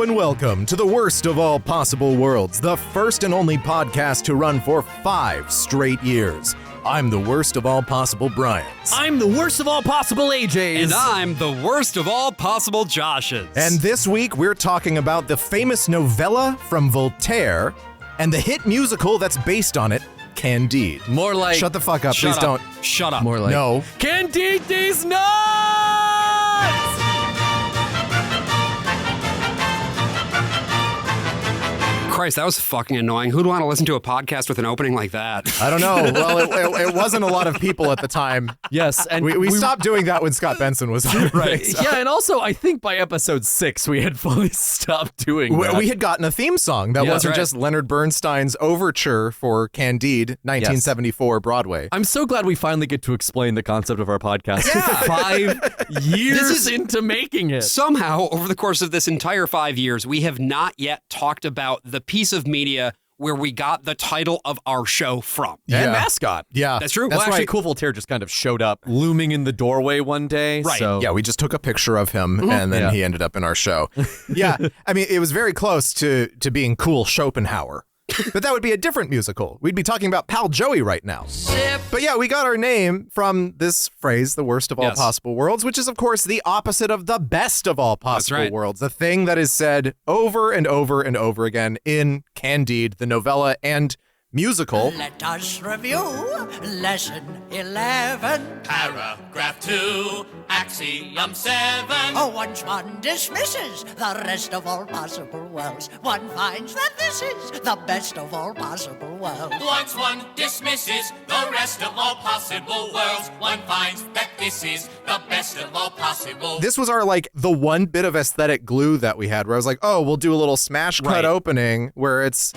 and welcome to the worst of all possible worlds, the first and only podcast to run for 5 straight years. I'm the worst of all possible Bryans. I'm the worst of all possible AJs. And I'm the worst of all possible Joshes. And this week we're talking about the famous novella from Voltaire and the hit musical that's based on it, Candide. More like... Shut the fuck up, please don't. Shut up. More like... No. Candide these nuts! Christ, that was fucking annoying. Who'd want to listen to a podcast with an opening like that? I don't know. Well, it wasn't a lot of people at the time. Yes, and we stopped doing that when Scott Benson was on. Right. So. Yeah, and also I think by episode 6 we had fully stopped doing that. We had gotten a theme song that wasn't right. just Leonard Bernstein's overture for Candide, 1974 Broadway. I'm so glad we finally get to explain the concept of our podcast. Yeah. 5 years into making it. Somehow, over the course of this entire 5 years, we have not yet talked about the piece of media where we got the title of our show from. And mascot. Yeah. That's true. Well, actually, right. Cool Voltaire just kind of showed up looming in the doorway one day. Right. So. Yeah, we just took a picture of him, and then he ended up in our show. Yeah, I mean, it was very close to being Cool Schopenhauer. But that would be a different musical. We'd be talking about Pal Joey right now. But yeah, we got our name from this phrase, the worst of all possible worlds, which is, of course, the opposite of the best of all possible worlds. The thing that is said over and over and over again in Candide, the novella and musical. Let us review lesson 11. Paragraph 2, axiom 7. Oh, once one dismisses the rest of all possible worlds, one finds that this is the best of all possible worlds. Once one dismisses the rest of all possible worlds, one finds that this is the best of all possible. This was our, the one bit of aesthetic glue that we had where I was like, oh, we'll do a little smash cut opening where it's...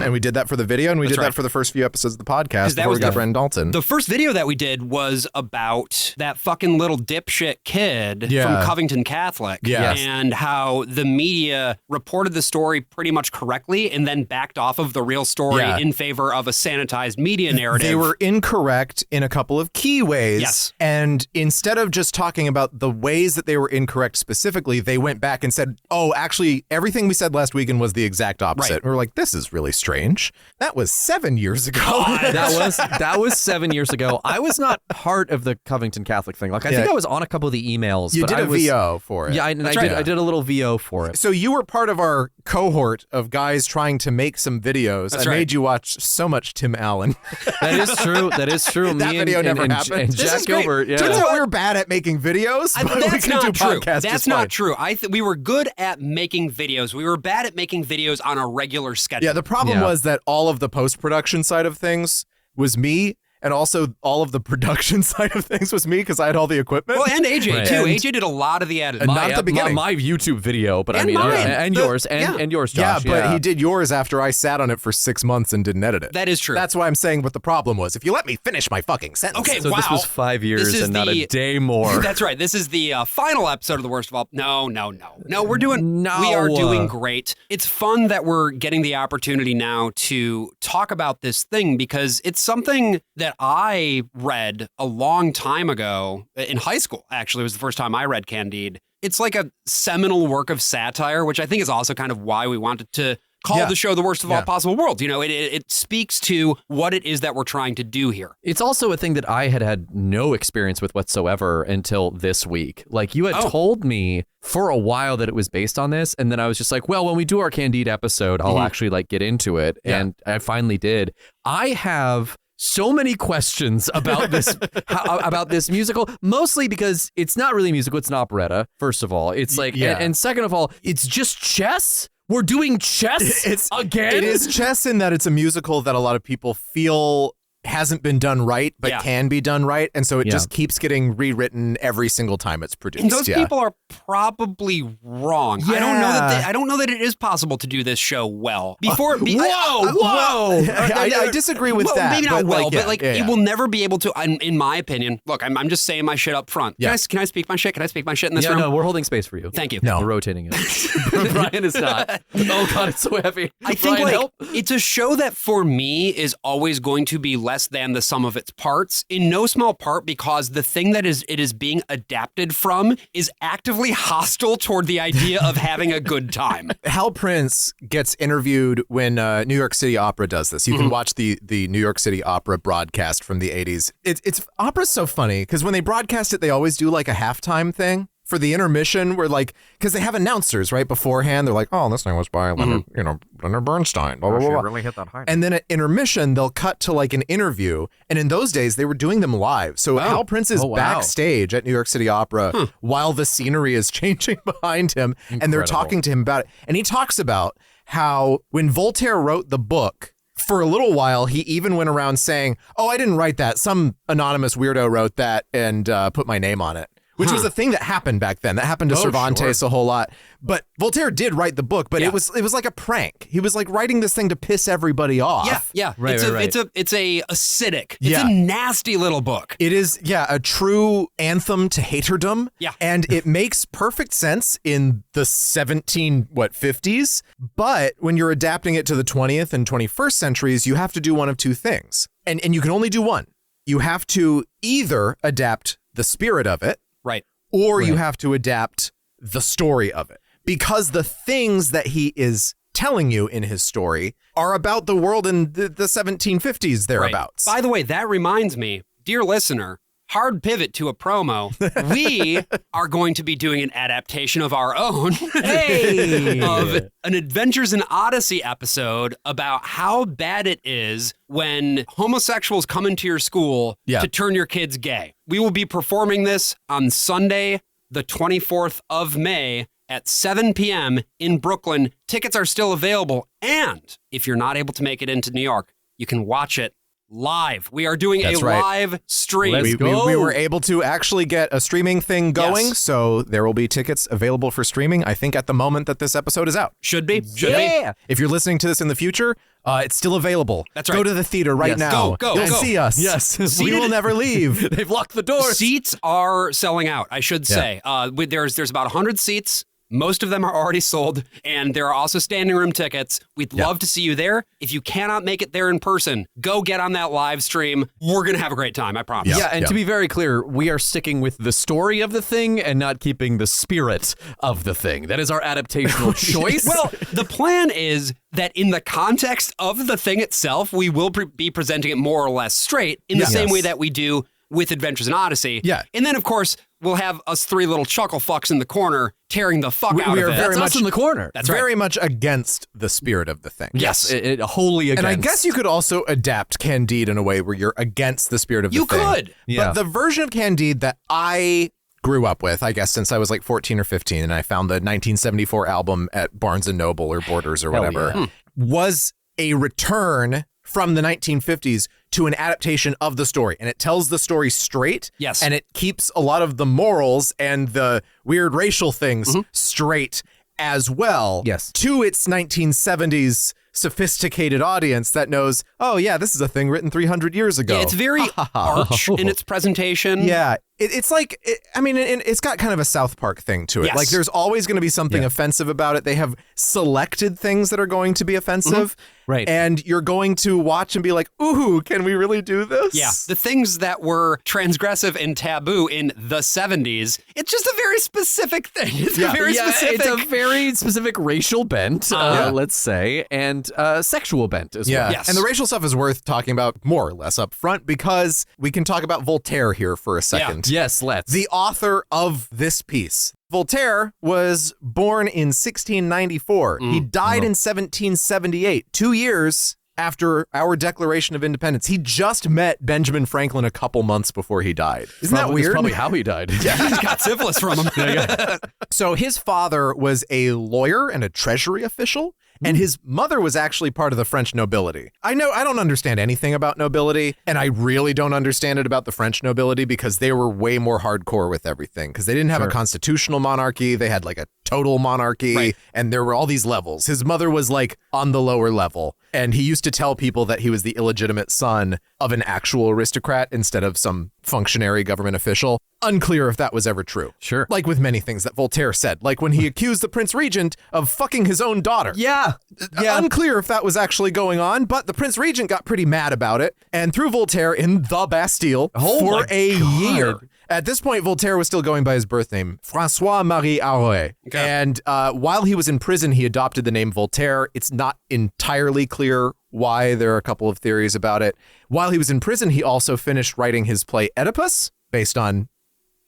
And we did that for the video, and we did that for the first few episodes of the podcast before we got Brendan Dalton. The first video that we did was about that fucking little dipshit kid from Covington Catholic and how the media reported the story pretty much correctly and then backed off of the real story in favor of a sanitized media narrative. They were incorrect in a couple of key ways. Yes. And instead of just talking about the ways that they were incorrect specifically, they went back and said, oh, actually, everything we said last weekend was the exact opposite. Right. And we're like, this is really strange. That was 7 years ago. That was 7 years ago. I was not part of the Covington Catholic thing. I think I was on a couple of the emails. You but did I a was, VO for it. Yeah, I did a little VO for it. So you were part of our cohort of guys trying to make some videos. That's I right. made you watch so much Tim Allen. That is true. That is true. That video never happened. And This Jack is great. Gilbert. Yeah. Turns out we were bad at making videos, but we That's can not do true. podcasts That's just not fine. true. We were good at making videos. We were bad at making videos on a regular schedule. Yeah, the problem was that all of the post-production side of things was me, and also all of the production side of things was me because I had all the equipment. Well, and AJ, Right. too. And- AJ did a lot of the editing. not at the beginning. My YouTube video, but And I mean, mine. and yours, and yours, Josh. yeah, but he did yours after I sat on it for 6 months and didn't edit it. That is true. That's why I'm saying what the problem was. If you let me finish my fucking sentence. Okay, So this was 5 years This is and not a day more. That's right. This is the final episode of The Worst of All. No, we're doing. No. We are doing great. It's fun that we're getting the opportunity now to talk about this thing because it's something that I read a long time ago in high school. Actually, it was the first time I read Candide. It's like a seminal work of satire, which I think is also kind of why we wanted to call the show The Worst of All Possible Worlds. You know, it speaks to what it is that we're trying to do here. It's also a thing that I had no experience with whatsoever until this week. Like, you had told me for a while that it was based on this, and then I was just like, well, when we do our Candide episode, I'll actually get into it. Yeah. And I finally did. I have so many questions about this about this musical, mostly because it's not really a musical, it's an operetta, first of all. It's like, and second of all, it's just chess. We're doing chess again? It is chess in that it's a musical that a lot of people feel hasn't been done right, but can be done right. And so it just keeps getting rewritten every single time it's produced. And those people are probably wrong. Yeah. I don't know that it is possible to do this show well. Whoa. I disagree with that. Maybe not well, but it will never be able to, in my opinion. Look, I'm just saying my shit up front. Yeah. Can I speak my shit? Can I speak my shit in this room? No, we're holding space for you. Thank you. No. We're rotating it. Brian is not. Oh, God, it's so heavy. I think Brian, help. it's a show that for me is always going to be less than the sum of its parts, in no small part because the thing that it is being adapted from is actively hostile toward the idea of having a good time. Hal Prince gets interviewed when New York City Opera does this. You can watch the New York City Opera broadcast from the 80s. Opera's so funny because when they broadcast it, they always do like a halftime thing. For the intermission, where because they have announcers right beforehand, they're like, "Oh, this thing was by Leonard Bernstein." Blah blah blah. Really hit that high. And then at intermission, they'll cut to like an interview, and in those days, they were doing them live. So Hal Prince is backstage at New York City Opera while the scenery is changing behind him, and they're talking to him about it. And he talks about how when Voltaire wrote the book, for a little while, he even went around saying, "Oh, I didn't write that. Some anonymous weirdo wrote that and put my name on it." Which was a thing that happened back then. That happened to Cervantes a whole lot. But Voltaire did write the book, but it was like a prank. He was like writing this thing to piss everybody off. Yeah. Right, it's a acidic. It's a nasty little book. It is, a true anthem to haterdom. Yeah. And it makes perfect sense in the 50s. But when you're adapting it to the 20th and 21st centuries, you have to do one of two things. And you can only do one. You have to either adapt the spirit of it, right, or you have to adapt the story of it. Because the things that he is telling you in his story are about the world in the 1750s thereabouts. By the way, that reminds me, dear listener, hard pivot to a promo. We are going to be doing an adaptation of our own of an Adventures in Odyssey episode about how bad it is when homosexuals come into your school to turn your kids gay. We will be performing this on Sunday, the 24th of May at 7 p.m. in Brooklyn. Tickets are still available. And if you're not able to make it into New York, you can watch it live. We are doing live stream. We were able to actually get a streaming thing going, so there will be tickets available for streaming, I think, at the moment that this episode is out. Should be. If you're listening to this in the future, it's still available. That's right. Go to the theater right now. Go. See us. Yes. We will never leave. They've locked the doors. Seats are selling out, I should say. There's about 100 seats. Most of them are already sold, and there are also standing room tickets. We'd love to see you there. If you cannot make it there in person, go get on that live stream. We're going to have a great time, I promise. Yeah, and to be very clear, we are sticking with the story of the thing and not keeping the spirit of the thing. That is our adaptational choice. Well, the plan is that in the context of the thing itself, we will be presenting it more or less straight in the same way that we do with Adventures in Odyssey. Yeah. And then, of course, we'll have us three little chuckle fucks in the corner tearing the fuck out we of are it. very That's much us in the corner. That's right. Very much against the spirit of the thing. Yes, it wholly against. And I guess you could also adapt Candide in a way where you're against the spirit of the thing. You could. But the version of Candide that I grew up with, I guess, since I was like 14 or 15, and I found the 1974 album at Barnes & Noble or Borders or whatever, was a return from the 1950s to an adaptation of the story. And it tells the story straight. Yes. And it keeps a lot of the morals and the weird racial things straight as well. Yes. To its 1970s sophisticated audience that knows, oh yeah, this is a thing written 300 years ago. Yeah, it's very arch in its presentation. Yeah. It's like, it's got kind of a South Park thing to it. Yes. Like there's always going to be something offensive about it. They have selected things that are going to be offensive. Right. And you're going to watch and be like, ooh, can we really do this? Yeah, the things that were transgressive and taboo in the 70s, it's just a very specific thing. It's a very specific. It's a very specific racial bent, let's say, and sexual bent as well. Yes. And the racial stuff is worth talking about more or less up front because we can talk about Voltaire here for a second. Yes, let's. The author of this piece. Voltaire was born in 1694. He died in 1778, 2 years after our Declaration of Independence. He just met Benjamin Franklin a couple months before he died. Isn't that weird? That's probably how he died. He's got syphilis from him. So his father was a lawyer and a treasury official, and his mother was actually part of the French nobility. I don't understand anything about nobility, and I really don't understand it about the French nobility because they were way more hardcore with everything because they didn't have a constitutional monarchy. They had like a total monarchy, and there were all these levels. His mother was like on the lower level, and he used to tell people that he was the illegitimate son of an actual aristocrat instead of some functionary government official. Unclear if that was ever true. Sure. Like with many things that Voltaire said, like when he accused the Prince Regent of fucking his own daughter. Yeah. Unclear if that was actually going on, but the Prince Regent got pretty mad about it and threw Voltaire in the Bastille for a year. At this point, Voltaire was still going by his birth name, François-Marie Arouet. Okay. And while he was in prison, he adopted the name Voltaire. It's not entirely clear why. There are a couple of theories about it. While he was in prison, he also finished writing his play Oedipus, based on,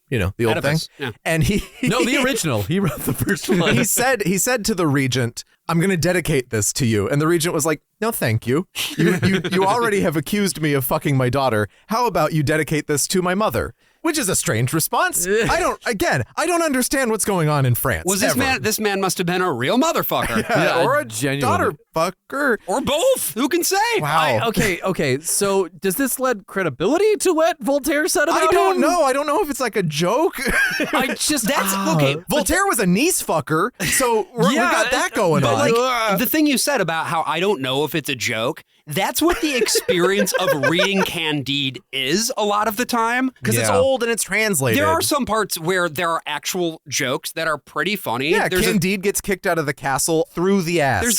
the old Oedipus, thing. yeah. And No, the original. He wrote the first one. he said to the Regent, I'm going to dedicate this to you. And the Regent was like, no, thank you. You already have accused me of fucking my daughter. How about you dedicate this to my mother? Which is a strange response. I don't understand what's going on in France. Was this man must have been a real motherfucker. Or a daughter fucker. Or both. Who can say? Wow. Okay. So does this lend credibility to what Voltaire said about him? I don't know. I don't know if it's like a joke. Okay. Voltaire was a niece fucker, so we got that going on. Like, the thing you said about how I don't know if it's a joke, that's what the experience of reading Candide is a lot of the time. Because it's old and it's translated. There are some parts where there are actual jokes that are pretty funny. Yeah, Candide gets kicked out of the castle through the ass. There's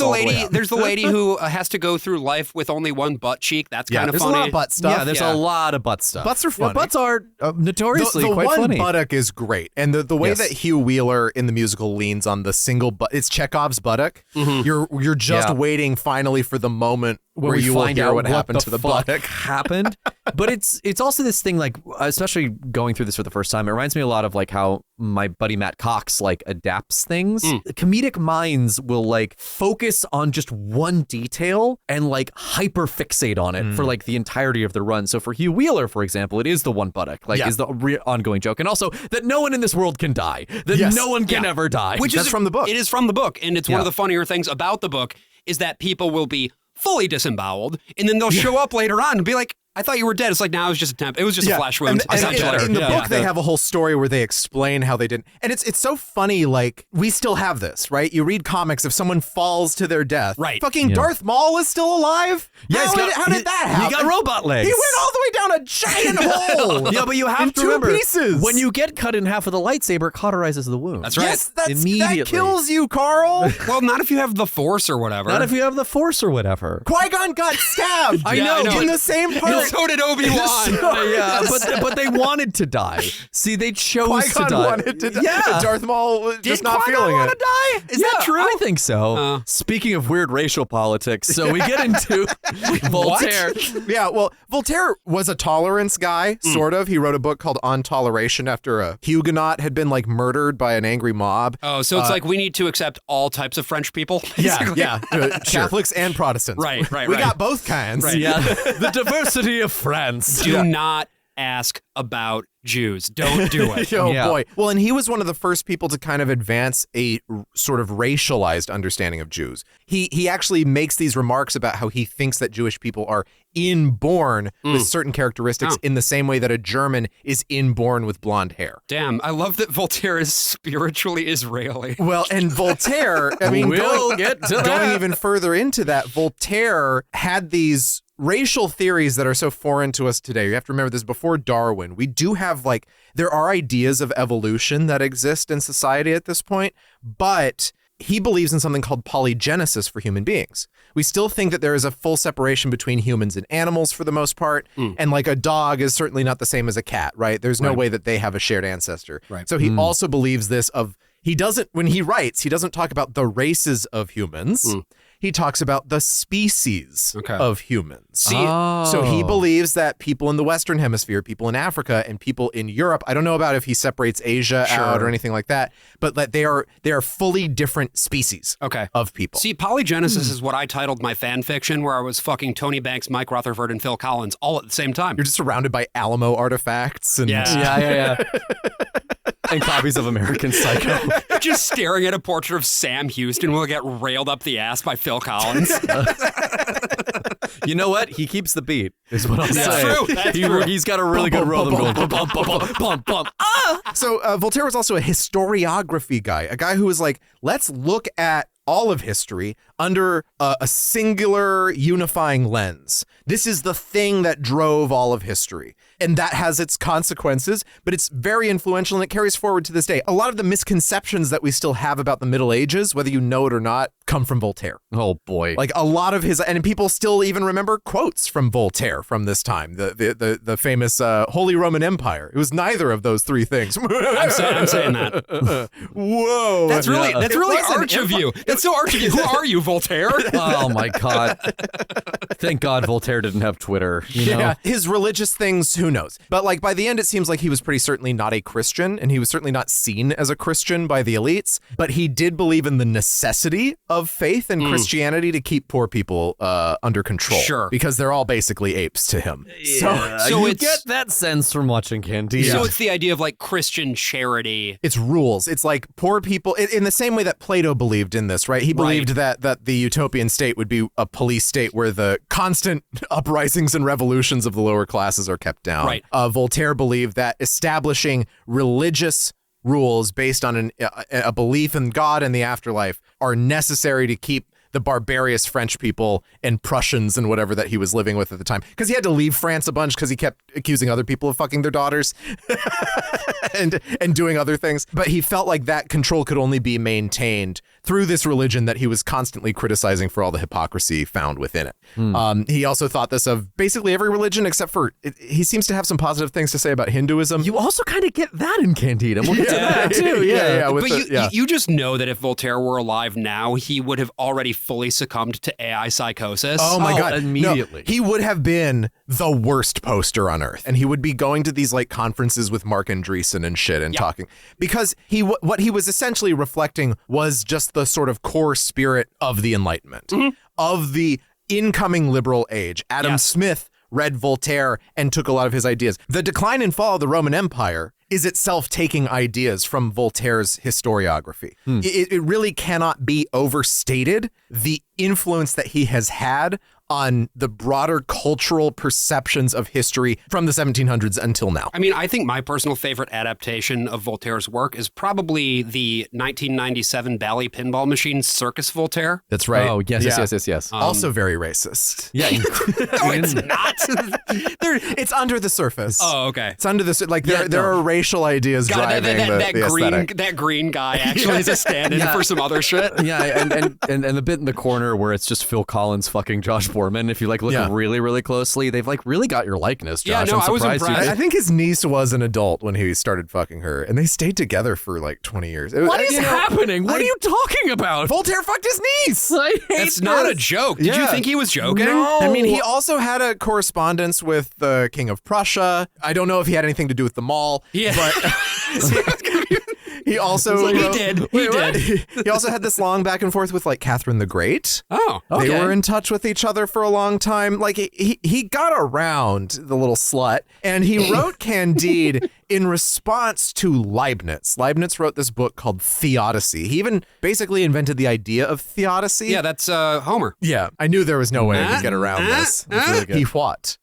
the lady who has to go through life with only one butt cheek. That's kind of funny. There's a lot of butt stuff. Yeah, there's a lot of butt stuff. Butts are funny. Butts are notoriously quite funny. The one buttock is great. And the way that Hugh Wheeler in the musical leans on the single butt, it's Chekhov's buttock. Mm-hmm. You're just waiting finally for the moment where you will hear what happened to the buttock. Happened. But it's also this thing, like, especially going through this for the first time, it reminds me a lot of like how my buddy Matt Cox like adapts things. Comedic minds will like focus on just one detail and like hyper fixate on it for like the entirety of the run. So for Hugh Wheeler, for example, it is the one buttock, like is the ongoing joke. And also that no one in this world can die, that no one can ever die. Which is from the book. It is from the book. And it's one of the funnier things about the book is that people will be fully disemboweled, and then they'll show up later on and be like, I thought you were dead. It's like, no, it was just a temp. It was just a flesh wound. And in the book, they have a whole story where they explain how they didn't. And it's so funny, like, we still have this, right? You read comics, if someone falls to their death. Right. Fucking Darth Maul is still alive? Yeah, how did that happen? He got robot legs. He went all the way down a giant hole. Yeah, but you have to two remember, pieces. When you get cut in half with a lightsaber, it cauterizes the wound. That's right. Yes, immediately. That kills you, Carl. Well, not if you have the Force or whatever. Not if you have the Force or whatever. Qui-Gon got stabbed. I know. In the same part. So did Obi-Wan. Yeah, but they wanted to die. See, they chose Qui-Gon to die. wanted to die. Yeah. Darth Maul was just not feeling want it. to die? Is that true? I think so. Speaking of weird racial politics, so we get into Voltaire. Yeah, well, Voltaire was a tolerance guy, sort of. He wrote a book called On Toleration after a Huguenot had been like murdered by an angry mob. Oh, so it's like we need to accept all types of French people? Yeah. Catholics and Protestants. Right. We got both kinds. Right. Yeah, the diversity of France. Do not ask about Jews. Don't do it. Boy. Well, and he was one of the first people to kind of advance a sort of racialized understanding of Jews. He actually makes these remarks about how he thinks that Jewish people are inborn with certain characteristics in the same way that a German is inborn with blonde hair. Damn, I love that Voltaire is spiritually Israeli. Well, and Voltaire, I mean, going even further into that, Voltaire had these racial theories that are so foreign to us today. You have to remember this, before Darwin, we do have there are ideas of evolution that exist in society at this point, but he believes in something called polygenesis for human beings. We still think that there is a full separation between humans and animals for the most part. And like a dog is certainly not the same as a cat, right? There's no way that they have a shared ancestor. Right. So he also believes this when he writes, he doesn't talk about the races of humans. He talks about the species of humans. So he believes that people in the Western Hemisphere, people in Africa, and people in Europe, I don't know about if he separates Asia out or anything like that, but that they are fully different species of people. See, polygenesis is what I titled my fan fiction, where I was fucking Tony Banks, Mike Rutherford, and Phil Collins all at the same time. You're just surrounded by Alamo artifacts. And Yeah. And copies of American Psycho. Just staring at a portrait of Sam Houston will get railed up the ass by Phil Collins. You know what? He keeps the beat, is what I'll say. That's true. He's got a really good rhythm going. Bum, bum, bum, bum, bum. So Voltaire was also a historiography guy, a guy who was like, let's look at all of history under a singular unifying lens. This is the thing that drove all of history. And that has its consequences, but it's very influential and it carries forward to this day. A lot of the misconceptions that we still have about the Middle Ages, whether you know it or not, come from Voltaire. Oh boy. Like a lot of his, and people still even remember quotes from Voltaire from this time, the famous Holy Roman Empire. It was neither of those three things. I'm saying that. Whoa. That's really arch of you. That's so arch of you. Who are you, Voltaire? Oh my God. Thank God Voltaire didn't have Twitter. You know? Yeah, his religious things, who knows? But like by the end, it seems like he was pretty certainly not a Christian, and he was certainly not seen as a Christian by the elites, but he did believe in the necessity of faith and Christianity to keep poor people under control. Sure. Because they're all basically apes to him. Yeah, so you get that sense from watching Candide. So it's the idea of like Christian charity. It's rules. It's like poor people, in the same way that Plato believed in this, right? He believed that the utopian state would be a police state where the constant uprisings and revolutions of the lower classes are kept down. Right. Voltaire believed that establishing religious rules based on a belief in God and the afterlife are necessary to keep the barbarous French people and Prussians and whatever that he was living with at the time. Because he had to leave France a bunch because he kept accusing other people of fucking their daughters and doing other things. But he felt like that control could only be maintained through this religion that he was constantly criticizing for all the hypocrisy found within it. He also thought this of basically every religion except for, he seems to have some positive things to say about Hinduism. You also kind of get that in Candide. And we'll get to that too. Yeah. But you just know that if Voltaire were alive now, he would have already fully succumbed to AI psychosis. Oh my God. Immediately. No, he would have been the worst poster on earth. And he would be going to these like conferences with Mark Andreessen and shit and talking, because what he was essentially reflecting was just the sort of core spirit of the Enlightenment, of the incoming liberal age. Adam Smith read Voltaire and took a lot of his ideas. The decline and fall of the Roman Empire is itself taking ideas from Voltaire's historiography. It really cannot be overstated the influence that he has had on the broader cultural perceptions of history from the 1700s until now. I mean, I think my personal favorite adaptation of Voltaire's work is probably the 1997 Bally pinball machine Circus Voltaire. That's right. Oh, yes. Also very racist. Yeah. No, it's not. It's under the surface. Oh, okay. It's under the like there are racial ideas driving the aesthetic. That green guy actually is a stand-in for some other shit. Yeah, and the bit in the corner where it's just Phil Collins fucking Josh Borman. If you like look really, really closely, they've like really got your likeness, Josh. Yeah, no, I'm I was surprised impressed. I think his niece was an adult when he started fucking her, and they stayed together for like 20 years. What is happening? What are you talking about? Voltaire fucked his niece. I hate It's not a joke. Did you think he was joking? No. I mean, he also had a correspondence with the King of Prussia. I don't know if he had anything to do with the mall, but he also He did. He also had this long back and forth with like Catherine the Great. Oh, They okay. were in touch with each other for a long time. Like he got around, the little slut, and he wrote Candide in response to Leibniz. Leibniz wrote this book called Theodicy. He even basically invented the idea of theodicy. Yeah, that's Homer. Yeah, I knew there was no way I could get around this. He what?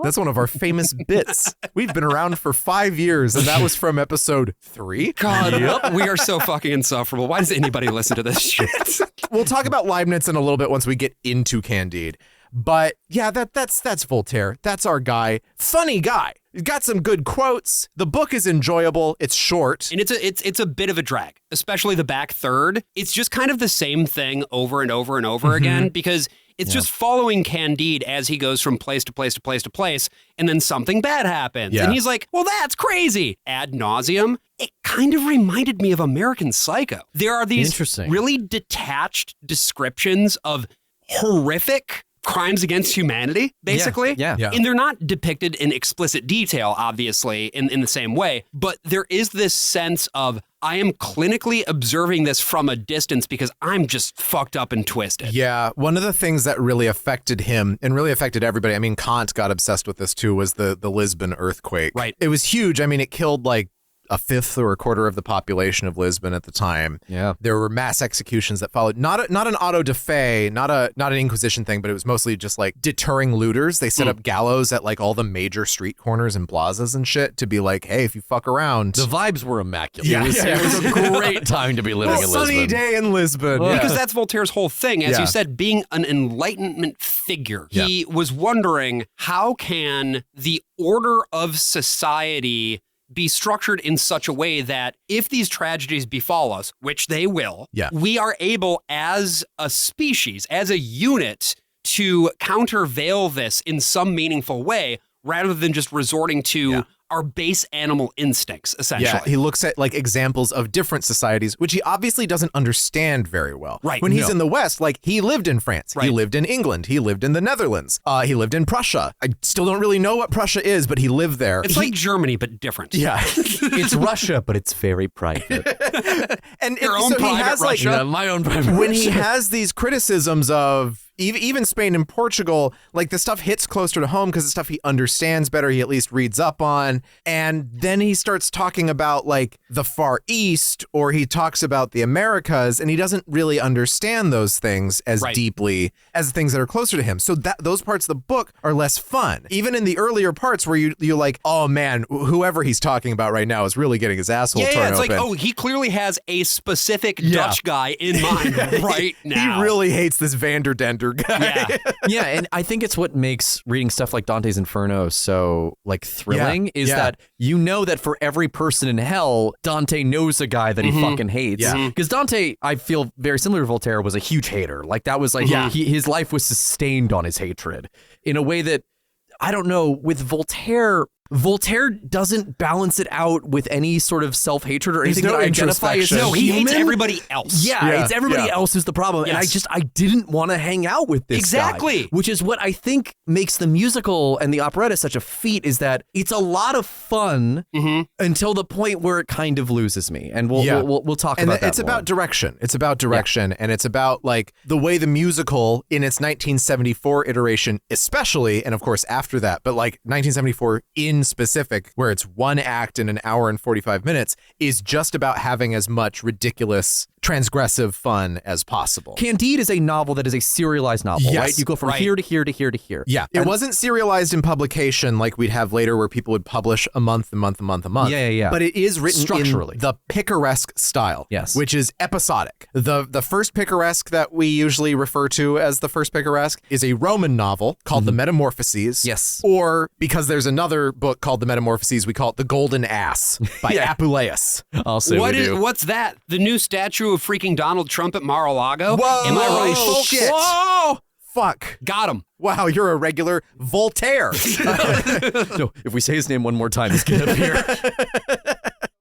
That's one of our famous bits. We've been around for 5 years, and that was from episode 3. God, we are so fucking insufferable. Why does anybody listen to this shit? We'll talk about Leibniz in a little bit once we get into Candide. But yeah, that's Voltaire. That's our guy. Funny guy. He's got some good quotes. The book is enjoyable. It's short. And it's a bit of a drag, especially the back third. It's just kind of the same thing over and over and over again, because it's just following Candide as he goes from place to place to place to place, and then something bad happens. Yeah. And he's like, well, that's crazy. Ad nauseum. It kind of reminded me of American Psycho. There are these really detached descriptions of horrific crimes against humanity, basically. Yeah. And they're not depicted in explicit detail, obviously, in the same way, but there is this sense of, I am clinically observing this from a distance because I'm just fucked up and twisted. Yeah, one of the things that really affected him and really affected everybody, I mean, Kant got obsessed with this too, was the Lisbon earthquake. Right. It was huge. I mean, it killed like a fifth or a quarter of the population of Lisbon at the time. Yeah. There were mass executions that followed. Not an auto de fe, not an Inquisition thing, but it was mostly just like deterring looters. They set up gallows at like all the major street corners and plazas and shit to be like, hey, if you fuck around. The vibes were immaculate. Yeah. It was a great time to be living in Lisbon. Sunny day in Lisbon. Because that's Voltaire's whole thing. As you said, being an Enlightenment figure. He was wondering, how can the order of society be structured in such a way that if these tragedies befall us, which they will, we are able as a species, as a unit, to countervail this in some meaningful way rather than just resorting to our base animal instincts, essentially. Yeah, he looks at like examples of different societies, which he obviously doesn't understand very well. Right. When he's in the West, like he lived in France, he lived in England, he lived in the Netherlands, he lived in Prussia. I still don't really know what Prussia is, but he lived there. It's like Germany, but different. Yeah. It's Russia, but it's very private. And Your own so he private has Russia. like My own private when Russia. he has these criticisms of even Spain and Portugal, like the stuff hits closer to home because the stuff he understands better, he at least reads up on. And then he starts talking about like the Far East, or he talks about the Americas, and he doesn't really understand those things as deeply as the things that are closer to him. So that those parts of the book are less fun. Even in the earlier parts where you're like, oh man, whoever he's talking about right now is really getting his asshole torn it's open. like, oh, he clearly has a specific Dutch guy in mind right now. He really hates this Vanderdender guy. Yeah, and I think it's what makes reading stuff like Dante's Inferno so like thrilling is that you know that for every person in hell, Dante knows a guy that he fucking hates. Yeah. Because Dante, I feel very similar to Voltaire, was a huge hater. Like that was like his life was sustained on his hatred in a way that I don't know with Voltaire doesn't balance it out with any sort of self-hatred or anything that I identify as No, he hates human. everybody else. It's everybody else is the problem. Yes. And I didn't want to hang out with this Exactly. guy, which is what I think makes the musical and the operetta such a feat, is that it's a lot of fun until the point where it kind of loses me. And we'll talk about that. It's about direction. It's about direction. And it's about like the way the musical in its 1974 iteration, especially, and of course after that, but like 1974 in specific, where it's one act in an hour and 45 minutes, is just about having as much ridiculous, transgressive fun as possible. Candide is a novel that is a serialized novel, right? You go from here to here to here to here. Yeah. It wasn't serialized in publication like we'd have later where people would publish a month. Yeah. But it is written structurally in the Picaresque style, which is episodic. The first Picaresque that we usually refer to as the first Picaresque is a Roman novel called The Metamorphoses. Yes. Or because there's another book called The Metamorphoses, we call it The Golden Ass by Apuleius. I'll say What's that? The new statue of freaking Donald Trump at Mar-a-Lago? Whoa! Am I right? Oh, shit. Whoa! Fuck. Got him. Wow, you're a regular Voltaire. No, if we say his name one more time, he's going to appear.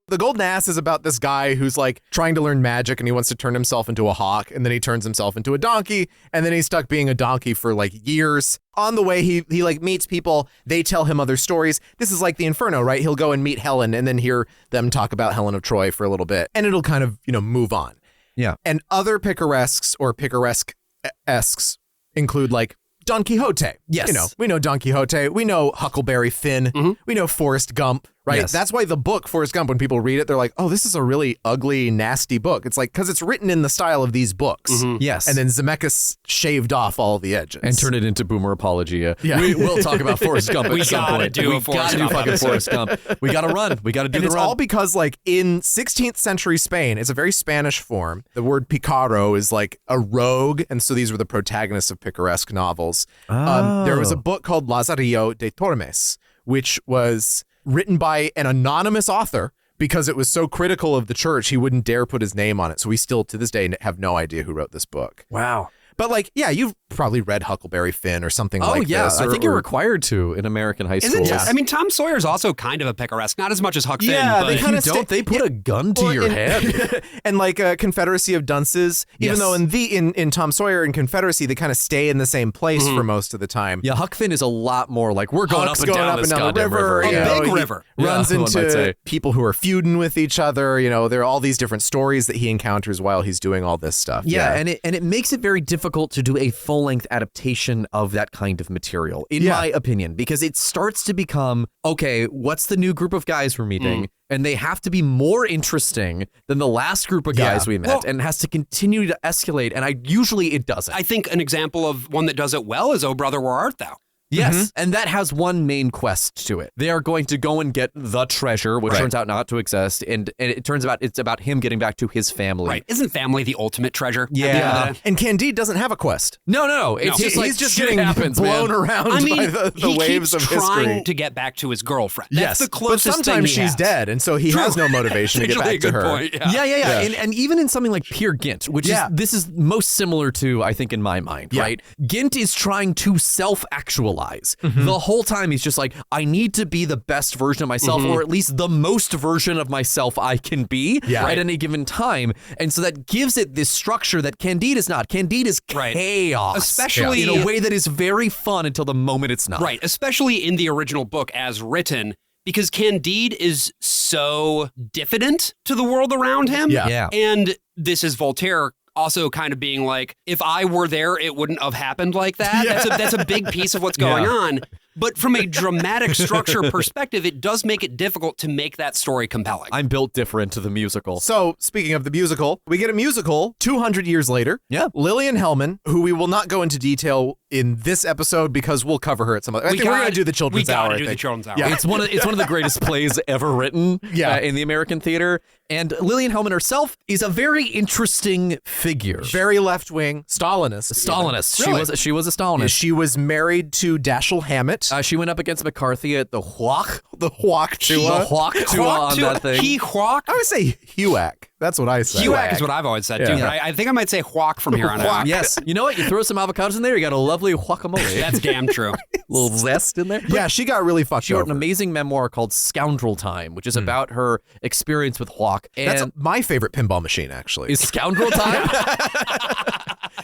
The Golden Ass is about this guy who's like trying to learn magic and he wants to turn himself into a hawk, and then he turns himself into a donkey, and then he's stuck being a donkey for like years. On the way, he like meets people. They tell him other stories. This is like the Inferno, right? He'll go and meet Helen and then hear them talk about Helen of Troy for a little bit, and it'll kind of, move on. Yeah. And other Picaresques or Picaresque-esques include like Don Quixote. Yes. We know Don Quixote. We know Huckleberry Finn. We know Forrest Gump, right? Yes. That's why the book Forrest Gump, when people read it, they're like, oh, this is a really ugly, nasty book. It's like, because it's written in the style of these books. Yes. And then Zemeckis shaved off all the edges. And turned it into Boomer Apologia. Yeah. We will talk about Forrest Gump at We some gotta point. do a We Forrest gotta do Gump fucking episode. Forrest Gump. We gotta run. We gotta do And the it's run. all because, like, in 16th century Spain, it's a very Spanish form. The word picaro is like a rogue, and so these were the protagonists of Picaresque novels. There was a book called Lazarillo de Tormes, which was written by an anonymous author because it was so critical of the church, he wouldn't dare put his name on it. So we still, to this day, have no idea who wrote this book. Wow. But like, yeah, you've probably read Huckleberry Finn or something like this. I think you're required to in American high schools. I mean, Tom Sawyer's also kind of a Picaresque, not as much as Huck Finn. Yeah, but they kinda If you don't, they put a gun to your head. And like Confederacy of Dunces, even though in Tom Sawyer and Confederacy, they kind of stay in the same place for most of the time. Yeah, Huck Finn is a lot more like we're going Huck's up and down this goddamn river. A big river. Runs Yeah, one might into say. people who are feuding with each other. There are all these different stories that he encounters while he's doing all this stuff. Yeah, and it makes it very difficult difficult to do a full-length adaptation of that kind of material, in my opinion, because it starts to become, okay, what's the new group of guys we're meeting? And they have to be more interesting than the last group of guys we met, and it has to continue to escalate, and usually it doesn't. I think an example of one that does it well is Oh Brother, Where Art Thou? Yes, and that has one main quest to it. They are going to go and get the treasure, which turns out not to exist, and it turns out it's about him getting back to his family. Right. Isn't family the ultimate treasure? Yeah. And Candide doesn't have a quest. No. It's just like he's just shit getting happens, blown around by the waves of keeps history. trying to get back to his girlfriend. That's the but closest sometimes thing he she's has. dead, and so he has no motivation to get back to her. Point, Yeah. And even in something like Peer Gynt, which is this is most similar to, I think, in my mind, right? Gynt is trying to self-actualize. The whole time he's just like, I need to be the best version of myself, or at least the most version of myself I can be at any given time. And so that gives it this structure that Candide is not. Candide is chaos. Especially in a way that is very fun until the moment it's not. Right. Especially in the original book as written, because Candide is so diffident to the world around him. Yeah. And this is Voltaire also kind of being like, if I were there, it wouldn't have happened like that. That's a big piece of what's going on. But from a dramatic structure perspective, it does make it difficult to make that story compelling. I'm built different to the musical. So, speaking of the musical, we get a musical 200 years later. Yeah. Lillian Hellman, who we will not go into detail in this episode because we'll cover her at some other. I think we're going to do the Children's Hour. We got to do the Children's Hour. Yeah. It's one of the greatest plays ever written in the American theater. And Lillian Hellman herself is a very interesting figure. Very left-wing, Stalinist. Really? She was a Stalinist. She was married to Dashiell Hammett. She went up against McCarthy at the Huac. The Huac Tua. On that thing. Huac? I would say Huac. That's what I say. Huac is what I've always said, too. But I think I might say Huac from here on out. Yes. You know what? You throw some avocados in there, you got a lovely guacamole. That's damn true. Little zest in there. Yeah, she got really fucked She wrote over. an amazing memoir called Scoundrel Time, which is about her experience with Huac. And That's my favorite pinball machine, actually. is Scoundrel Time?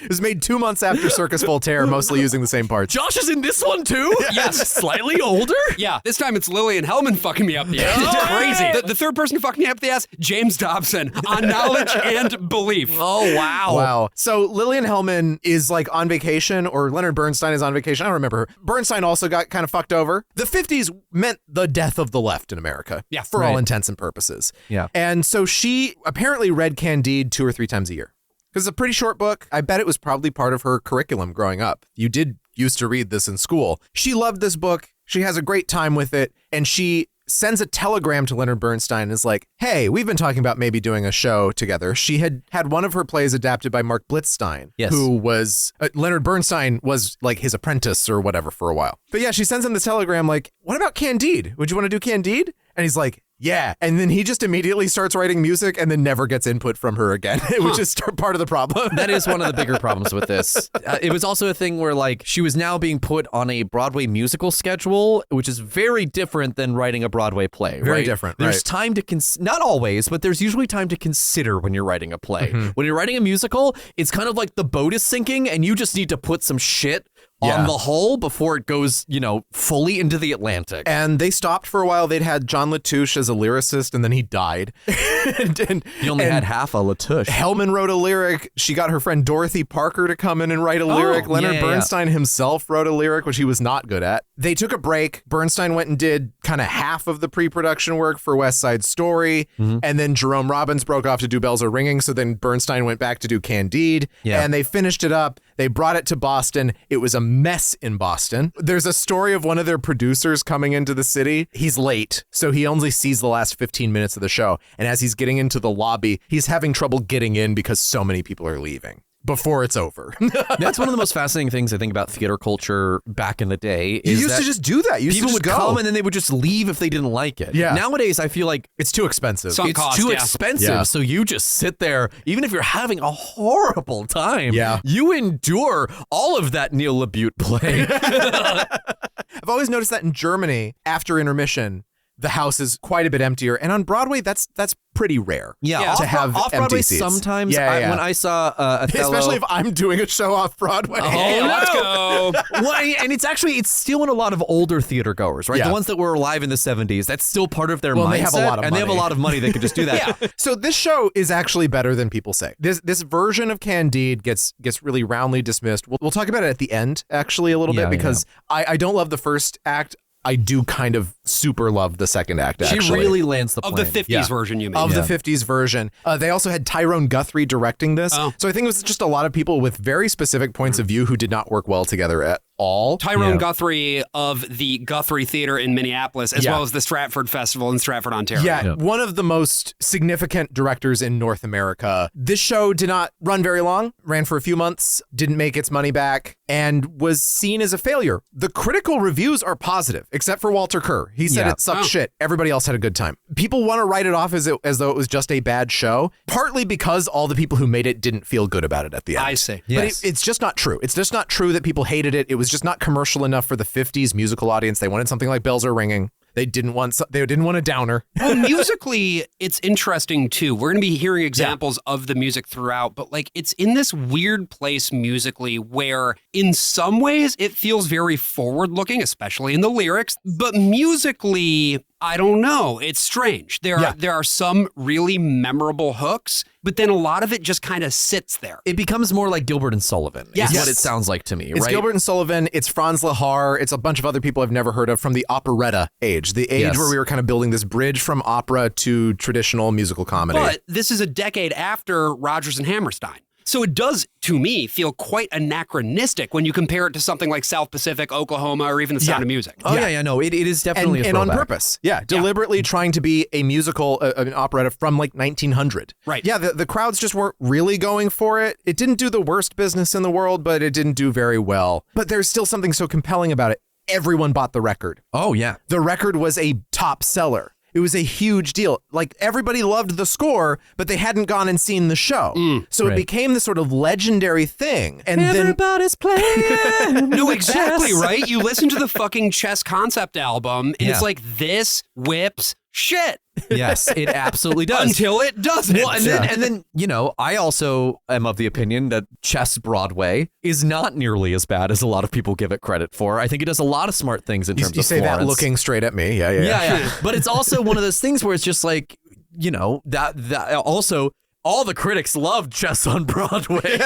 It was made 2 months after Circus Voltaire, mostly using the same parts. Josh is in this one too? Yes. Slightly older? Yeah, this time it's Lillian Hellman fucking me up the ass. It's crazy. The third person fucking me up the ass, James Dobson, on knowledge and belief. Oh, wow. Wow. So Lillian Hellman is like on vacation, or Leonard Bernstein is on vacation. I don't remember her. Bernstein also got kind of fucked over. The 50s meant the death of the left in America. Yeah, for all intents and purposes. Yeah. And so she apparently read Candide 2 or 3 times a year. Because it's a pretty short book. I bet it was probably part of her curriculum growing up. You did used to read this in school. She loved this book. She has a great time with it. And she sends a telegram to Leonard Bernstein and is like, hey, we've been talking about maybe doing a show together. She had one of her plays adapted by Mark Blitzstein, who was, Leonard Bernstein was like his apprentice or whatever for a while. But yeah, she sends him the telegram like, what about Candide? Would you want to do Candide? And he's like, yeah. And then he just immediately starts writing music and then never gets input from her again, which is part of the problem. That is one of the bigger problems with this. It was also a thing where like she was now being put on a Broadway musical schedule, which is very different than writing a Broadway play. Very right? different. There's time to not always, but there's usually time to consider when you're writing a play. When you're writing a musical, it's kind of like the boat is sinking and you just need to put some shit on the hull before it goes, fully into the Atlantic. And they stopped for a while. They'd had John Latouche as a lyricist, and then he died. You only had half a Latouche. Hellman wrote a lyric. She got her friend Dorothy Parker to come in and write a lyric. Leonard Bernstein himself wrote a lyric, which he was not good at. They took a break. Bernstein went and did kind of half of the pre-production work for West Side Story. And then Jerome Robbins broke off to do Bells Are Ringing. So then Bernstein went back to do Candide. And they finished it up. They brought it to Boston. It was a mess in Boston. There's a story of one of their producers coming into the city. He's late, so he only sees the last 15 minutes of the show. And as he's getting into the lobby, he's having trouble getting in because so many people are leaving before it's over. That's one of the most fascinating things I think about theater culture back in the day. You used to just do that. People would come and then they would just leave if they didn't like it. Yeah. Nowadays, I feel like it's too expensive. It's too expensive. Yeah. So you just sit there, even if you're having a horrible time. Yeah. You endure all of that Neil LaBute play. I've always noticed that in Germany, after intermission, the house is quite a bit emptier. And on Broadway, that's pretty rare. Yeah, to have off-Broadway empty seats. Sometimes. Yeah. When I saw Othello, especially if I'm doing a show off Broadway. Hey, let's go. Well, and it's still in a lot of older theater goers, right? Yeah. The ones that were alive in the 70s. That's still part of their mindset. They have a lot of and they have a money. lot of money. They could just do that. So this show is actually better than people say. This version of Candide gets really roundly dismissed. We'll talk about it at the end, actually, a little bit, because I don't love the first act. I do kind of super love the second act, actually. She really lands the plane. Of the 50s version, you mean? Of the 50s version. They also had Tyrone Guthrie directing this. So I think it was just a lot of people with very specific points of view who did not work well together at all. Tyrone Guthrie of the Guthrie Theater in Minneapolis, as well as the Stratford Festival in Stratford, Ontario. Yeah, one of the most significant directors in North America. This show did not run very long, ran for a few months, didn't make its money back, and was seen as a failure. The critical reviews are positive, except for Walter Kerr. He said it sucked shit. Everybody else had a good time. People want to write it off as though it was just a bad show, partly because all the people who made it didn't feel good about it at the end. I see. But it's just not true. It's just not true that people hated it. It was just not commercial enough for the 50s musical audience. They wanted something like Bells Are Ringing. They didn't want a downer. Well, musically, it's interesting too. We're going to be hearing examples of the music throughout, but like it's in this weird place musically where in some ways it feels very forward looking, especially in the lyrics, but musically, I don't know. It's strange. There are some really memorable hooks, but then a lot of it just kind of sits there. It becomes more like Gilbert and Sullivan. Yes. Is what it sounds like to me, It's right? Gilbert and Sullivan. It's Franz Lehár. It's a bunch of other people I've never heard of from the operetta age, the age where we were kind of building this bridge from opera to traditional musical comedy. But this is a decade after Rodgers and Hammerstein. So it does, to me, feel quite anachronistic when you compare it to something like South Pacific, Oklahoma, or even The Sound of Music. Oh, no, it is definitely a and on throwback. purpose. Yeah, deliberately trying to be a musical, an operetta from like 1900. Right. Yeah, the crowds just weren't really going for it. It didn't do the worst business in the world, but it didn't do very well. But there's still something so compelling about it. Everyone bought the record. Oh, yeah. The record was a top seller. It was a huge deal. Like everybody loved the score, but they hadn't gone and seen the show. So it became this sort of legendary thing. And everybody's playing. No, exactly, right? You listen to the fucking Chess concept album, and it's like, this whips shit. Yes, it absolutely does. Until it doesn't. Well, and then, you know, I also am of the opinion that Chess Broadway is not nearly as bad as a lot of people give it credit for. I think it does a lot of smart things in terms of you say Florence. that looking straight at me. Yeah. But it's also one of those things where it's just like, you know, that also all the critics loved Chess on Broadway.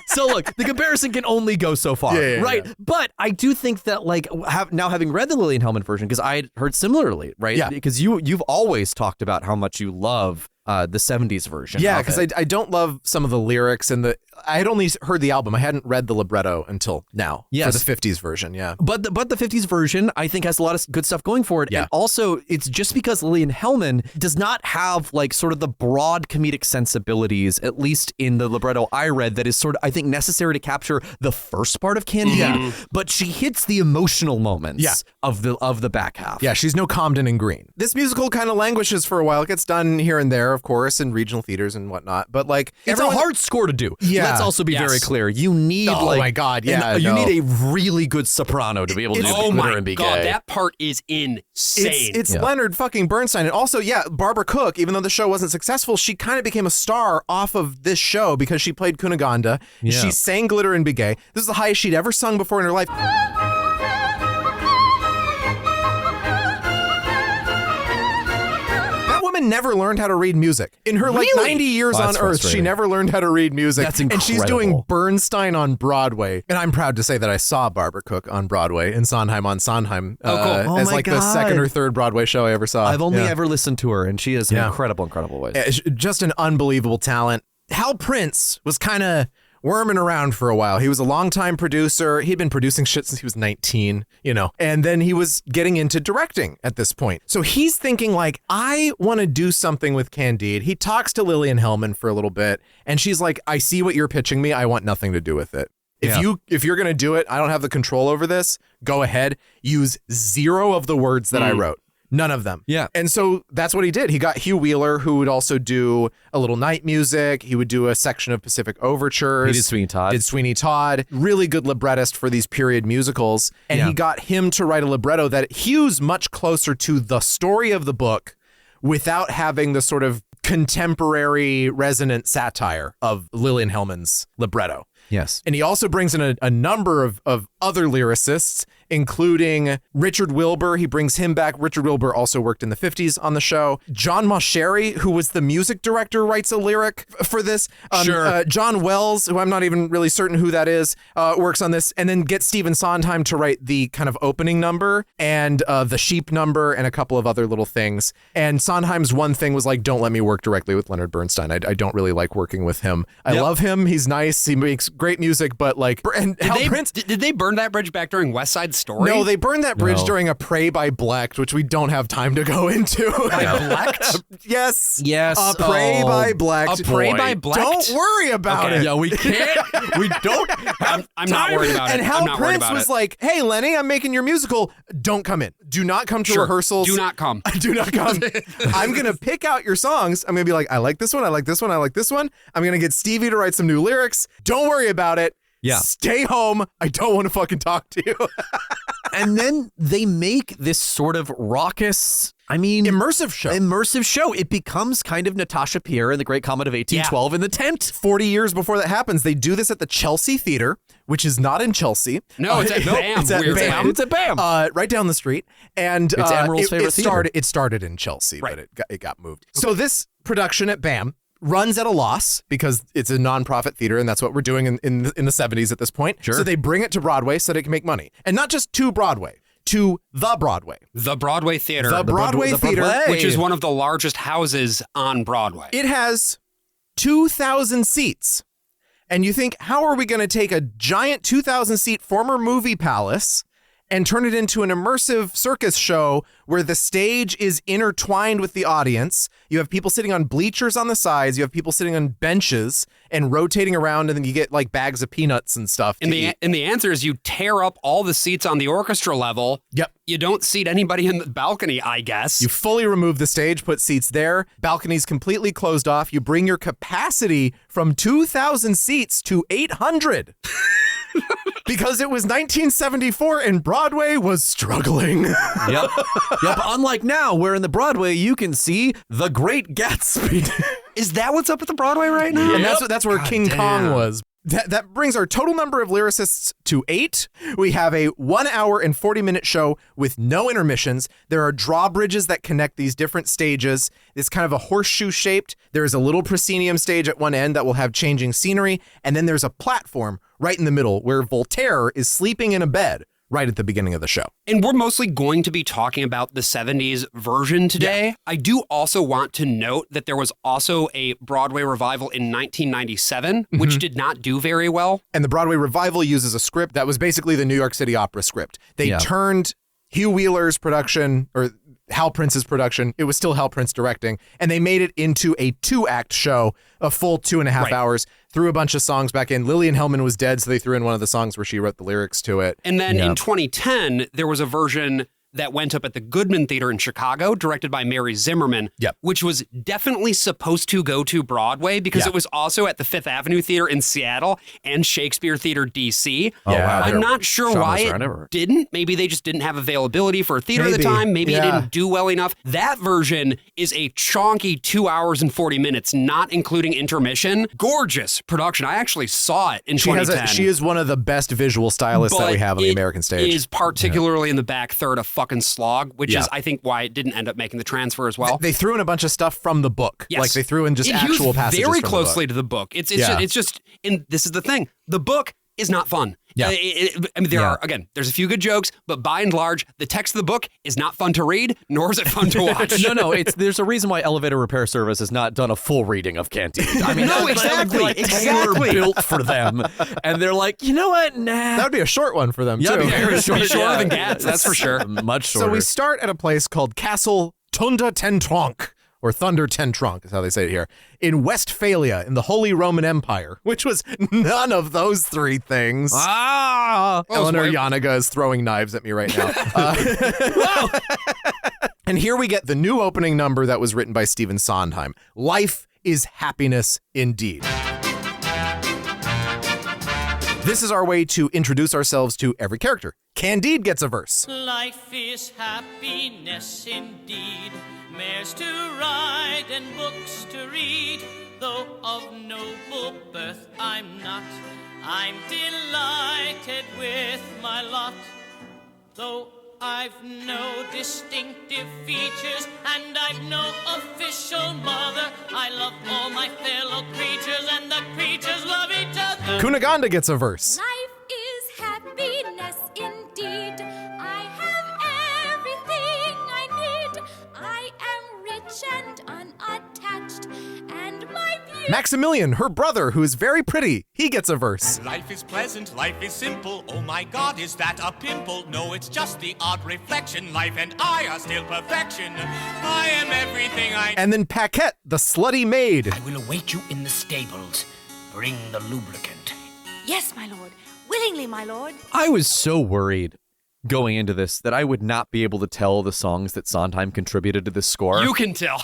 So look, the comparison can only go so far, right? Yeah. But I do think that, like, now having read the Lillian Hellman version, because I had heard similarly, right? Yeah. Because you've always talked about how much you love the 70s version. Yeah, because I don't love some of the lyrics and I had only heard the album. I hadn't read the libretto until now. Yes. For the 50s version, yeah. But the 50s version, I think, has a lot of good stuff going for it. Yeah. And also, it's just because Lillian Hellman does not have, like, sort of the broad comedic sensibilities, at least in the libretto I read, that is sort of, I think, necessary to capture the first part of Candide. Yeah. But she hits the emotional moments of the back half. Yeah, she's no Comden and Green. This musical kind of languishes for a while. It gets done here and there, of course, in regional theaters and whatnot. But, like, it's a hard score to do. Yeah. Let's also be very clear. You need, my God, yeah. you need a really good soprano to be able to do Glitter and Be Gay. Oh my God, that part is insane. It's Leonard fucking Bernstein. And also, Barbara Cook, even though the show wasn't successful, she kind of became a star off of this show because she played Cunegonde. Yeah. She sang Glitter and Be Gay. This is the highest she'd ever sung before in her life. Never learned how to read music. In her 90 years on Earth, she never learned how to read music. That's incredible. And she's doing Bernstein on Broadway. And I'm proud to say that I saw Barbara Cook on Broadway in Sondheim on Sondheim as like the second or third Broadway show I ever saw. I've only ever listened to her, and she is an incredible voice. Just an unbelievable talent. Hal Prince was kind of worming around for a while. He was a longtime producer. He'd been producing shit since he was 19, and then he was getting into directing at this point. So he's thinking like, I want to do something with Candide. He talks to Lillian Hellman for a little bit, and she's like, I see what you're pitching me. I want nothing to do with it. If you're going to do it, I don't have the control over this. Go ahead. Use zero of the words that I wrote. None of them. Yeah. And so that's what he did. He got Hugh Wheeler, who would also do a little night music. He would do a section of Pacific Overtures. He did Sweeney Todd. Did Sweeney Todd. Really good librettist for these period musicals. And he got him to write a libretto that hews much closer to the story of the book without having the sort of contemporary resonant satire of Lillian Hellman's libretto. Yes. And he also brings in a number of other lyricists, including Richard Wilbur. He brings him back. Richard Wilbur also worked in the 50s on the show. John Mauceri, who was the music director, writes a lyric for this. John Wells, who I'm not even really certain who that is, works on this. And then gets Stephen Sondheim to write the kind of opening number and the sheep number and a couple of other little things. And Sondheim's one thing was like, don't let me work directly with Leonard Bernstein. I don't really like working with him. I love him. He's nice. He makes great music, but like, and Hal Prince. Did they burn that bridge back during West Side Story? No, they burned that bridge during A Prey by Blecht, which we don't have time to go into. By Blecht? Yes. Yes. A Prey by Blecht. A Prey by Blecht? Don't worry about it. Yeah, we can't. We don't have I'm not worried about it. And Hal Prince was like, hey, Lenny, I'm making your musical. Don't come in. Do not come to rehearsals. Do not come. Do not come. I'm going to pick out your songs. I'm going to be like, I like this one. I like this one. I like this one. I'm going to get Stevie to write some new lyrics. Don't worry about it. Yeah. Stay home. I don't want to fucking talk to you. And then they make this sort of raucous, immersive show. It becomes kind of Natasha Pierre in The Great Comet of 1812 in the tent. 40 years before that happens, they do this at the Chelsea Theater, which is not in Chelsea. No, it's at BAM. It's at BAM. It's at BAM. Right down the street. And it's Admiral's favorite theater. It started in Chelsea, but it got moved. So this production at BAM runs at a loss because it's a nonprofit theater, and that's what we're doing in the 70s at this point. Sure. So they bring it to Broadway so that it can make money. And not just to Broadway, to the Broadway. The Broadway Theater. The Broadway Theater. Which is one of the largest houses on Broadway. It has 2,000 seats. And you think, how are we going to take a giant 2,000-seat former movie palace and turn it into an immersive circus show where the stage is intertwined with the audience? You have people sitting on bleachers on the sides. You have people sitting on benches and rotating around, and then you get like bags of peanuts and stuff. And the answer is you tear up all the seats on the orchestra level. Yep. You don't seat anybody in the balcony, I guess. You fully remove the stage, put seats there. Balconies completely closed off. You bring your capacity from 2,000 seats to 800. Because it was 1974 and Broadway was struggling. Yep. Unlike now, where in the Broadway you can see The Great Gatsby. Is that what's up at the Broadway right now? And that's where King Kong was. That brings our total number of lyricists to 8. We have a 1 hour and 40-minute show with no intermissions. There are drawbridges that connect these different stages. It's kind of a horseshoe shaped. There's a little proscenium stage at one end that will have changing scenery. And then there's a platform right in the middle where Voltaire is sleeping in a bed right at the beginning of the show. And we're mostly going to be talking about the 70s version today. Yeah. I do also want to note that there was also a Broadway revival in 1997, which did not do very well. And the Broadway revival uses a script that was basically the New York City Opera script. They turned Hugh Wheeler's production, or Hal Prince's production, it was still Hal Prince directing, and they made it into a 2-act show, a full 2.5 hours, threw a bunch of songs back in. Lillian Hellman was dead, so they threw in one of the songs where she wrote the lyrics to it. And then in 2010, there was a version that went up at the Goodman Theater in Chicago, directed by Mary Zimmerman, which was definitely supposed to go to Broadway because it was also at the Fifth Avenue Theater in Seattle and Shakespeare Theater, D.C. I'm not sure why it didn't. Maybe they just didn't have availability for a theater at the time. Maybe it didn't do well enough. That version is a chonky 2 hours and 40 minutes, not including intermission. Gorgeous production. I actually saw it in 2010. She is one of the best visual stylists that we have on the American stage. It is particularly in the back third of fucking slog, which is, I think, why it didn't end up making the transfer as well. They threw in a bunch of stuff from the book. Yes. Like they threw in just actual passages very from closely to the book. It's just, and this is the thing, the book is not fun. Yeah. I mean, there's a few good jokes, but by and large, the text of the book is not fun to read, nor is it fun to watch. No, there's a reason why Elevator Repair Service has not done a full reading of Candide. I mean, exactly. Tailor-built for them. And they're like, you know what? Nah. That would be a short one for them, too. Shorter than Gats, that's for sure. Much shorter. So we start at a place called Castle Tunda Ten Tronk, or Thunder Ten Tronk is how they say it here, in Westphalia in the Holy Roman Empire, which was none of those three things. Eleanor Janiga is throwing knives at me right now. And here we get the new opening number that was written by Stephen Sondheim. Life is happiness indeed. This is our way to introduce ourselves to every character. Candide gets a verse. Life is happiness indeed, mares to ride and books to read. Though of noble birth I'm not, I'm delighted with my lot. Though I've no distinctive features and I've no official mother, I love all my fellow creatures and the creatures love each other. Cunegonde gets a verse. Life is happiness indeed. I have everything I need. I am rich and unattached, and my beauty... Maximilian, her brother, who is very pretty, he gets a verse. Life is pleasant, life is simple. Oh my God, is that a pimple? No, it's just the odd reflection. Life and I are still perfection. I am everything I... And then Paquette, the slutty maid. I will await you in the stables. Bring the lubricant. Yes, my lord. Willingly, my lord. I was so worried going into this that I would not be able to tell the songs that Sondheim contributed to this score. You can tell.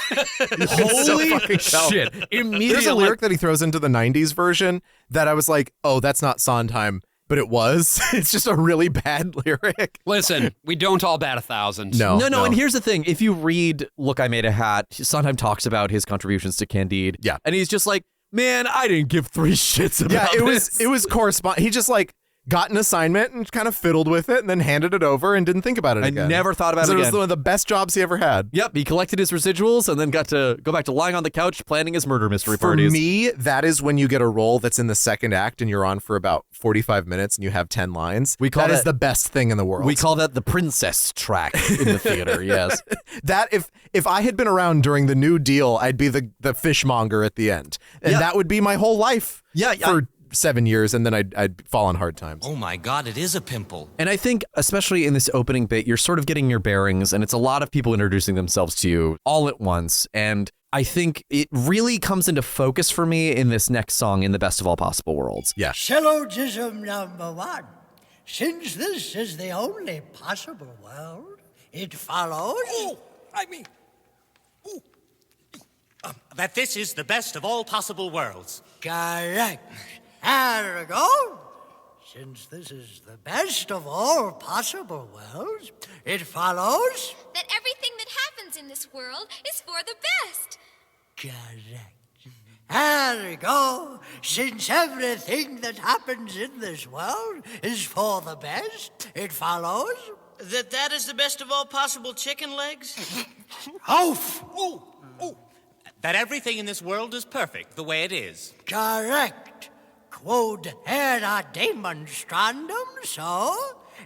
Holy shit. Immediately. There's a lyric that he throws into the 90s version that I was like, oh, that's not Sondheim, but it was. It's just a really bad lyric. Listen, we don't all bat 1,000. No, and here's the thing. If you read Look, I Made a Hat, Sondheim talks about his contributions to Candide. Yeah. And he's just like, man, I didn't give 3 shits about this. It was correspond. He just like got an assignment and kind of fiddled with it and then handed it over and didn't think about it again. I never thought about it again. It was again. one of the best jobs he ever had. Yep, he collected his residuals and then got to go back to lying on the couch planning his murder mystery parties. For me, that is when you get a role that's in the second act and you're on for about 45 minutes and you have 10 lines. That is the best thing in the world. We call that the princess track in the theater, yes. That if I had been around during the New Deal, I'd be the fishmonger at the end. And that would be my whole life. Yeah, for 7 years, and then I'd fall on hard times. Oh my God, it is a pimple. And I think, especially in this opening bit, you're sort of getting your bearings, and it's a lot of people introducing themselves to you all at once. And I think it really comes into focus for me in this next song, In the Best of All Possible Worlds. Yeah. Syllogism number 1. Since this is the only possible world, it follows... that this is the best of all possible worlds. Correct. Ergo, since this is the best of all possible worlds, it follows... that everything that happens in this world is for the best. Correct. Ergo, since everything that happens in this world is for the best, it follows... That is the best of all possible chicken legs? Oof! Ooh. That everything in this world is perfect the way it is. Correct. Quod erat demonstrandum, so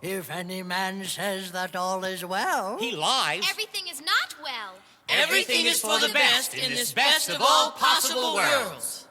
if any man says that all is well... He lies. Everything is not well. Everything is for the best in this best of all possible worlds.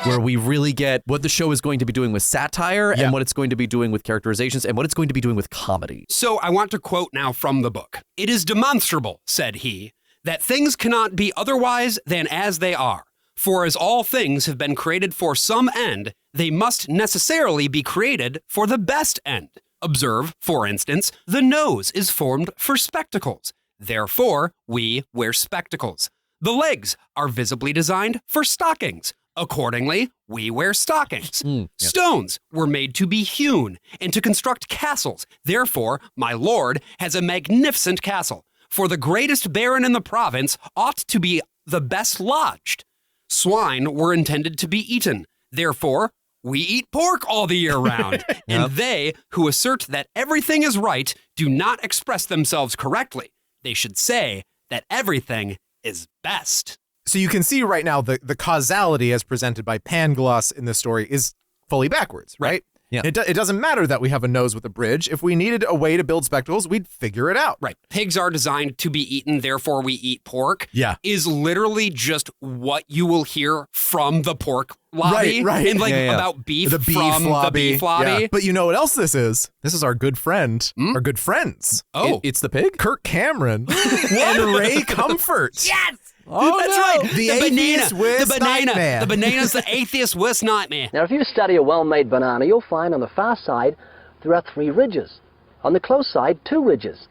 Where we really get what the show is going to be doing with satire and what it's going to be doing with characterizations and what it's going to be doing with comedy. So I want to quote now from the book. It is demonstrable, said he, that things cannot be otherwise than as they are. For as all things have been created for some end, they must necessarily be created for the best end. Observe, for instance, the nose is formed for spectacles. Therefore, we wear spectacles. The legs are visibly designed for stockings. Accordingly, we wear stockings. Stones were made to be hewn and to construct castles. Therefore, my lord has a magnificent castle. For the greatest baron in the province ought to be the best lodged. Swine were intended to be eaten. Therefore, we eat pork all the year round. And they who assert that everything is right do not express themselves correctly. They should say that everything is best. So you can see right now the causality as presented by Pangloss in this story is fully backwards, right? Yeah. It doesn't matter that we have a nose with a bridge. If we needed a way to build spectacles, we'd figure it out. Right. Pigs are designed to be eaten, therefore we eat pork. Yeah. Is literally just what you will hear from the pork lobby. Right. And about beef the beef from lobby. the beef lobby. Yeah. But you know what else this is? This is our good friend, our good friends. Oh. It's the pig? Kirk Cameron and Ray Comfort. Yes! Oh, That's no. right. The atheist worst nightmare. The banana's the atheist's worst nightmare. Now, if you study a well-made banana, you'll find on the far side there are 3 ridges. On the close side, 2 ridges.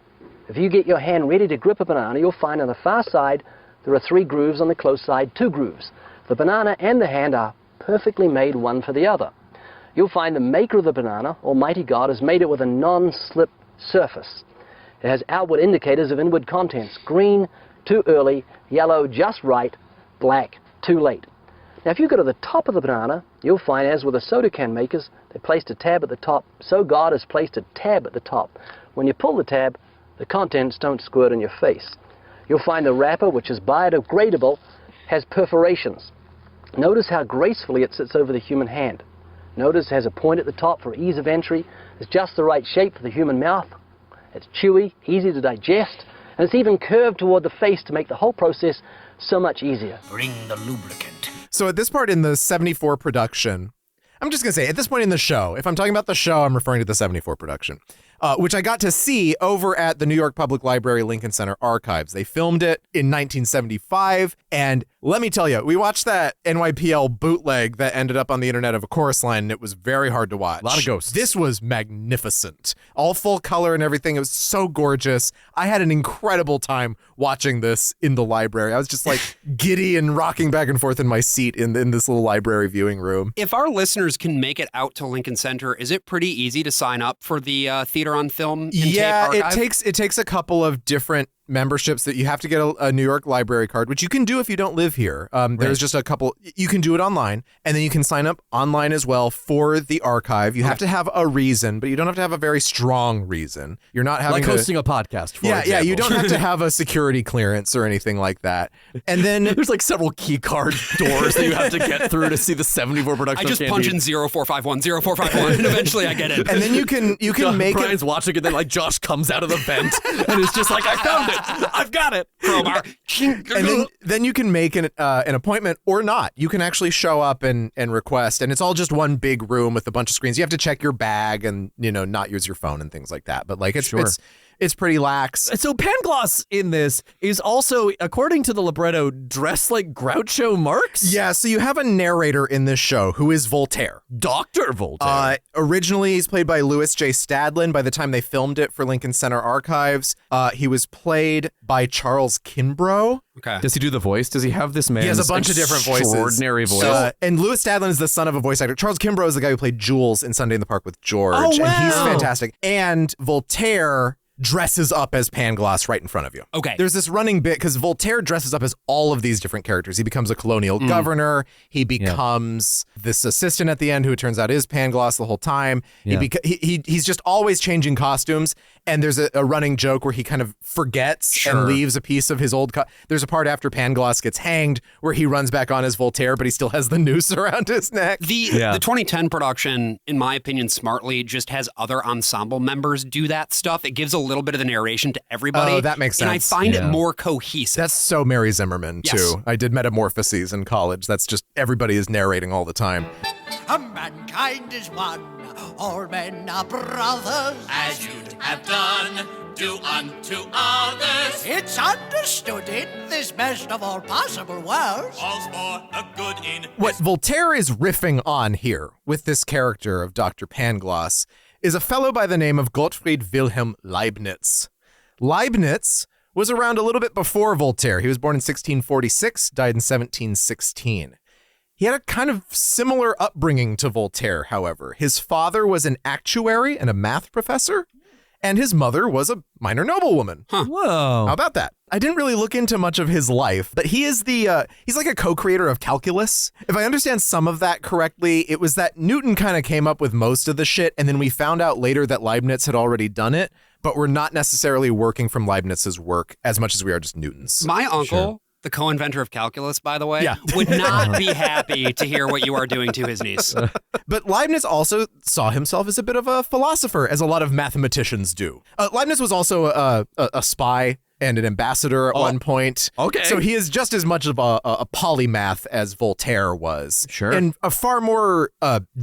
If you get your hand ready to grip a banana, you'll find on the far side there are 3 grooves, on the close side 2 grooves. The banana and the hand are perfectly made one for the other. You'll find the maker of the banana, Almighty God, has made it with a non-slip surface. It has outward indicators of inward contents: green, too early; yellow, just right; black, too late. Now if you go to the top of the banana, you'll find, as with the soda can makers, they placed a tab at the top, so God has placed a tab at the top. When you pull the tab, the contents don't squirt in your face. You'll find the wrapper, which is biodegradable, has perforations. Notice how gracefully it sits over the human hand. Notice it has a point at the top for ease of entry. It's just the right shape for the human mouth. It's chewy, easy to digest, and it's even curved toward the face to make the whole process so much easier. Bring the lubricant. So at this part in the 74 production, I'm just going to say, at this point in the show, if I'm talking about the show, I'm referring to the 74 production, which I got to see over at the New York Public Library Lincoln Center Archives. They filmed it in 1975, and let me tell you, we watched that NYPL bootleg that ended up on the internet of a chorus line, and it was very hard to watch. A lot of ghosts. This was magnificent. All full color and everything. It was so gorgeous. I had an incredible time watching this in the library. I was just like giddy and rocking back and forth in my seat in this little library viewing room. If our listeners can make it out to Lincoln Center, is it pretty easy to sign up for the Theater on Film and Tape Archive? it takes a couple of different memberships that you have to get a New York library card, which you can do if you don't live here. There's just a couple. You can do it online, and then you can sign up online as well for the archive. You have to have a reason, but you don't have to have a very strong reason. You're not having hosting a podcast, for example. Yeah, you don't have to have a security clearance or anything like that. And then there's like several key card doors that you have to get through to see the 74 production. I just punch in 0451, 0451, and eventually I get in. And then you can make Brian's watching, and then like Josh comes out of the vent, and it's just like, I found it. I've got it. Crowbar. And then you can make an appointment or not. You can actually show up and request, and it's all just one big room with a bunch of screens. You have to check your bag and, not use your phone and things like that. But like it's pretty lax. So Pangloss in this is also, according to the libretto, dressed like Groucho Marx? Yeah, so you have a narrator in this show who is Voltaire. Dr. Voltaire. Originally, he's played by Louis J. Stadlin. By the time they filmed it for Lincoln Center Archives, he was played by Charles Kimbrough. Okay. Does he do the voice? Does he have this man's He has a bunch of different voices. Extraordinary voice. And Louis Stadlin is the son of a voice actor. Charles Kimbrough is the guy who played Jules in Sunday in the Park with George. Oh, wow. And he's fantastic. And Voltaire dresses up as Pangloss right in front of you. Okay. There's this running bit because Voltaire dresses up as all of these different characters. He becomes a colonial governor. He becomes this assistant at the end who it turns out is Pangloss the whole time. Yeah. He's just always changing costumes. And there's a running joke where he kind of forgets and leaves a piece of his old There's a part after Pangloss gets hanged where he runs back on as Voltaire, but he still has the noose around his neck. The 2010 production, in my opinion, smartly just has other ensemble members do that stuff. It gives a little bit of the narration to everybody. Oh, that makes sense. And I find it more cohesive. That's so Mary Zimmerman, too. I did Metamorphoses in college. That's just everybody is narrating all the time. Mankind is one, all men are brothers. As you'd have done, do unto others. It's understood in this best of all possible worlds. All's for a good in What Voltaire is riffing on here with this character of Dr. Pangloss is a fellow by the name of Gottfried Wilhelm Leibniz. Leibniz was around a little bit before Voltaire. He was born in 1646, died in 1716. He had a kind of similar upbringing to Voltaire, however. His father was an actuary and a math professor, and his mother was a minor noblewoman. Huh. Whoa. How about that? I didn't really look into much of his life, but he is he's like a co-creator of calculus. If I understand some of that correctly, it was that Newton kind of came up with most of the shit, and then we found out later that Leibniz had already done it, but we're not necessarily working from Leibniz's work as much as we are just Newton's. My uncle, the co-inventor of calculus, by the way, would not be happy to hear what you are doing to his niece. But Leibniz also saw himself as a bit of a philosopher, as a lot of mathematicians do. Leibniz was also a spy and an ambassador at one point. Okay. So he is just as much of a polymath as Voltaire was. Sure. And a far more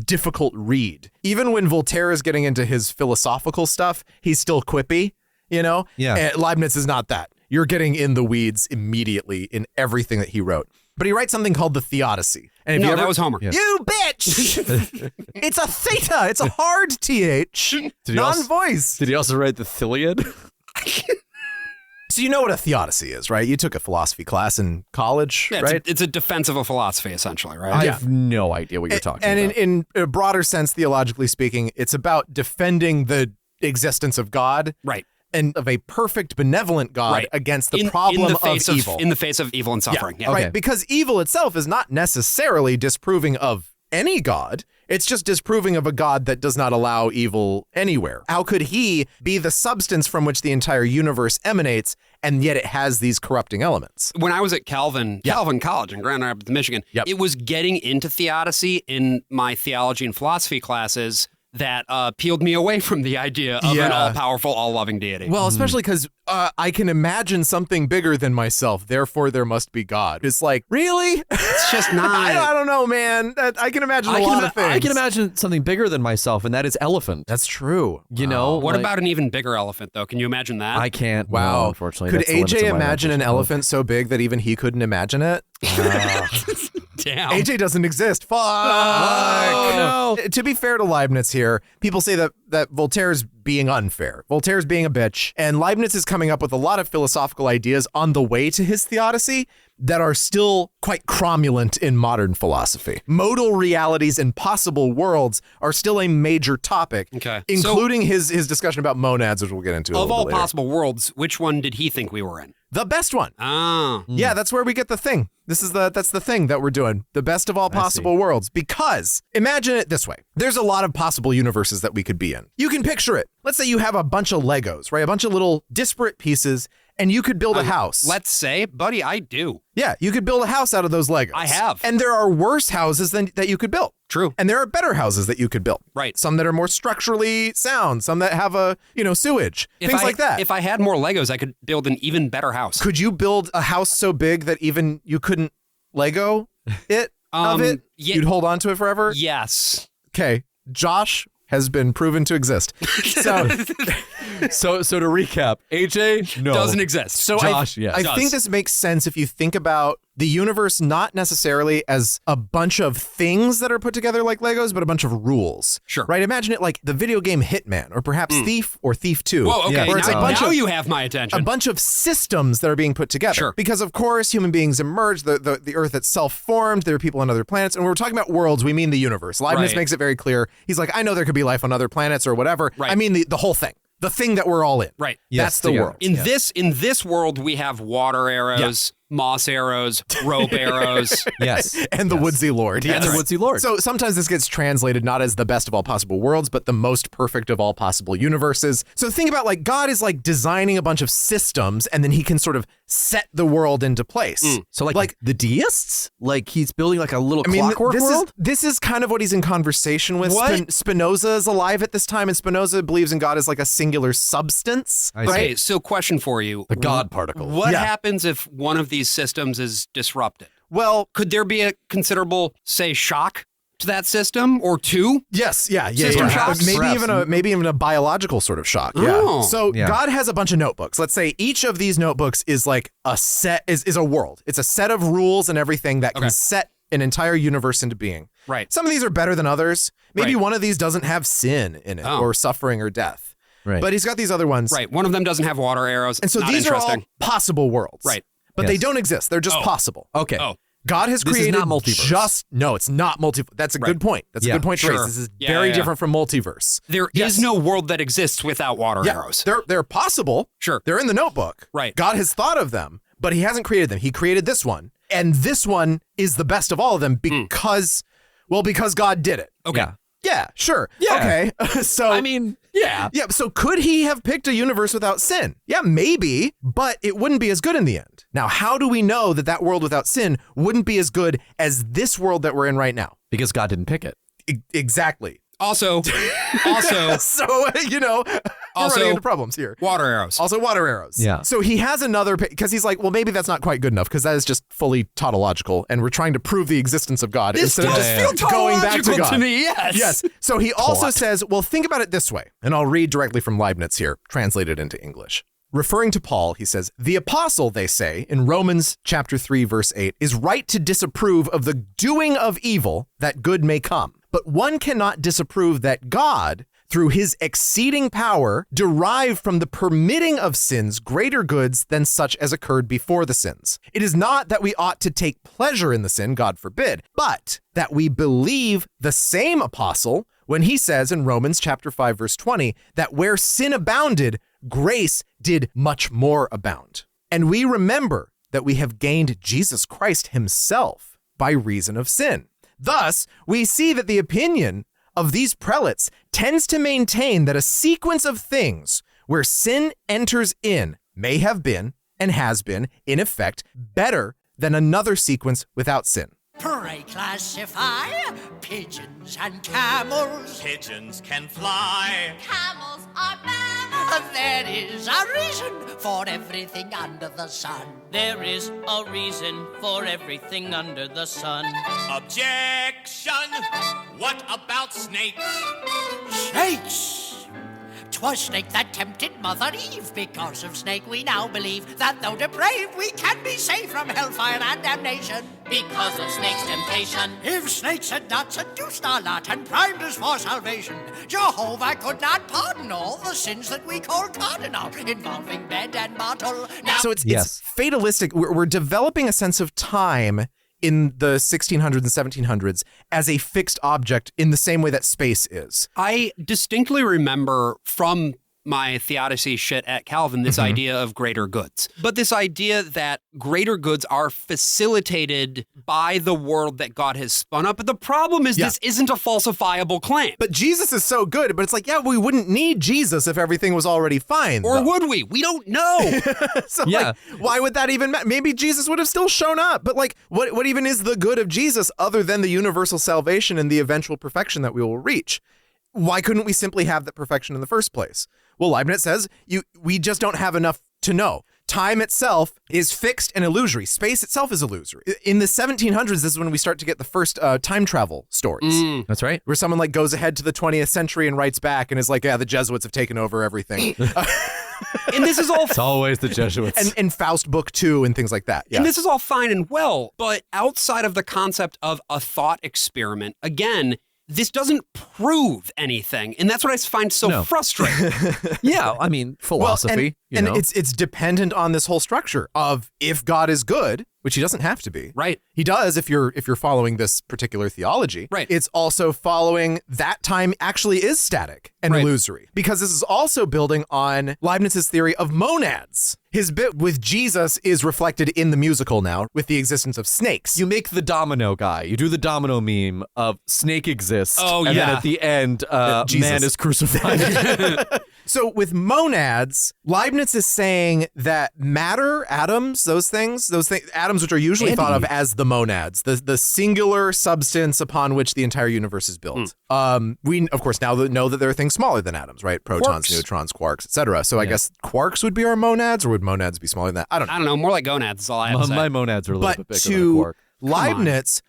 difficult read. Even when Voltaire is getting into his philosophical stuff, he's still quippy, Yeah. And Leibniz is not that. You're getting in the weeds immediately in everything that he wrote. But he writes something called the Theodicy. And that was Homer. Yeah. You bitch! It's a theta. It's a hard TH. Non-voice. Did he also write the Thiliad? So you know what a theodicy is, right? You took a philosophy class in college, Yeah, right? It's a defense of a philosophy, essentially, right? I have no idea what you're talking about. And in a broader sense, theologically speaking, it's about defending the existence of God. Right. And of a perfect, benevolent God against the problem of evil. In the face of evil and suffering. Yeah. Right. Because evil itself is not necessarily disproving of any God. It's just disproving of a God that does not allow evil anywhere. How could he be the substance from which the entire universe emanates, and yet it has these corrupting elements? When I was at Calvin College in Grand Rapids, Michigan, it was getting into theodicy in my theology and philosophy classes that peeled me away from the idea of an all-powerful, all-loving deity. Well, especially because I can imagine something bigger than myself, therefore there must be God. It's like, really? It's just not. I don't know, man. I can imagine a lot of things. I can imagine something bigger than myself, and that is elephant. That's true. You know? What about an even bigger elephant, though? Can you imagine that? I can't. Wow. No, unfortunately. Could That's the limits AJ of my imagine an imagination. elephant so big that even he couldn't imagine it? Damn. AJ doesn't exist. Fuck. Oh, no. To be fair to Leibniz here, people say that Voltaire's being unfair. Voltaire's being a bitch. And Leibniz is coming up with a lot of philosophical ideas on the way to his theodicy that are still quite cromulent in modern philosophy. Modal realities and possible worlds are still a major topic, including his discussion about monads, which we'll get into a little bit all later. possible worlds, which one did he think we were in? The best one. Oh. Yeah, that's where we get the thing. That's the thing that we're doing. The best of all possible worlds. Because imagine it this way. There's a lot of possible universes that we could be in. You can picture it. Let's say you have a bunch of Legos, right? A bunch of little disparate pieces, and you could build a house. Let's say, buddy, I do. Yeah, you could build a house out of those Legos. I have. And there are worse houses that you could build. True. And there are better houses that you could build. Right. Some that are more structurally sound, some that have sewage, things like that. If I had more Legos, I could build an even better house. Could you build a house so big that even you couldn't Lego it of it? Yeah. You'd hold on to it forever? Yes. Okay. Josh has been proven to exist. So So to recap, AJ doesn't exist. So Josh, yes. I think this makes sense if you think about the universe not necessarily as a bunch of things that are put together like Legos, but a bunch of rules. Sure. Right? Imagine it like the video game Hitman, or perhaps Thief or Thief 2. Whoa, okay. Where it's Now you have my attention. a bunch of systems that are being put together. Sure. Because of course human beings emerged, the Earth itself formed, there are people on other planets, and when we're talking about worlds, we mean the universe. Leibniz Right. makes it very clear. He's like, I know there could be life on other planets or whatever. Right. I mean the whole thing. The thing that we're all in. Right. That's the world. In this world, we have water arrows, moss arrows, rope arrows. yes. And the Woodsy Lord. And the Woodsy Lord. So sometimes this gets translated not as the best of all possible worlds, but the most perfect of all possible universes. So think about like God is like designing a bunch of systems and then he can sort of set the world into place. So like the deists? Like he's building like a little clockwork world? This is kind of what he's in conversation with. What? Spinoza is alive at this time, and Spinoza believes in God as like a singular substance. Okay, so question for you. The God particle. What happens if one of these systems is disrupted? Well, could there be a considerable, say, shock to that system or two? Yes, yeah. System shocks? Maybe even a biological sort of shock. Oh. Yeah. So Yeah. God has a bunch of notebooks. Let's say each of these notebooks is like a set is a world. It's a set of rules and everything that can set an entire universe into being. Right. Some of these are better than others. Maybe Right. one of these doesn't have sin in it or suffering or death. Right. But he's got these other ones. Right. One of them doesn't have water arrows. And so Not these are all interesting. possible worlds. Right. But they don't exist. They're just possible. Okay. Oh. God has This is created not multiverse. No, it's not multiverse. That's a good point. That's a good point to raise. Sure. This is Yeah, very yeah. different from multiverse. There is no world that exists without water arrows. They're possible. Sure. They're in the notebook. Right. God has thought of them, but he hasn't created them. He created this one. And this one is the best of all of them because God did it. Okay. Yeah. Yeah, sure. Yeah. Okay. So I mean, yeah. yeah, so could he have picked a universe without sin? Yeah, maybe, but it wouldn't be as good in the end. Now, how do we know that world without sin wouldn't be as good as this world that we're in right now? Because God didn't pick it. Exactly. Also, So, we're running into problems here. water arrows. Also water arrows. Yeah. So he has another, because he's like, well, maybe that's not quite good enough because that is just fully tautological and we're trying to prove the existence of God This instead of does feel just going back to tautological God. to me, yes. Yes. So he also says, well, think about it this way. And I'll read directly from Leibniz here, translated into English. Referring to Paul, he says, the apostle, they say, in Romans chapter 3, verse 8, is right to disapprove of the doing of evil that good may come. But one cannot disapprove that God, through his exceeding power, derive from the permitting of sins greater goods than such as occurred before the sins. It is not that we ought to take pleasure in the sin, God forbid, but that we believe the same apostle when he says in Romans chapter 5, verse 20, that where sin abounded, grace did much more abound. And we remember that we have gained Jesus Christ himself by reason of sin. Thus, we see that the opinion of these prelates tends to maintain that a sequence of things where sin enters in may have been and has been, in effect, better than another sequence without sin. Pray classify pigeons and camels. Pigeons can fly. Camels are mammals. There is a reason for everything under the sun. There is a reason for everything under the sun. Objection! What about snakes? Snakes! 'Twas snake that tempted Mother Eve. Because of snake we now believe that though depraved we can be saved from hellfire and damnation. Because of snake's temptation. If snakes had not seduced our lot and primed us for salvation, Jehovah could not pardon all the sins that we call cardinal, involving bed and bottle. Now, So it's fatalistic. We're developing a sense of time in the 1600s and 1700s as a fixed object in the same way that space is. I distinctly remember from my theodicy shit at Calvin this idea of greater goods. But this idea that greater goods are facilitated by the world that God has spun up. But the problem is this isn't a falsifiable claim. But Jesus is so good, but it's like, yeah, we wouldn't need Jesus if everything was already fine. Or would we? We don't know. So like, why would that even matter? Maybe Jesus would have still shown up. But like, what even is the good of Jesus other than the universal salvation and the eventual perfection that we will reach? Why couldn't we simply have that perfection in the first place? Well, Leibniz says we just don't have enough to know. Time itself is fixed and illusory. Space itself is illusory. In the 1700s, this is when we start to get the first time travel stories. That's right. Where someone like goes ahead to the 20th century and writes back and is like, yeah, the Jesuits have taken over everything. And this is all... It's always the Jesuits. And Faust Book 2 and things like that. Yeah. And this is all fine and well, but outside of the concept of a thought experiment, again, this doesn't prove anything. And that's what I find so frustrating. Yeah, I mean, philosophy. Well, and it's dependent on this whole structure of if God is good, which he doesn't have to be. Right. He does if you're following this particular theology. Right. It's also following that time actually is static and illusory. Because this is also building on Leibniz's theory of monads. His bit with Jesus is reflected in the musical now with the existence of snakes. You make the domino guy. You do the domino meme of snake exists. Oh, and then at the end, man is crucified. So with monads, Leibniz is saying that matter, atoms, those things, atoms which are usually thought of as the monads, the singular substance upon which the entire universe is built. We, of course, now know that there are things smaller than atoms, right? Protons, neutrons, quarks, etc. So I guess quarks would be our monads, or would monads be smaller than that? I don't know. More like gonads is all I have to say. My monads are a little bit bigger than a quark. Leibniz,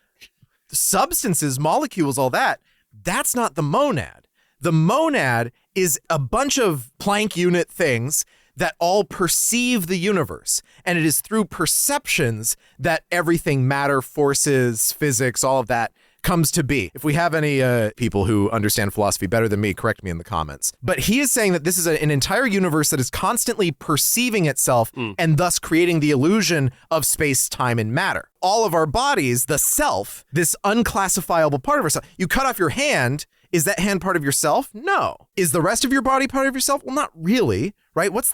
substances, molecules, all that, that's not the monad. The monad is a bunch of Planck unit things that all perceive the universe. And it is through perceptions that everything, matter, forces, physics, all of that comes to be. If we have any people who understand philosophy better than me, correct me in the comments. But he is saying that this is an entire universe that is constantly perceiving itself and thus creating the illusion of space, time, and matter. All of our bodies, the self, this unclassifiable part of ourselves, you cut off your hand, is that hand part of yourself? No. Is the rest of your body part of yourself? Well, not really, right? What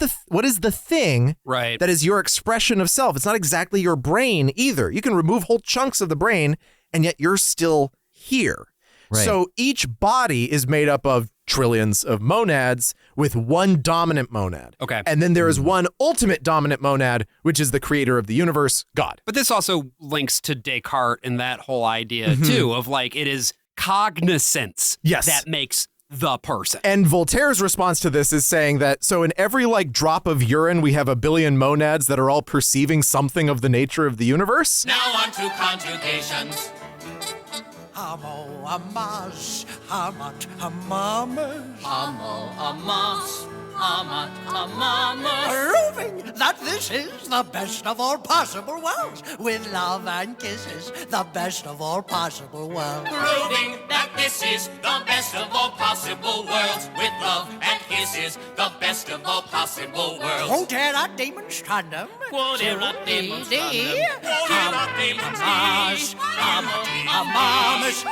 is the thing that is your expression of self? It's not exactly your brain either. You can remove whole chunks of the brain and yet you're still here. Right. So each body is made up of trillions of monads with one dominant monad. Okay. And then there is one ultimate dominant monad, which is the creator of the universe, God. But this also links to Descartes and that whole idea too of like it is cognizance that makes the person. And Voltaire's response to this is saying that, so in every like drop of urine, we have a billion monads that are all perceiving something of the nature of the universe. Now on to conjugations. Amo, amas, amat, amamas. Amo, amas, Proving that this is the best of all possible worlds, with love and kisses, the best of all possible worlds. Proving that this is the best of all possible worlds, with love and kisses, the best of all possible worlds. Quoterat demonstrandum. Quoterat demonstrandum. Quoterat demonstrandum. Amamus.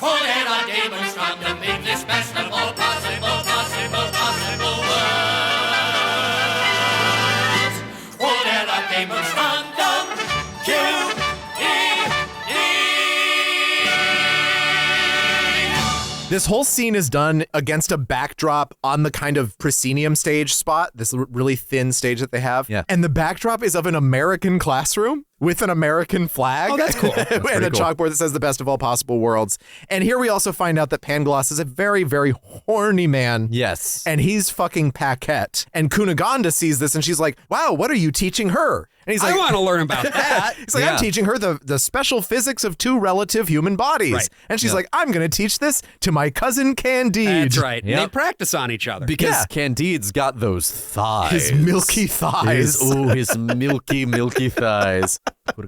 Quoterat demonstrandum in this best of all possible worlds. Quoterat demonstrandum. This whole scene is done against a backdrop on the kind of proscenium stage spot, this really thin stage that they have. Yeah. And the backdrop is of an American classroom with an American flag. Oh, that's cool. And a chalkboard that says the best of all possible worlds. And here we also find out that Pangloss is a very, very horny man. Yes. And he's fucking Paquette. And Cunegonde sees this and she's like, wow, what are you teaching her? And he's like, I want to learn about that. he's like, I'm teaching her the special physics of two relative human bodies. Right. And she's like, I'm going to teach this to my cousin Candide. That's right. Yep. They practice on each other. Because Candide's got those thighs. His milky thighs. His milky, milky thighs.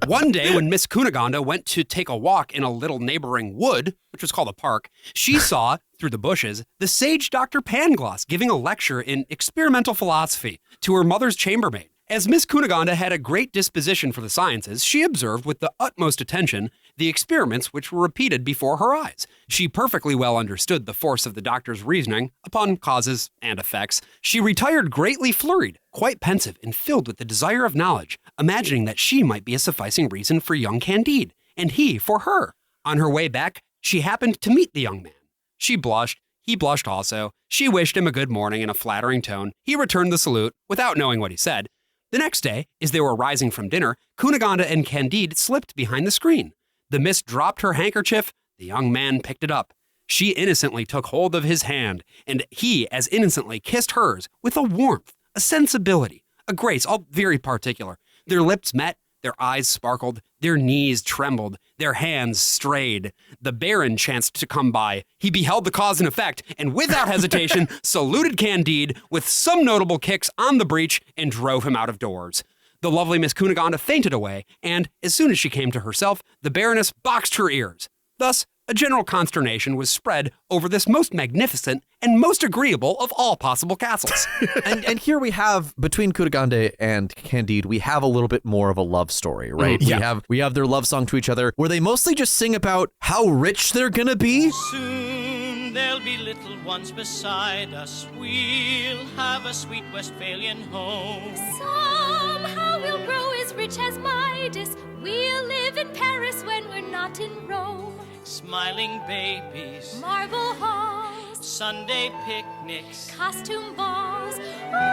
One day when Miss Cunegonde went to take a walk in a little neighboring wood, which was called a park, she saw, through the bushes, the sage Dr. Pangloss giving a lecture in experimental philosophy to her mother's chambermaid. As Miss Cunegonde had a great disposition for the sciences, she observed with the utmost attention the experiments which were repeated before her eyes. She perfectly well understood the force of the doctor's reasoning upon causes and effects. She retired greatly flurried, quite pensive and filled with the desire of knowledge, imagining that she might be a sufficing reason for young Candide, and he for her. On her way back, she happened to meet the young man. She blushed. He blushed also. She wished him a good morning in a flattering tone. He returned the salute without knowing what he said. The next day, as they were rising from dinner, Cunegonde and Candide slipped behind the screen. The miss dropped her handkerchief. The young man picked it up. She innocently took hold of his hand, and he as innocently kissed hers with a warmth, a sensibility, a grace, all very particular. Their lips met, their eyes sparkled, their knees trembled, their hands strayed. The Baron chanced to come by. He beheld the cause and effect, and without hesitation saluted Candide with some notable kicks on the breech and drove him out of doors. The lovely Miss Cunegonde fainted away, and as soon as she came to herself, the Baroness boxed her ears. Thus, a general consternation was spread over this most magnificent and most agreeable of all possible castles. and here we have, between Cunegonde and Candide, we have a little bit more of a love story, right? We have their love song to each other, where they mostly just sing about how rich they're gonna be. Soon there'll be little ones beside us. We'll have a sweet Westphalian home. Somehow we'll grow as rich as Midas. We'll live in Paris when we're not in Rome. Smiling babies, Marble halls, Sunday picnics, costume balls.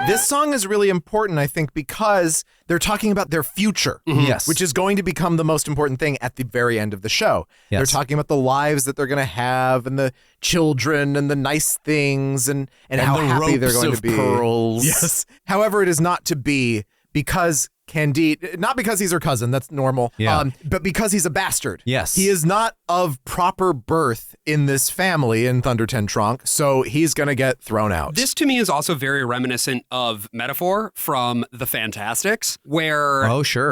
This song is really important, I think, because they're talking about their future, Yes. which is going to become the most important thing at the very end of the show. Yes. They're talking about the lives that they're going to have and the children and the nice things and how the happy they're ropes going of to be. pearls. Yes. However, it is not to be because Candide, not because he's her cousin, that's normal, but because he's a bastard. Yes. He is not of proper birth in this family in Thunder Ten Tronc, so he's going to get thrown out. This to me is also very reminiscent of Metaphor from The Fantastics, where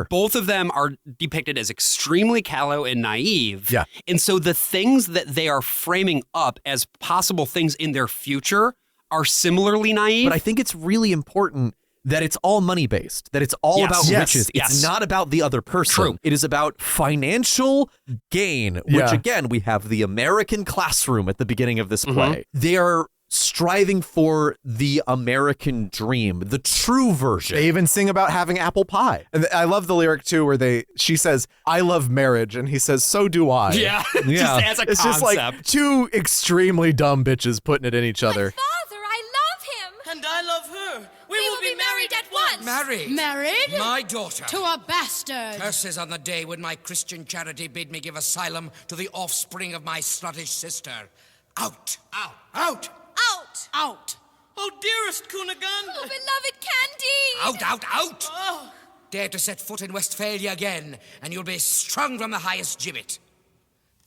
both of them are depicted as extremely callow and naive. Yeah. And so the things that they are framing up as possible things in their future are similarly naive. But I think it's really important that it's all money-based, that it's all about riches. It's not about the other person. True. It is about financial gain, which, again, we have the American classroom at the beginning of this play. They are striving for the American dream, the true version. They even sing about having apple pie. And I love the lyric, too, where she says, I love marriage, and he says, so do I. Yeah, just as a concept. It's just like two extremely dumb bitches putting it in each other. Father, I love him. And I love her. We will be married at once. Married? Married? My daughter. To a bastard. Curses on the day when my Christian charity bid me give asylum to the offspring of my sluttish sister. Out. Out. Out. Out. Out. Oh, dearest Cunegonde. Oh, beloved Candide. Out, out, out. Oh. Dare to set foot in Westphalia again, and you'll be strung from the highest gibbet.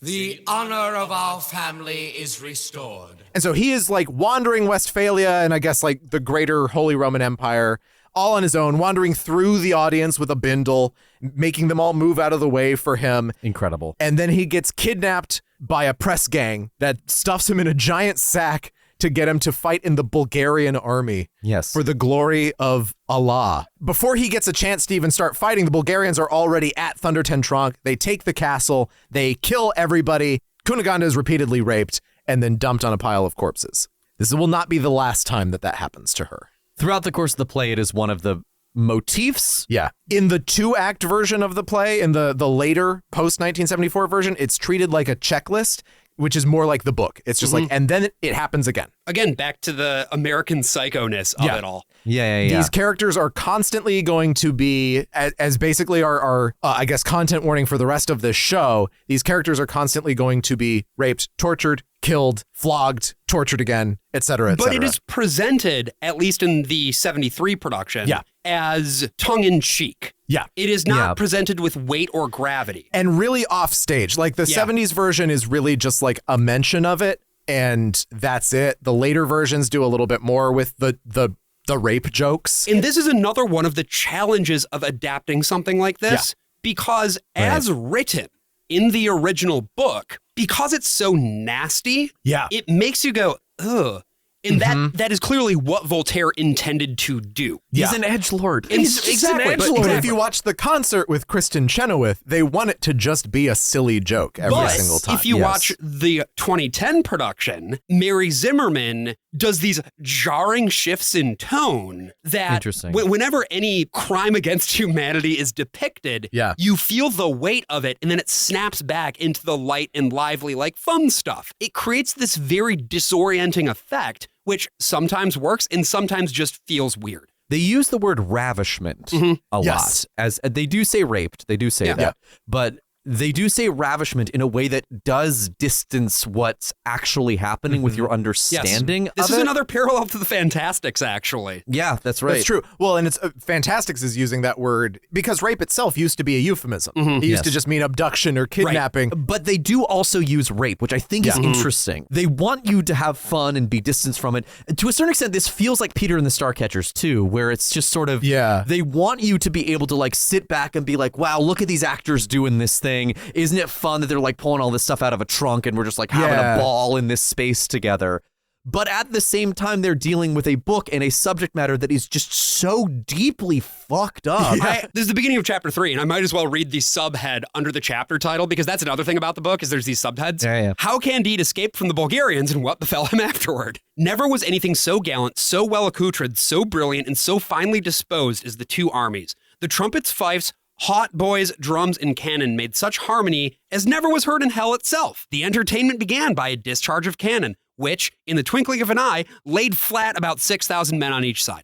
The honor of our family is restored. And so he is like wandering Westphalia and I guess like the greater Holy Roman Empire all on his own, wandering through the audience with a bindle, making them all move out of the way for him. Incredible. And then he gets kidnapped by a press gang that stuffs him in a giant sack to get him to fight in the Bulgarian army. Yes. For the glory of Allah. Before he gets a chance to even start fighting, the Bulgarians are already at Thunder Ten Tronc. They take the castle. They kill everybody. Cunegonde is repeatedly raped and then dumped on a pile of corpses. This will not be the last time that happens to her. Throughout the course of the play, it is one of the motifs. Yeah. In the 2-act version of the play, in the later post-1974 version, it's treated like a checklist, which is more like the book. It's just like, and then it happens again. Again, back to the American psycho-ness of it all. Yeah. These characters are constantly going to be, as basically our I guess, content warning for the rest of this show, these characters are constantly going to be raped, tortured, killed, flogged, tortured again, etc. But it is presented, at least in the 73 production, as tongue-in-cheek. Yeah. It is not presented with weight or gravity. And really off stage. Like the 70s version is really just like a mention of it, and that's it. The later versions do a little bit more with the rape jokes. And this is another one of the challenges of adapting something like this, because as written in the original book, because it's so nasty, it makes you go, ugh. And that is clearly what Voltaire intended to do. He's an edgelord. He's an edgelord. But if you watch the concert with Kristen Chenoweth, they want it to just be a silly joke every single time. If you watch the 2010 production, Mary Zimmerman does these jarring shifts in tone that whenever any crime against humanity is depicted, you feel the weight of it, and then it snaps back into the light and lively, like fun stuff. It creates this very disorienting effect, which sometimes works and sometimes just feels weird. They use the word ravishment a lot. As they do say raped, they do say that, but they do say ravishment in a way that does distance what's actually happening with your understanding of This is it. another parallel to the Fantastics, actually. Yeah, that's right. That's true. Well, and it's Fantastics is using that word because rape itself used to be a euphemism. It used to just mean abduction or kidnapping. Right. But they do also use rape, which I think is interesting. They want you to have fun and be distanced from it. And to a certain extent, this feels like Peter and the Starcatchers too, where it's just sort of, they want you to be able to like sit back and be like, wow, look at these actors doing this thing. Isn't it fun that they're like pulling all this stuff out of a trunk and we're just like having a ball in this space together? But at the same time, they're dealing with a book and a subject matter that is just so deeply fucked up. This is the beginning of chapter 3, and I might as well read the subhead under the chapter title, because that's another thing about the book is there's these subheads. How Candide escaped from the Bulgarians and what befell him afterward. Never was anything so gallant, so well accoutred, so brilliant, and so finely disposed as the two armies. The trumpets, fifes, hot boys, drums, and cannon made such harmony as never was heard in hell itself. The entertainment began by a discharge of cannon, which, in the twinkling of an eye, laid flat about 6,000 men on each side.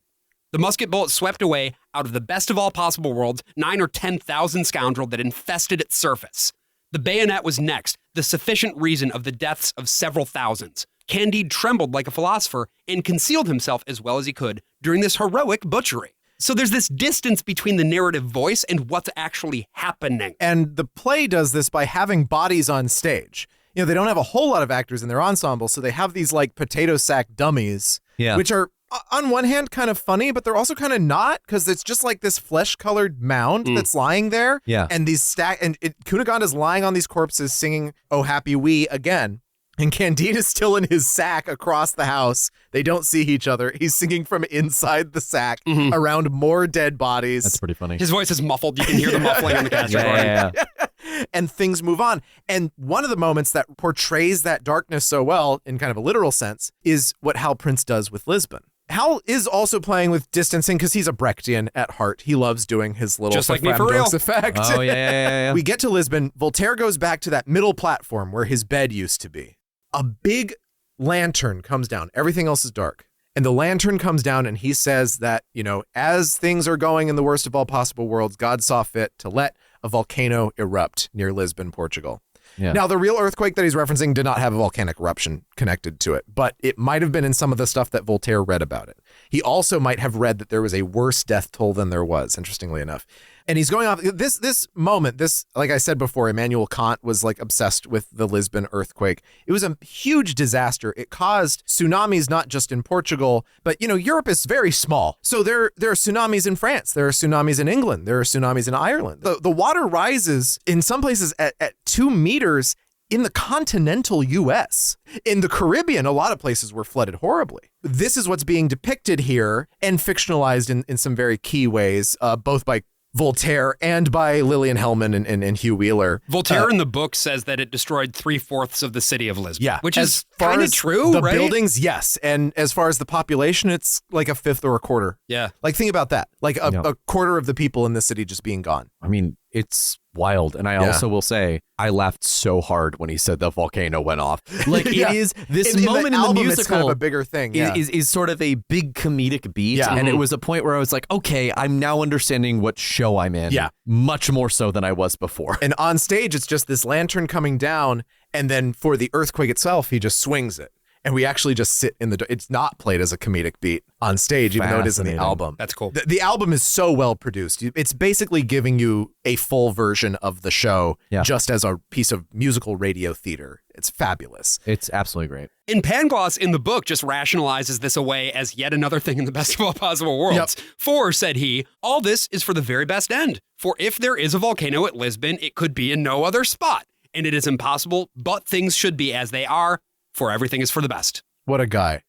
The musket bullet swept away, out of the best of all possible worlds, 9,000 or 10,000 scoundrel that infested its surface. The bayonet was next, the sufficient reason of the deaths of several thousands. Candide trembled like a philosopher and concealed himself as well as he could during this heroic butchery. So there's this distance between the narrative voice and what's actually happening. And the play does this by having bodies on stage. You know, they don't have a whole lot of actors in their ensemble, so they have these like potato sack dummies, which are on one hand kind of funny, but they're also kind of not, because it's just like this flesh-colored mound that's lying there. And these Cunegonde is lying on these corpses singing "Oh Happy We" again. And Candide is still in his sack across the house. They don't see each other. He's singing from inside the sack around more dead bodies. That's pretty funny. His voice is muffled. You can hear the muffling on the cast recording. And things move on. And one of the moments that portrays that darkness so well, in kind of a literal sense, is what Hal Prince does with Lisbon. Hal is also playing with distancing because he's a Brechtian at heart. He loves doing his little just like me for real effect. Oh, yeah. We get to Lisbon. Voltaire goes back to that middle platform where his bed used to be. A big lantern comes down. Everything else is dark. And the lantern comes down and he says that, you know, as things are going in the worst of all possible worlds, God saw fit to let a volcano erupt near Lisbon, Portugal. Now, the real earthquake that he's referencing did not have a volcanic eruption connected to it, but it might have been in some of the stuff that Voltaire read about it. He also might have read that there was a worse death toll than there was, interestingly enough. And he's going off this moment, like I said before, Immanuel Kant was like obsessed with the Lisbon earthquake. It was a huge disaster. It caused tsunamis, not just in Portugal, but, Europe is very small. So there are tsunamis in France. There are tsunamis in England. There are tsunamis in Ireland. The water rises in some places at 2 meters in the continental U.S. In the Caribbean, a lot of places were flooded horribly. This is what's being depicted here and fictionalized in some very key ways, both by Voltaire and by Lillian Hellman and Hugh Wheeler. Voltaire in the book says that it destroyed 3/4 of the city of Lisbon. Yeah, which is kind of true, the right? buildings, yes. And as far as the population, it's like a fifth or a quarter. Yeah. Like, think about that. Like a quarter of the people in the city just being gone. I mean, it's wild. And I also will say, I laughed so hard when he said the volcano went off. Like, it is this moment in the musical. It's kind of a bigger thing. Is sort of a big comedic beat. Yeah. And it was a point where I was like, okay, I'm now understanding what show I'm in. Yeah. Much more so than I was before. And on stage, it's just this lantern coming down. And then for the earthquake itself, he just swings it. And we actually just sit in it's not played as a comedic beat on stage, even though it is in the album. That's cool. The album is so well produced. It's basically giving you a full version of the show just as a piece of musical radio theater. It's fabulous. It's absolutely great. And Pangloss in the book just rationalizes this away as yet another thing in the best of all possible worlds. Yep. For, said he, all this is for the very best end. For if there is a volcano at Lisbon, it could be in no other spot. And it is impossible, but things should be as they are. For everything is for the best. What a guy.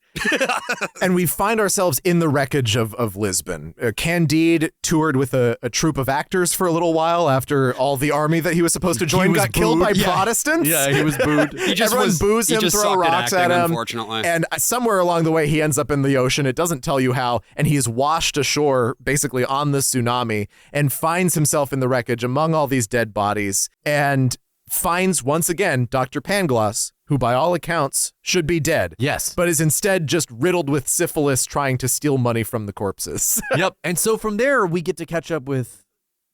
And we find ourselves in the wreckage of Lisbon. Candide toured with a troupe of actors for a little while after all the army that he was supposed to join got killed by Protestants. Yeah, he was booed. Everyone boos him, throw rocks at him. Unfortunately. And somewhere along the way, he ends up in the ocean. It doesn't tell you how. And he is washed ashore, basically on the tsunami, and finds himself in the wreckage among all these dead bodies. And finds, once again, Dr. Pangloss, who by all accounts should be dead. Yes. But is instead just riddled with syphilis trying to steal money from the corpses. Yep. And so from there, we get to catch up with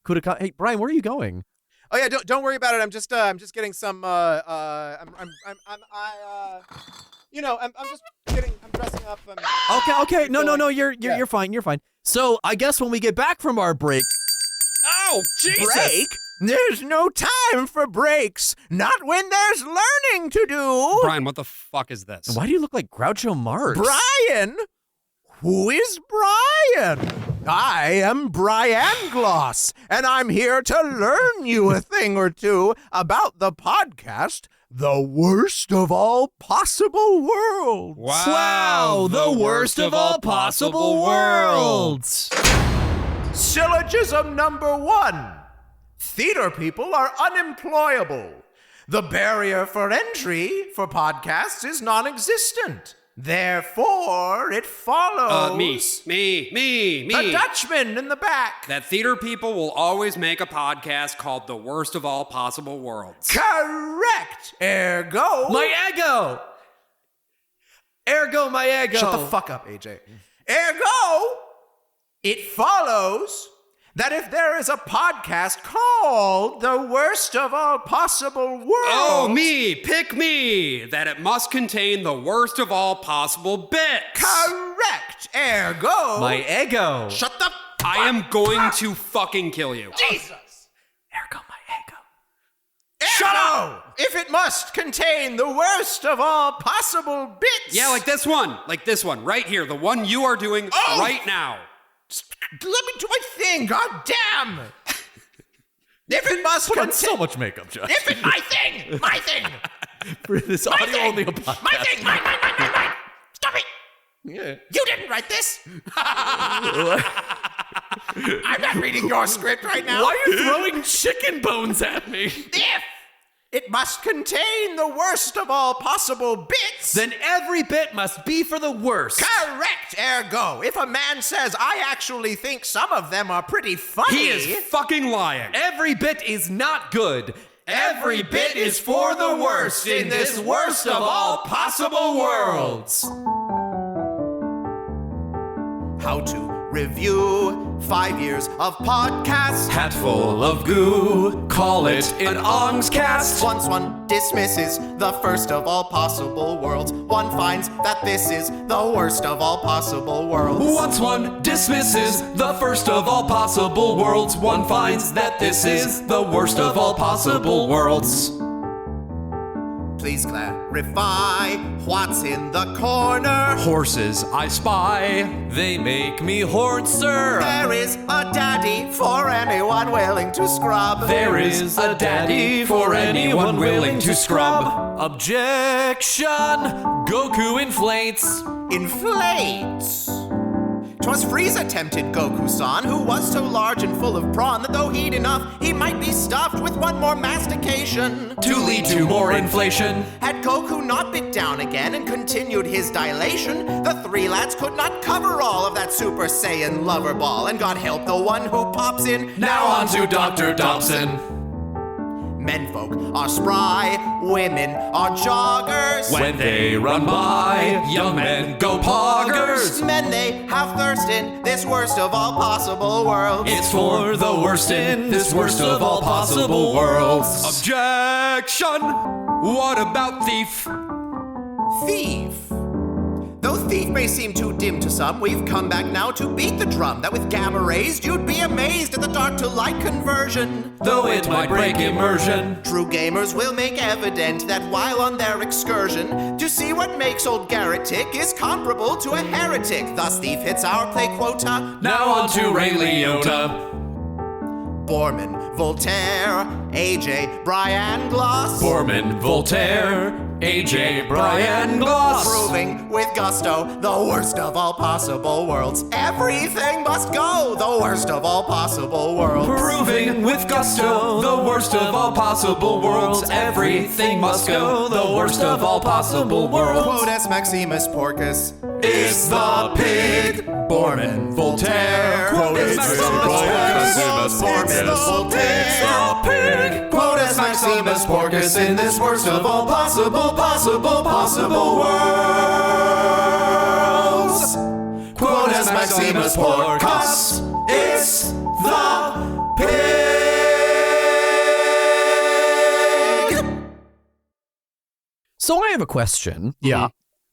Kudaka. Hey, Brian, where are you going? Oh yeah, don't worry about it. I'm just getting some I'm dressing up. Okay. No, you're fine. You're fine. So I guess when we get back from our break. Oh, Jesus. Break? There's no time for breaks. Not when there's learning to do. Brian, what the fuck is this? Why do you look like Groucho Marx? Brian? Who is Brian? I am Brian Gloss, and I'm here to learn you a thing or two about the podcast, The Worst of All Possible Worlds. Wow, the worst of all possible worlds. Syllogism number 1. Theater people are unemployable. The barrier for entry for podcasts is non-existent. Therefore, it follows... Me. The Dutchman in the back. That theater people will always make a podcast called The Worst of All Possible Worlds. Correct. Ergo... My ego. Ergo, my ego. Shut the fuck up, AJ. Ergo, it follows that if there is a podcast called The Worst of All Possible Worlds... Oh, pick me! That it must contain the worst of all possible bits! Correct! Ergo... My ego! Shut the fuck I am going to fucking kill you. Jesus! Ergo, my ego. Shut up! If it must contain the worst of all possible bits... Yeah, like this one, right here, the one you are doing right now. Let me do my thing, god damn! If it must Put on so much makeup, Josh. If it my thing! For this audio only podcast. My thing! Mine! Stop it! Yeah. You didn't write this! I'm not reading your script right now. Why are you throwing chicken bones at me? If it must contain the worst of all possible bits, then every bit must be for the worst. Correct. Ergo, if a man says, I actually think some of them are pretty funny... He is fucking lying. Every bit is not good. Every bit is for the worst in this worst of all possible worlds. How to review. 5 years of podcasts. Hatful of goo. Call it an Ongscast. Once one dismisses the first of all possible worlds, one finds that this is the worst of all possible worlds. Once one dismisses the first of all possible worlds, one finds that this is the worst of all possible worlds. Please clarify what's in the corner. Horses I spy, they make me horned, sir. There is a daddy for anyone willing to scrub. There is a daddy for anyone willing to scrub. Objection! Goku inflates. Inflates. 'Twas Frieza tempted Goku-san, who was so large and full of brawn that though he'd enough, he might be stuffed with one more mastication. To lead to more inflation. Had Goku not bit down again and continued his dilation, the three lads could not cover all of that Super Saiyan lover ball, and God help the one who pops in. Now on to Dr. Dobson. Menfolk are spry, women are joggers. When they run by, young men go poggers. Men they have thirst in this worst of all possible worlds. It's for the worst in this worst of all possible worlds. Objection! What about thief? Thief. Though thief may seem too dim to some, we've come back now to beat the drum that with gamma raised, you'd be amazed at the dark to light conversion. Though it might break immersion. True gamers will make evident that while on their excursion to see what makes old Garrett tick is comparable to a heretic. Thus thief hits our play quota. Now on to Ray Liotta. Borman, Voltaire, AJ, Brian Gloss. Borman, Voltaire, AJ, Brian Gloss. Proving with gusto the worst of all possible worlds. Everything must go the worst of all possible worlds. Proving with gusto the worst of all possible worlds. Everything must go the worst of all possible worlds. Quotes Maximus Porcus is the pig. Borman, Voltaire. Quotes Maximus Porcus. It's the pig. Quotes Maximus Porcus in this worst of all possible worlds. Quotes Maximus Porcus. It's the pig. So I have a question. Yeah.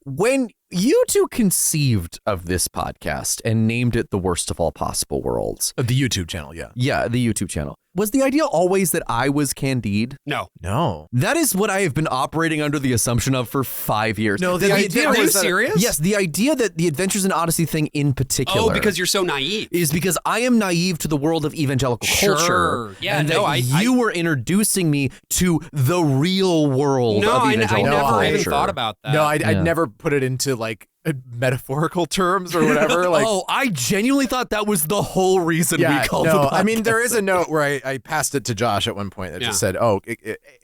When you two conceived of this podcast and named it The Worst of All Possible Worlds. The YouTube channel, yeah. Yeah, the YouTube channel. Was the idea always that I was Candide? No. No. That is what I have been operating under the assumption of for 5 years. No, the idea Are you was that, serious? Yes, the idea that the Adventures in Odyssey thing in particular. Oh, because you're so naive. Is because I am naive to the world of evangelical culture. Yeah, and no, that you were introducing me to the real world of evangelical I never culture. even thought about that. No, I'd never put it into like metaphorical terms or whatever. Like, oh, I genuinely thought that was the whole reason we called the podcast. I mean, there is a note where I passed it to Josh at one point that just said, "Oh,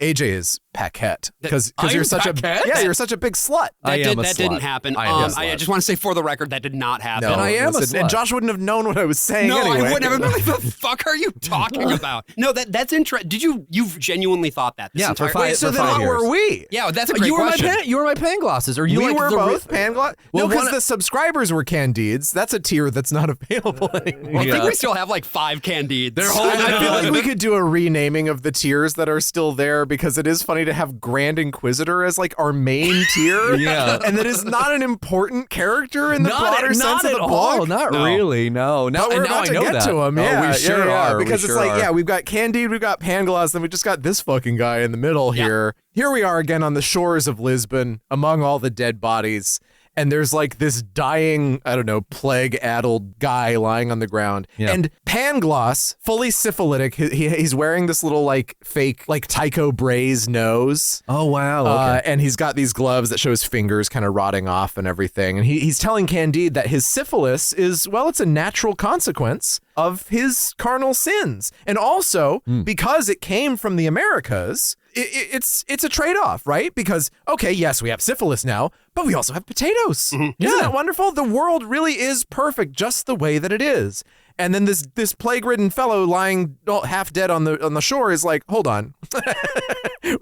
AJ is Paquette because you're such you're such a big slut." That didn't happen. I just want to say for the record that did not happen. No, and I am a slut. And Josh wouldn't have known what I was saying. No, anyway. I wouldn't have. What the fuck are you talking about? No, that's interesting. Did you've genuinely thought that? Yeah, for 5 Wait, so then what years. were we? Yeah, that's a great question. You were my Pangloss, or you We like were the both Pangloss. Well, No, because the subscribers were Candides. That's a tier that's not available anymore. I think we still have like 5 Candides. They're holding I feel like we could do a renaming of the tiers that are still there because it is funny to have Grand Inquisitor as like our main tier. Yeah. And that is not an important character in the broader sense of the book. Not really, no. But we're about to get to him. Yeah, we sure yeah, are. Because we it's sure like, are. we've got Candide, we've got Pangloss, then we just got this fucking guy in the middle here. Here we are again on the shores of Lisbon among all the dead bodies. And there's like this dying, I don't know, plague-addled guy lying on the ground. Yeah. And Pangloss, fully syphilitic, he's wearing this little like fake, like Tycho Brahe's nose. Oh, wow. Okay. And he's got these gloves that show his fingers kind of rotting off and everything. And he's telling Candide that his syphilis is, well, it's a natural consequence of his carnal sins. And also, because it came from the Americas, it's a trade-off, right? Because, okay, yes, we have syphilis now, but we also have potatoes. Isn't that wonderful? The world really is perfect just the way that it is. And then this plague-ridden fellow lying half dead on the shore is like, hold on.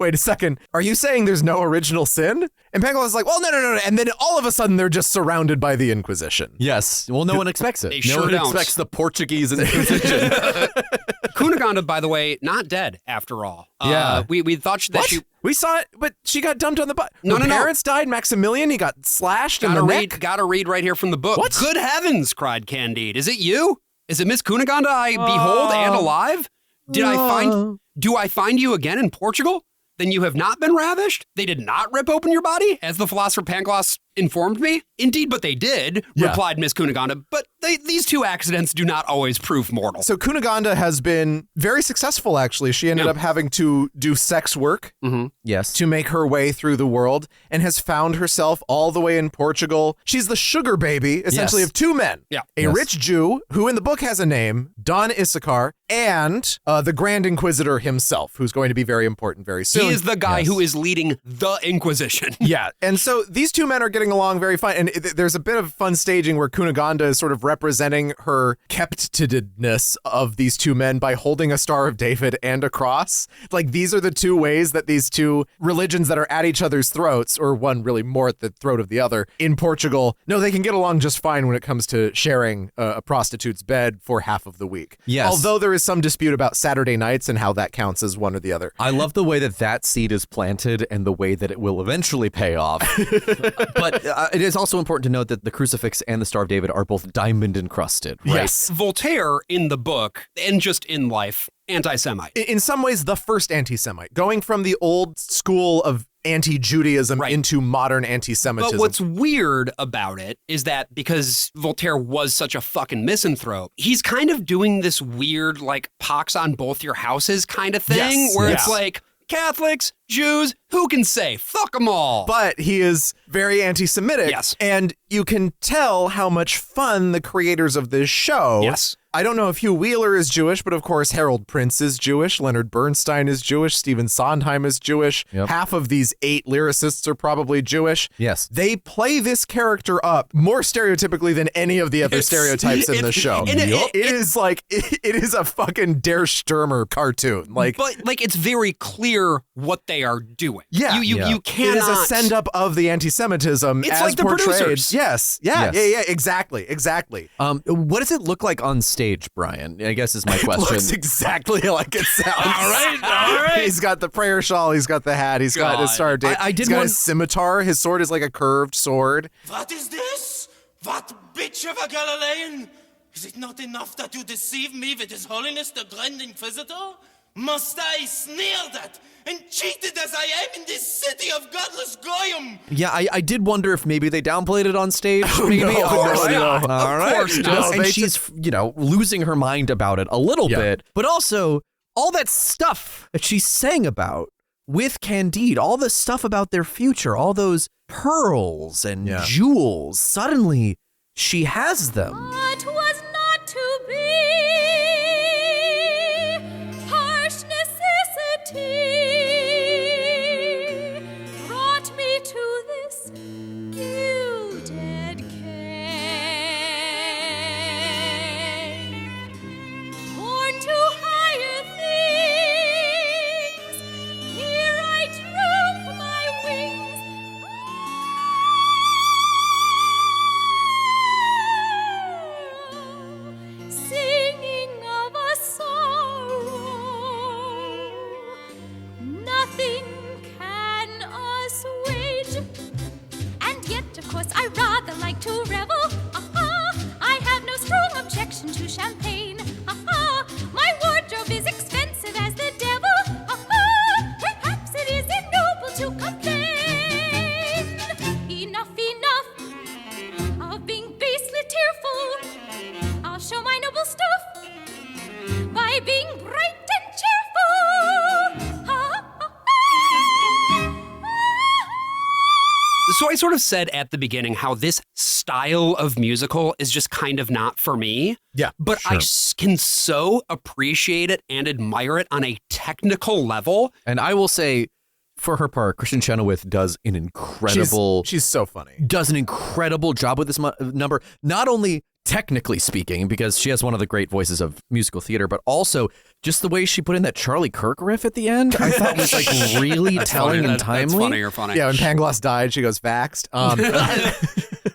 Wait a second. Are you saying there's no original sin? And Pangloss is like, well, no. And then all of a sudden they're just surrounded by the Inquisition. Yes. Well, no one expects it. No one expects the Portuguese Inquisition. Cunegonde, by the way, not dead after all. Yeah. We thought that she... We saw it, but she got dumped on the butt. No. Her parents died. Maximilian, he got slashed in the neck. Gotta read right here from the book. What? Good heavens, cried Candide. Is it you? Is it Miss Cunegonde I behold and alive? Do I find you again in Portugal? Then you have not been ravished? They did not rip open your body, as the philosopher Pangloss informed me? Indeed, but they did, replied Miss Cunegonde. But these two accidents do not always prove mortal. So Cunegonde has been very successful, actually. She ended up having to do sex work Yes. to make her way through the world and has found herself all the way in Portugal. She's the sugar baby, essentially, of two men. Yeah. A rich Jew, who in the book has a name, Don Issachar, and the Grand Inquisitor himself, who's going to be very important very soon. He is the guy who is leading the Inquisition. Yeah, and so these two men are getting along very fine, and there's a bit of fun staging where Cunegonde is sort of representing her kept-to-ness of these two men by holding a Star of David and a cross. Like, these are the two ways that these two religions that are at each other's throats, or one really more at the throat of the other, in Portugal, no, they can get along just fine when it comes to sharing a prostitute's bed for half of the week. Yes. Although there is some dispute about Saturday nights and how that counts as one or the other. I love the way that seed is planted and the way that it will eventually pay off. But it is also important to note that the crucifix and the Star of David are both diamond encrusted, right? Yes. Voltaire, in the book, and just in life, anti-Semite. In some ways, the first anti-Semite, going from the old school of anti-Judaism into modern anti-Semitism. But what's weird about it is that because Voltaire was such a fucking misanthrope, he's kind of doing this weird, like, pox on both your houses kind of thing, where it's like, Catholics, Jews, who can say? Fuck them all. But he is very anti-Semitic. Yes. And you can tell how much fun the creators of this show. Yes. I don't know if Hugh Wheeler is Jewish, but of course Harold Prince is Jewish, Leonard Bernstein is Jewish, Stephen Sondheim is Jewish. Yep. Half of these 8 lyricists are probably Jewish. Yes. They play this character up more stereotypically than any of the other stereotypes in the show. It is like, it is a fucking Der Stürmer cartoon. But it's very clear what they are doing. Yeah. You cannot. It is a send-up of the anti-Semitism It's as like the portrayed. producers. Yes. Yeah, exactly. What does it look like on stage, Brian? I guess is my question. It looks exactly like it sounds. All right. He's got the prayer shawl. He's got the hat. He's got his Star of David. He's got his scimitar. His sword is like a curved sword. What is this? What bitch of a Galilean? Is it not enough that you deceive me with His Holiness the Grand Inquisitor? Must I sneered at and cheated as I am in this city of godless goyim? Yeah, I did wonder if maybe they downplayed it on stage. Maybe. No, All of course not. And she's, losing her mind about it a little bit. But also, all that stuff that she's saying about with Candide, all the stuff about their future, all those pearls and jewels, suddenly she has them. What was not to be? Harsh necessity brought me to this gilded cave. Born to higher things, here I droop my wings. Singing of a sorrow nothing can assuage. And yet, of course, I rather like to revel. I have no strong objection to champagne. My wardrobe is expensive as the devil. Perhaps it is ignoble to complain. Enough of being basely tearful. I'll show my noble stuff by being bright and cheerful. So I sort of said at the beginning how this style of musical is just kind of not for me. Yeah, But I can so appreciate it and admire it on a technical level. And I will say, for her part, Kristen Chenoweth does an incredible... She's so funny. Does an incredible job with this number. Not only technically speaking, because she has one of the great voices of musical theater, but also just the way she put in that Charlie Kirk riff at the end, I thought was like really telling and timely. That's funny. Yeah, when Pangloss died, she goes vaxxed.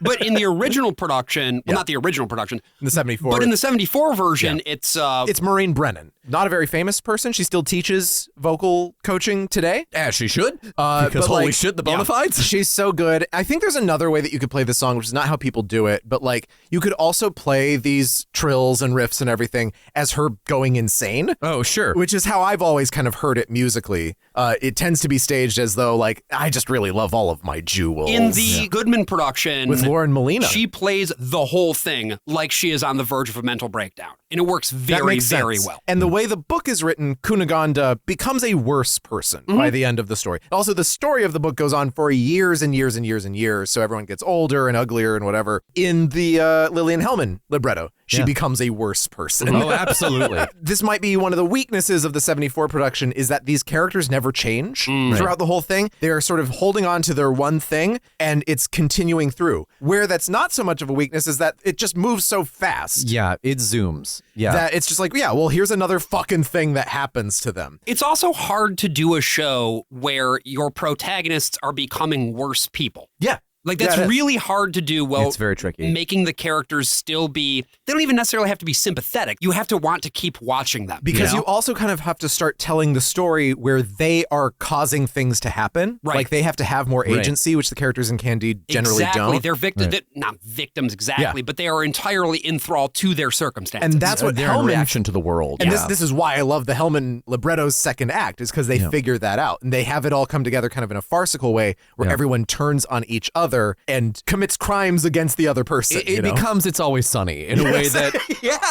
But in the original production, well, not the original production, in the 74, but in the 74 version, it's Maureen Brennan. Not a very famous person. She still teaches vocal coaching today. As she should. Because holy shit, the bona fides. She's so good. I think there's another way that you could play this song, which is not how people do it, but like you could also play these trills and riffs and everything as her going insane. Oh, sure. Which is how I've always kind of heard it musically. It tends to be staged as though like, I just really love all of my jewels. In the Goodman production with Lauren Molina, she plays the whole thing like she is on the verge of a mental breakdown. And it works very, very well. And the way the book is written, Cunegonde becomes a worse person by the end of the story. Also, the story of the book goes on for years and years and years and years, so everyone gets older and uglier and whatever. In the Lillian Hellman libretto, she becomes a worse person. Oh, absolutely. This might be one of the weaknesses of the 74 production is that these characters never change throughout the whole thing. They are sort of holding on to their one thing, and it's continuing through. Where that's not so much of a weakness is that it just moves so fast. Yeah, it zooms. Yeah. That it's just like, yeah, well, here's another fucking thing that happens to them. It's also hard to do a show where your protagonists are becoming worse people. Yeah. Like, that's really hard to do while it's very tricky. Making the characters still be, they don't even necessarily have to be sympathetic. You have to want to keep watching them. Because you also kind of have to start telling the story where they are causing things to happen. Right. Like, they have to have more agency, which the characters in Candide generally don't. They're victims, not victims exactly, but they are entirely enthralled to their circumstances. And that's what their reaction to the world. And this is why I love the Hellman libretto's second act, is because they figure that out. And they have it all come together kind of in a farcical way where everyone turns on each other and commits crimes against the other person. It becomes It's Always Sunny in a way that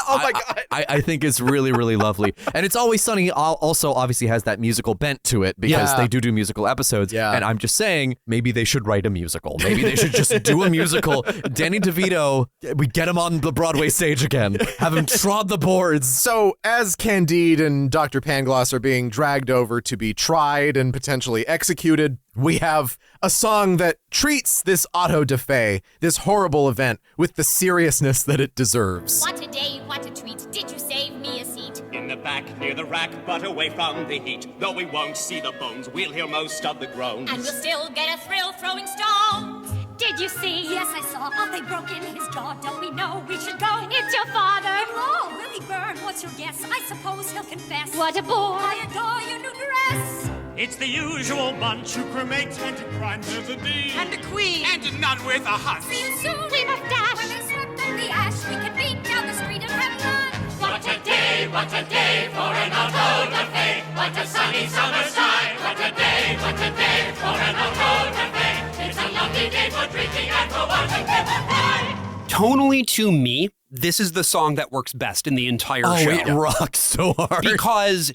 oh my God. I think is really, really lovely. And It's Always Sunny also obviously has that musical bent to it because they do musical episodes. Yeah. And I'm just saying, maybe they should write a musical. Maybe they should just do a musical. Danny DeVito, we get him on the Broadway stage again. Have him trod the boards. So as Candide and Dr. Pangloss are being dragged over to be tried and potentially executed, we have a song that treats this auto da fe, this horrible event, with the seriousness that it deserves. What a day, what a treat. Did you save me a seat? In the back, near the rack, but away from the heat. Though we won't see the bones, we'll hear most of the groans. And we'll still get a thrill throwing stones. Did you see? Yes, I saw. Oh, they broke in his jaw. Don't we know we should go? It's your father. Oh, will he burn? What's your guess? I suppose he'll confess. What a bore. I adore your new dress. It's the usual bunch who cremate and to crime there's a D. And a queen. And none with a huss. See you soon. We must dash. When they swept up the ash, we can beat down the street and have lunch. What a day for an auto da fe. What a sunny summer's night. What a day for an auto da fe. It's a lovely day for drinking and for watching people play. Tonally, to me, this is the song that works best in the entire show. It rocks so hard. Because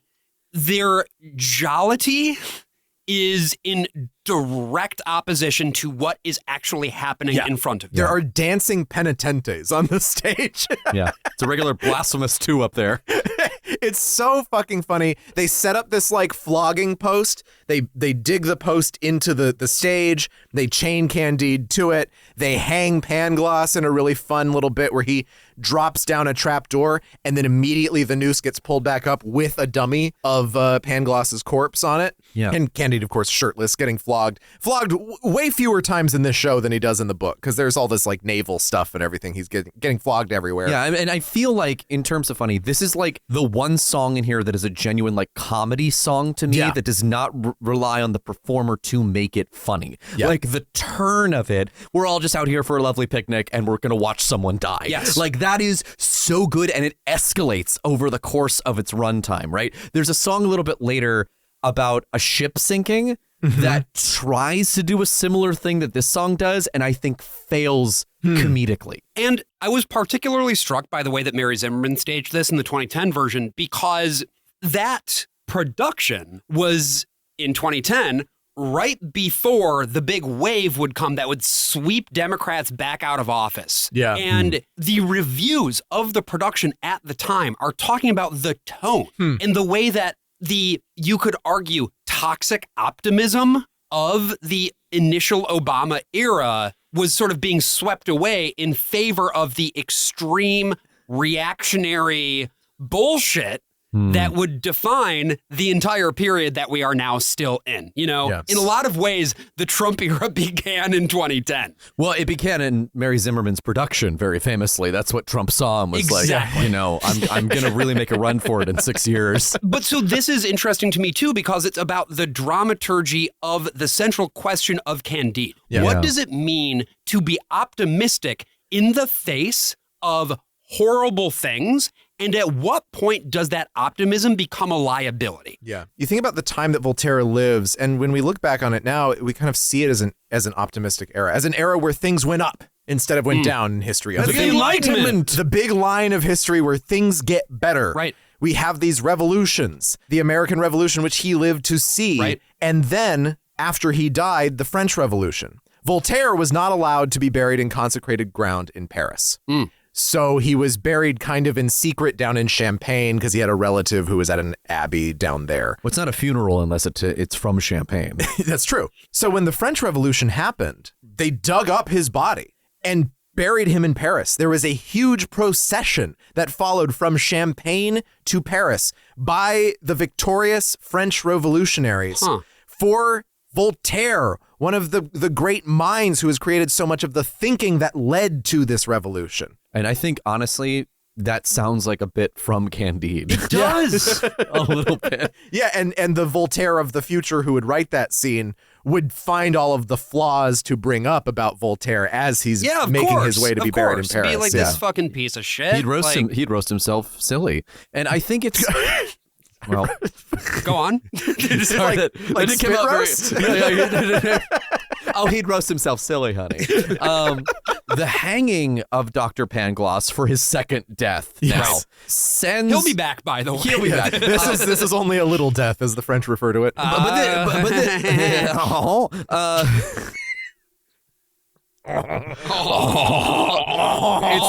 their jollity is in direct opposition to what is actually happening in front of you. There are dancing penitentes on the stage. Yeah, it's a regular Blasphemous 2 up there. It's so fucking funny. They set up this like flogging post. They dig the post into the stage. They chain Candide to it. They hang Pangloss in a really fun little bit where he drops down a trap door and then immediately the noose gets pulled back up with a dummy of Pangloss's corpse on it. Yeah. And Candide, of course, shirtless, getting flogged way fewer times in this show than he does in the book because there's all this like naval stuff and everything. He's getting flogged everywhere. Yeah, and I feel like in terms of funny, this is like the one song in here that is a genuine like comedy song to me that does not rely on the performer to make it funny. Yeah. Like the turn of it, we're all just out here for a lovely picnic and we're going to watch someone die. Yes. Like that is so good and it escalates over the course of its runtime, right? There's a song a little bit later about a ship sinking that tries to do a similar thing that this song does and I think fails comedically. And I was particularly struck by the way that Mary Zimmerman staged this in the 2010 version because that production was in 2010 right before the big wave would come that would sweep Democrats back out of office. Yeah. And the reviews of the production at the time are talking about the tone and the way that you could argue, toxic optimism of the initial Obama era was sort of being swept away in favor of the extreme reactionary bullshit that would define the entire period that we are now still in. You know, Yes. in a lot of ways, the Trump era began in 2010. Well, it began in Mary Zimmerman's production, very famously. That's what Trump saw and was like, you know, I'm going to really make a run for it in 6 years. But so this is interesting to me, too, because it's about the dramaturgy of the central question of Candide. Yeah. What Yeah. does it mean to be optimistic in the face of horrible things? And at what point does that optimism become a liability? Yeah. You think about the time that Voltaire lives, and when we look back on it now, we kind of see it as an optimistic era, as an era where things went up instead of went down in history. The Enlightenment. The big line of history where things get better. Right. We have these revolutions, the American Revolution, which he lived to see. Right. And then, after he died, the French Revolution. Voltaire was not allowed to be buried in consecrated ground in Paris. So he was buried kind of in secret down in Champagne because he had a relative who was at an abbey down there. Well, it's not a funeral unless it's from Champagne. That's true. So when the French Revolution happened, they dug up his body and buried him in Paris. There was a huge procession that followed from Champagne to Paris by the victorious French revolutionaries for Voltaire, one of the great minds who has created so much of the thinking that led to this revolution. And I think, honestly, that sounds like a bit from Candide. It does. A little bit. Yeah, and the Voltaire of the future who would write that scene would find all of the flaws to bring up about Voltaire as he's making his way to be buried in Paris. Be like this fucking piece of shit. He'd roast himself silly. And I think it's... Well, go on. like spit roast? He'd roast himself silly, honey. The hanging of Dr. Pangloss for his second death now sends... He'll be back, by the way. He'll be back. This is only a little death, as the French refer to it. It's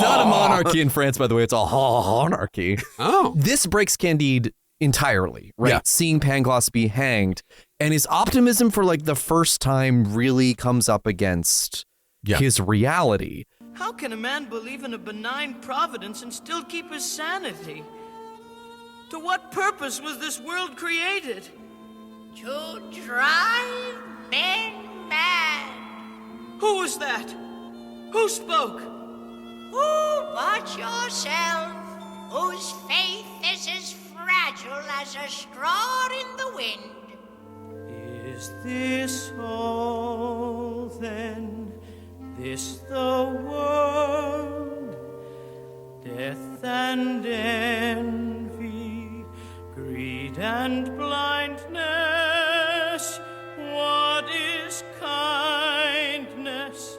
not a monarchy in France, by the way. It's a honarchy. Oh. This breaks Candide entirely, right? Yeah. Seeing Pangloss be hanged, and his optimism for like the first time really comes up against his reality. How can a man believe in a benign providence and still keep his sanity? To what purpose was this world created? To drive men mad. Who was that? Who spoke? Who but yourself, whose faith is as fragile as a straw in the wind? Is this all then? This the world? Death and envy, greed and blindness. What is kindness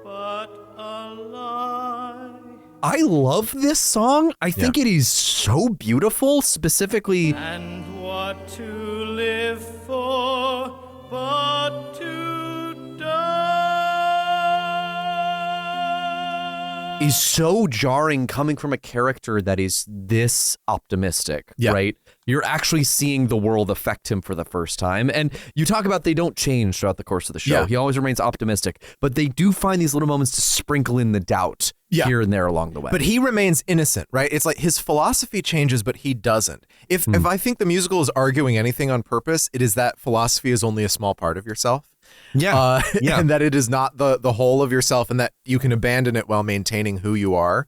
but a lie? I love this song. I think it is so beautiful, specifically. And what to live for but to die? Is so jarring coming from a character that is this optimistic, right? You're actually seeing the world affect him for the first time. And you talk about they don't change throughout the course of the show. He always remains optimistic, but they do find these little moments to sprinkle in the doubt here and there along the way. But he remains innocent, right? It's like his philosophy changes, but he doesn't. If I think the musical is arguing anything on purpose, it is that philosophy is only a small part of yourself. And that it is not the whole of yourself, and that you can abandon it while maintaining who you are.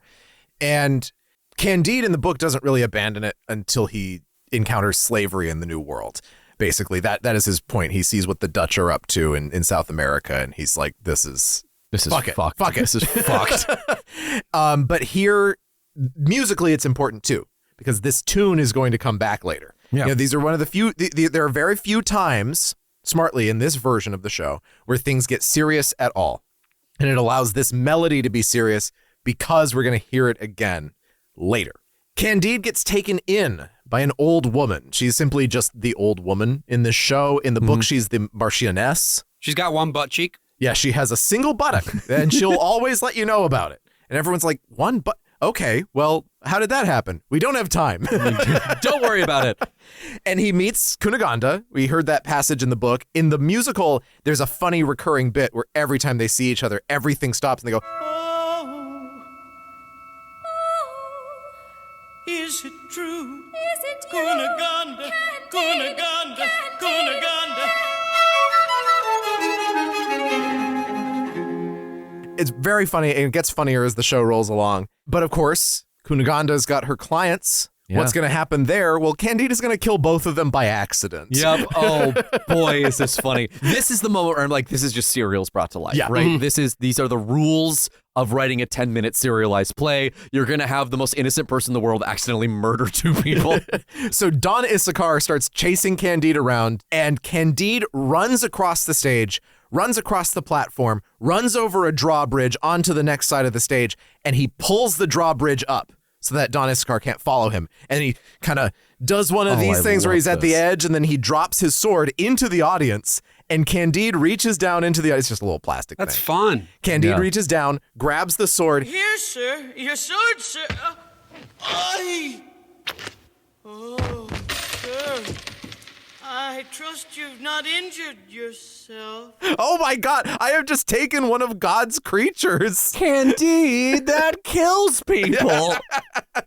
And Candide in the book doesn't really abandon it until he encounters slavery in the New World. Basically, that is his point. He sees what the Dutch are up to in South America, and he's like, this is fucked. This is fucked. But here, musically, it's important too, because this tune is going to come back later. You know, these are one of the few, there are very few times, smartly in this version of the show, where things get serious at all. And it allows this melody to be serious because we're going to hear it again later. Candide gets taken in by an old woman. She's simply just the old woman in this show. In the book, she's the Marchioness. She's got one butt cheek. Yeah, she has a single buttock, and she'll always let you know about it. And everyone's like, Okay, well, how did that happen? We don't have time. Don't worry about it. And he meets Cunegonde. We heard that passage in the book. In the musical, there's a funny recurring bit where every time they see each other, everything stops and they go, Is it true? Is it you? Cunegonde, Cunegonde, Cunegonde. It's very funny, and it gets funnier as the show rolls along. But of course, Cunegonde's got her clients. Yeah. What's going to happen there? Well, Candide is going to kill both of them by accident. Yep. Oh, boy, is this funny. This is the moment where I'm like, this is just serials brought to life, right? Mm-hmm. These are the rules of writing a 10-minute serialized play. You're going to have the most innocent person in the world accidentally murder two people. So Don Issachar starts chasing Candide around, and Candide runs across the stage, runs across the platform, runs over a drawbridge onto the next side of the stage, and he pulls the drawbridge up so that Don Issachar can't follow him. And he kind of does one of these things where he's at the edge, and then he drops his sword into the audience, and Candide reaches down into the audience. It's just a little plastic That's thing. fun. Candide reaches down, grabs the sword. Here, sir. Your sword, sir. Aye! Oh, sir. I trust you've not injured yourself. Oh my God, I have just taken one of God's creatures. Candide, that kills people.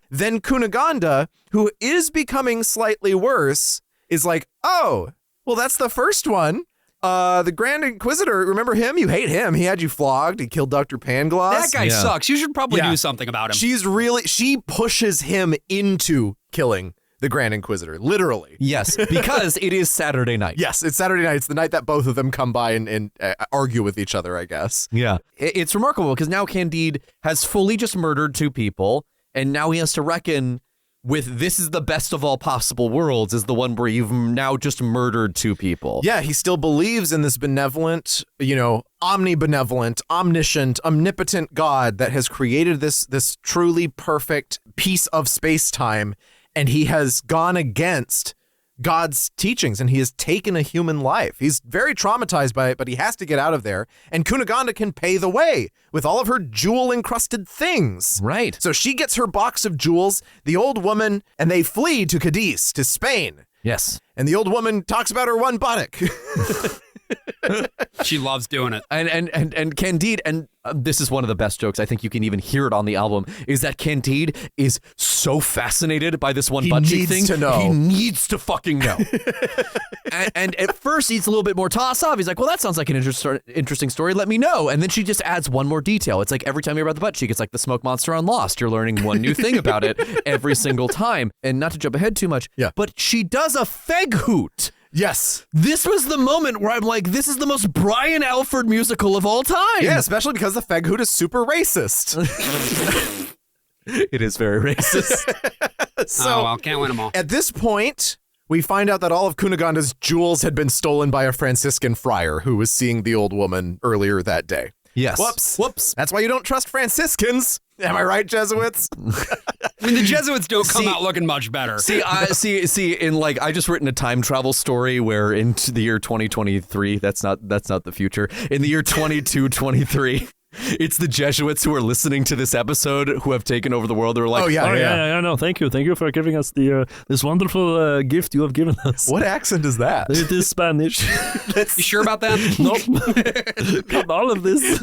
Then Cunegonde, who is becoming slightly worse, is like, oh, well, that's the first one. The Grand Inquisitor, remember him? You hate him. He had you flogged. He killed Dr. Pangloss. That guy sucks. You should probably do something about him. She pushes him into killing the Grand Inquisitor, literally. Yes, because it is Saturday night. Yes, it's Saturday night. It's the night that both of them come by and argue with each other, I guess. Yeah. It's remarkable because now Candide has fully just murdered two people, and now he has to reckon with this is the best of all possible worlds, is the one where you've now just murdered two people. Yeah, he still believes in this benevolent, omnibenevolent, omniscient, omnipotent God that has created this truly perfect piece of space-time. And he has gone against God's teachings, and he has taken a human life. He's very traumatized by it, but he has to get out of there. And Cunegonde can pay the way with all of her jewel-encrusted things. Right. So she gets her box of jewels, the old woman, and they flee to Cadiz, to Spain. Yes. And the old woman talks about her one buttock. She loves doing it. And Candide, and this is one of the best jokes, I think you can even hear it on the album, is that Candide is so fascinated by this one butt cheek thing. He needs to know. He needs to fucking know. and at first he's a little bit more toss-off. He's like, well, that sounds like an interesting story. Let me know. And then she just adds one more detail. It's like every time you hear about the butt cheek, it's like the smoke monster on Lost. You're learning one new thing about it every single time. And not to jump ahead too much, but she does a feg hoot. Yes. This was the moment where I'm like, this is the most Brian Alford musical of all time. Yeah, especially because the feg hoot is super racist. It is very racist. So, can't win them all. At this point, we find out that all of Cunegonde's jewels had been stolen by a Franciscan friar who was seeing the old woman earlier that day. Yes. Whoops. That's why you don't trust Franciscans. Am I right, Jesuits? I mean, the Jesuits don't come out looking much better. I just written a time travel story where into the year 2023, that's not the future. In the year 2223, it's the Jesuits who are listening to this episode who have taken over the world. They're like, no, thank you for giving us the this wonderful gift you have given us. What accent is that? It is Spanish. You sure about that? Nope. Not all of this.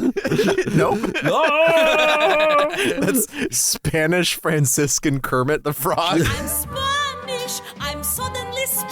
Nope. No. That's Spanish Franciscan Kermit the Frog. I'm Spanish. I'm suddenly Spanish.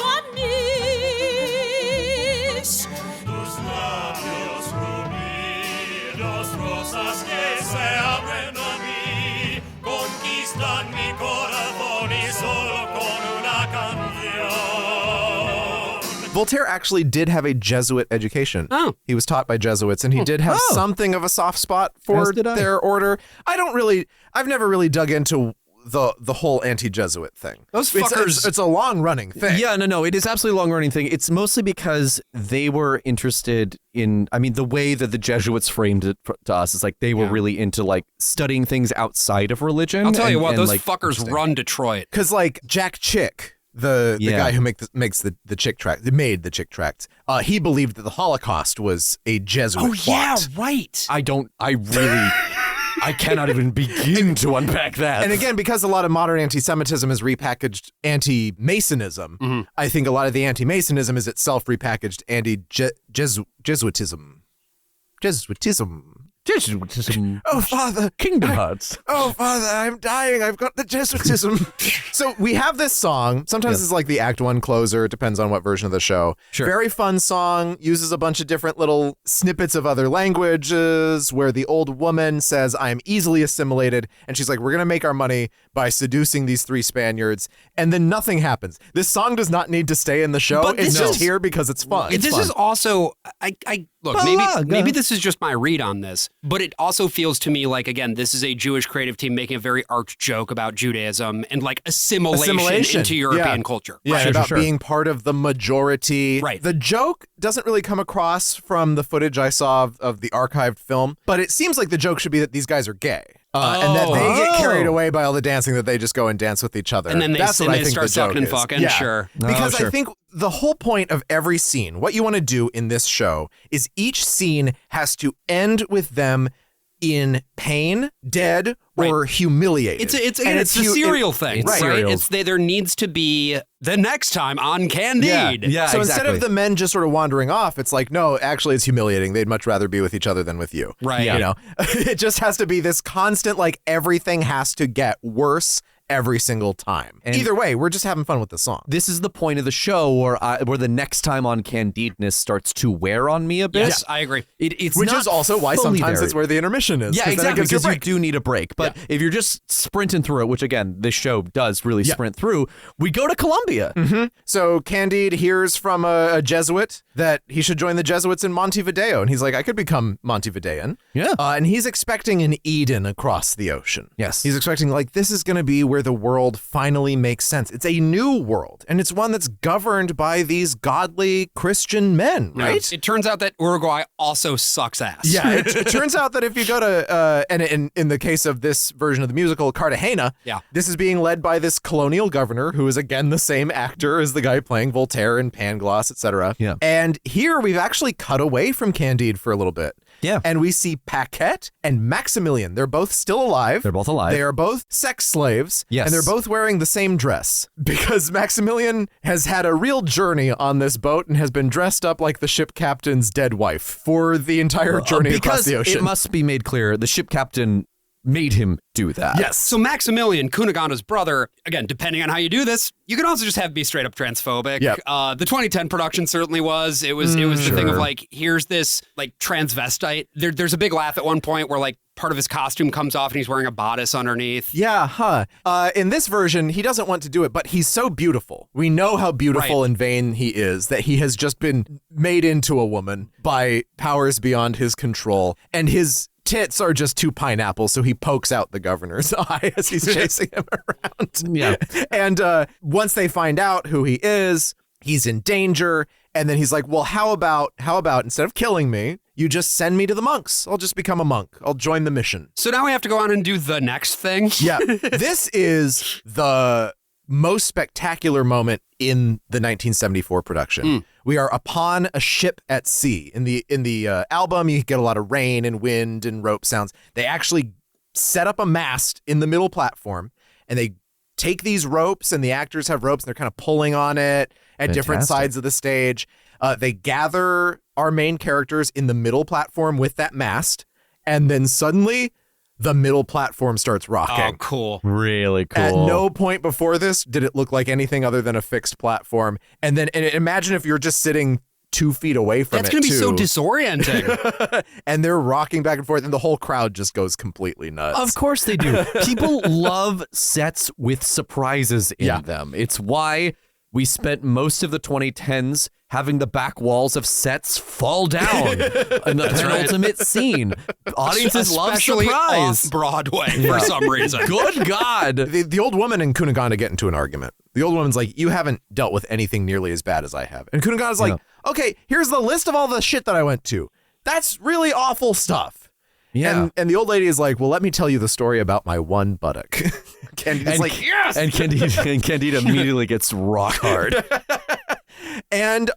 Voltaire actually did have a Jesuit education. Oh. He was taught by Jesuits, and he did have something of a soft spot for their order. I've never really dug into the whole anti-Jesuit thing. Those fuckers. It's a long-running thing. Yeah, no, it is absolutely a long-running thing. It's mostly because they were interested in, the way that the Jesuits framed it to us is like they were really into like studying things outside of religion. I'll tell you what, those like, fuckers run Detroit. Because like Jack Chick, the guy who makes the Chick tract, made the Chick tracts, he believed that the Holocaust was a Jesuit plot. Right. I really... I cannot even begin to unpack that. And again, because a lot of modern anti-Semitism is repackaged anti-Masonism, I think a lot of the anti-Masonism is itself repackaged anti-Jesuitism. Oh, Father. Kingdom Hearts. Oh, Father, I'm dying. I've got the Jesuitism. So we have this song. Sometimes it's like the Act 1 closer. It depends on what version of the show. Sure. Very fun song. Uses a bunch of different little snippets of other languages where the old woman says, I'm easily assimilated. And she's like, we're going to make our money by seducing these 3 Spaniards. And then nothing happens. This song does not need to stay in the show. But It's just here because it's fun. This is also, look, maybe this is just my read on this, but it also feels to me like, again, this is a Jewish creative team making a very arch joke about Judaism and like assimilation into European culture. Yeah, Right. about being part of the majority. Right. The joke doesn't really come across from the footage I saw of the archived film, but it seems like the joke should be that these guys are gay. And that they get carried away by all the dancing, that they just go and dance with each other. And then they start sucking and is. fucking, sure. Because I think the whole point of every scene, what you want to do in this show is each scene has to end with them in pain, dead, or humiliated. It's a serial thing, right? There needs to be the next time on Candide. Yeah, so exactly. instead of the men just sort of wandering off, it's like, no, actually it's humiliating. They'd much rather be with each other than with you. Right. You know, it just has to be this constant, like everything has to get worse every single time. And either way, we're just having fun with the song. This is the point of the show where the next time on Candideness starts to wear on me a bit. Yes, I agree. It's Which not is also why sometimes fully it's where the intermission is. Yeah, exactly, because you break. do need a break. But if you're just sprinting through it, which again, this show does really sprint through, we go to Colombia. So Candide hears from a Jesuit that he should join the Jesuits in Montevideo. And he's like, I could become Montevidean. Yeah. And he's expecting an Eden across the ocean. Yes. He's expecting, like, this is going to be where the world finally makes sense. It's a new world. And it's one that's governed by these godly Christian men, right? It turns out that Uruguay also sucks ass. Yeah, it turns out that if you go to, and in the case of this version of the musical, Cartagena, this is being led by this colonial governor who is, again, the same actor as the guy playing Voltaire and Pangloss, etc. Yeah. And here we've actually cut away from Candide for a little bit. Yeah. And we see Paquette and Maximilian. They're both still alive. They're both alive. They are both sex slaves. Yes. And they're both wearing the same dress because Maximilian has had a real journey on this boat and has been dressed up like the ship captain's dead wife for the entire journey across the ocean. It must be made clear the ship captain made him do that. Yes. So Maximilian, Cunegonde's brother, again, depending on how you do this, you can also just have be straight up transphobic. Yep. The 2010 production certainly was. It was the thing of like, here's this like transvestite. There's a big laugh at one point where like part of his costume comes off and he's wearing a bodice underneath. Yeah, in this version, he doesn't want to do it, but he's so beautiful. We know how beautiful and vain he is, that he has just been made into a woman by powers beyond his control. And his tits are just 2 pineapples, so he pokes out the governor's eye as he's chasing him around. Yeah. And once they find out who he is, he's in danger. And then he's like, well, how about instead of killing me, you just send me to the monks. I'll just become a monk. I'll join the mission. So now we have to go on and do the next thing. Yeah. This is the most spectacular moment in the 1974 production. We are upon a ship at sea. In the album, you get a lot of rain and wind and rope sounds. They actually set up a mast in the middle platform, and they take these ropes, and the actors have ropes, and they're kind of pulling on it at different sides of the stage. They gather our main characters in the middle platform with that mast, and then suddenly the middle platform starts rocking. Oh, cool. Really cool. At no point before this did it look like anything other than a fixed platform. And then imagine if you're just sitting 2 feet away from That's it, going to be so disorienting. And they're rocking back and forth, and the whole crowd just goes completely nuts. Of course they do. People love sets with surprises in them. It's why we spent most of the 2010s having the back walls of sets fall down in the penultimate scene. Audiences love Especially surprise. off Broadway for some reason. Good God. The old woman and Cunegonde get into an argument. The old woman's like, you haven't dealt with anything nearly as bad as I have. And Cunegonde's like, okay, here's the list of all the shit that I went to. That's really awful stuff. Yeah. And the old lady is like, well, let me tell you the story about my one buttock. Candide's like, yes! And Candide immediately gets rock hard. And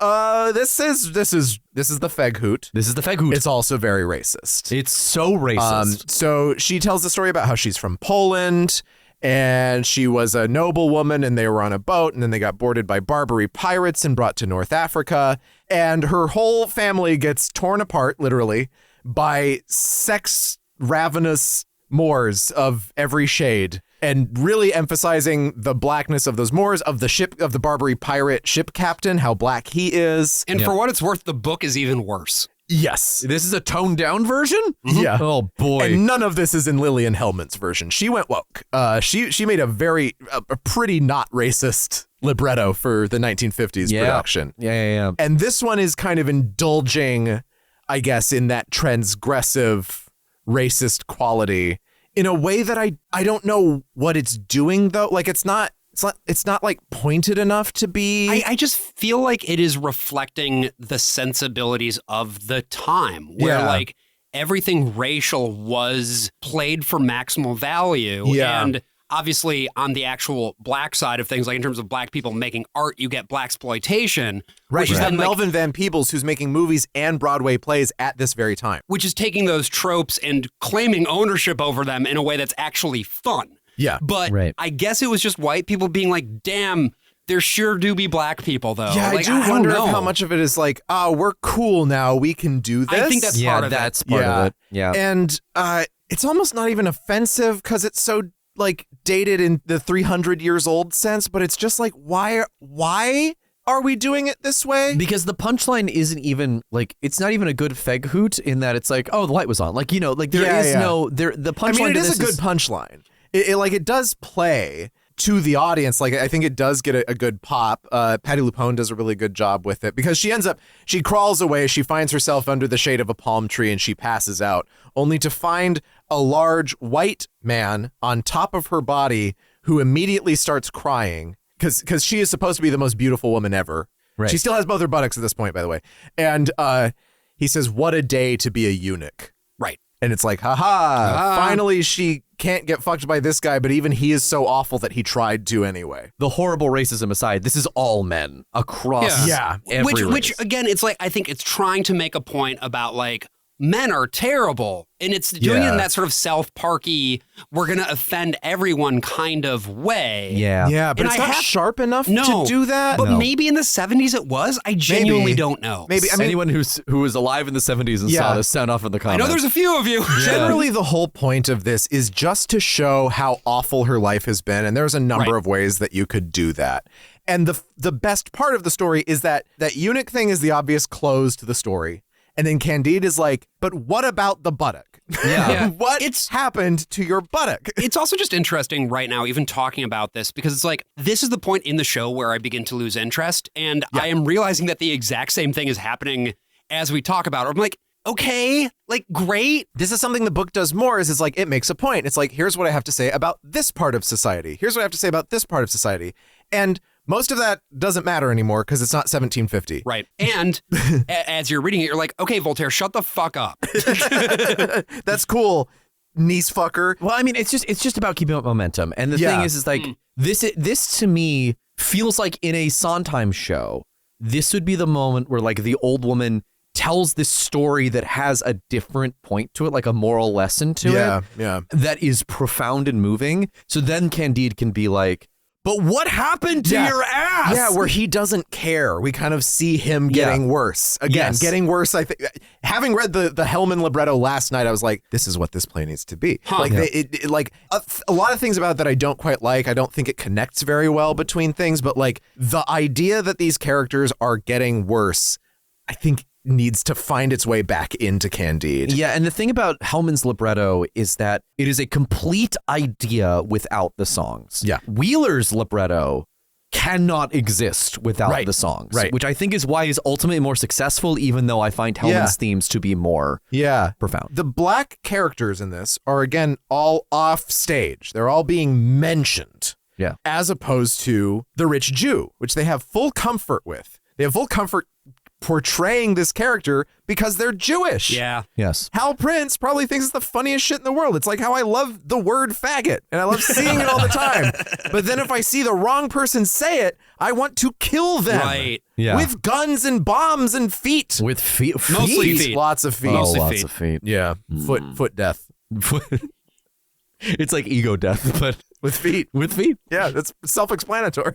this is the Feghoot. This is the Feghoot. It's also very racist. It's so racist. So she tells the story about how she's from Poland and she was a noblewoman and they were on a boat and then they got boarded by Barbary pirates and brought to North Africa. And her whole family gets torn apart, literally, by sex ravenous Moors of every shade. And really emphasizing the blackness of those Moors, of the ship, of the Barbary pirate ship captain, how black he is. And for what it's worth, the book is even worse. Yes. This is a toned down version? Yeah. Oh, boy. And none of this is in Lillian Hellman's version. She went woke. She made a pretty not racist libretto for the 1950s production. Yeah. And this one is kind of indulging, I guess, in that transgressive racist quality in a way that I don't know what it's doing, though. Like, it's not like pointed enough to be. I just feel like it is reflecting the sensibilities of the time where like everything racial was played for maximal value. Yeah. And obviously on the actual black side of things, like in terms of black people making art, you get blaxploitation. Right. You Which have is Melvin Van Peebles, who's making movies and Broadway plays at this very time. Which is taking those tropes and claiming ownership over them in a way that's actually fun. Yeah. But I guess it was just white people being like, damn, there sure do be black people, though. Yeah, like, I do wonder how much of it is like, oh, we're cool now. We can do this. I think that's part of that's part of it. Yeah. And it's almost not even offensive because it's so like dated in the 300 years old sense, but it's just like, why are we doing it this way? Because the punchline isn't even like, it's not even a good Feghoot in that it's like, oh, the light was on. Like, you know, like there is no, the punchline. I mean, it to is this a good punchline. It does play to the audience. Like, I think it does get a good pop. Patti LuPone does a really good job with it because she crawls away. She finds herself under the shade of a palm tree and she passes out, only to find a large white man on top of her body who immediately starts crying because she is supposed to be the most beautiful woman ever. Right. She still has both her buttocks at this point, by the way. And he says, "What a day to be a eunuch." Right. And it's like, finally she can't get fucked by this guy, but even he is so awful that he tried to anyway. The horrible racism aside, this is all men across every race. Which again, it's like, I think it's trying to make a point about like, men are terrible. And it's doing it in that sort of South Parky, we're going to offend everyone kind of way. Yeah, but it's not sharp enough to do that. But maybe in the 70s it was. I genuinely don't know. Maybe. I mean, anyone who was alive in the 70s and saw this, sound off in the comments. I know there's a few of you. Generally, the whole point of this is just to show how awful her life has been. And there's a number of ways that you could do that. And the best part of the story is that eunuch thing is the obvious close to the story. And then Candide is like, but what about the buttock? What's happened to your buttock? It's also just interesting right now, even talking about this, because it's like, this is the point in the show where I begin to lose interest. And I am realizing that the exact same thing is happening as we talk about it. I'm like, okay, like, great. This is something the book does more is like, it makes a point. It's like, here's what I have to say about this part of society. Here's what I have to say about this part of society. And most of that doesn't matter anymore because it's not 1750. Right. And as you're reading it, you're like, okay, Voltaire, shut the fuck up. That's cool, niece fucker. Well, I mean, it's just about keeping up momentum. And the thing is like, this to me feels like in a Sondheim show, this would be the moment where like the old woman tells this story that has a different point to it, like a moral lesson to it. Yeah. That is profound and moving. So then Candide can be like, but what happened to your ass? Yeah, where he doesn't care. We kind of see him getting worse. Again, getting worse. I think, having read the Hellman libretto last night, I was like, this is what this play needs to be. Like, a lot of things about it that I don't quite like. I don't think it connects very well between things, but like the idea that these characters are getting worse, I think needs to find its way back into Candide. Yeah, and the thing about Hellman's libretto is that it is a complete idea without the songs. Yeah. Wheeler's libretto cannot exist without the songs, which I think is why he's ultimately more successful, even though I find Hellman's themes to be more profound. The black characters in this are, again, all off stage. They're all being mentioned. Yeah. As opposed to the rich Jew, which they have full comfort with. They have full comfort portraying this character because they're Jewish. Yeah. Yes. Hal Prince probably thinks it's the funniest shit in the world. It's like how I love the word faggot and I love seeing it all the time. But then if I see the wrong person say it, I want to kill them. Right. Yeah. With guns and bombs and feet. With feet. Mostly feet. Lots of feet. Mostly lots feet. of feet. Yeah. Foot death. It's like ego death, but with feet. With feet. Yeah, that's self-explanatory.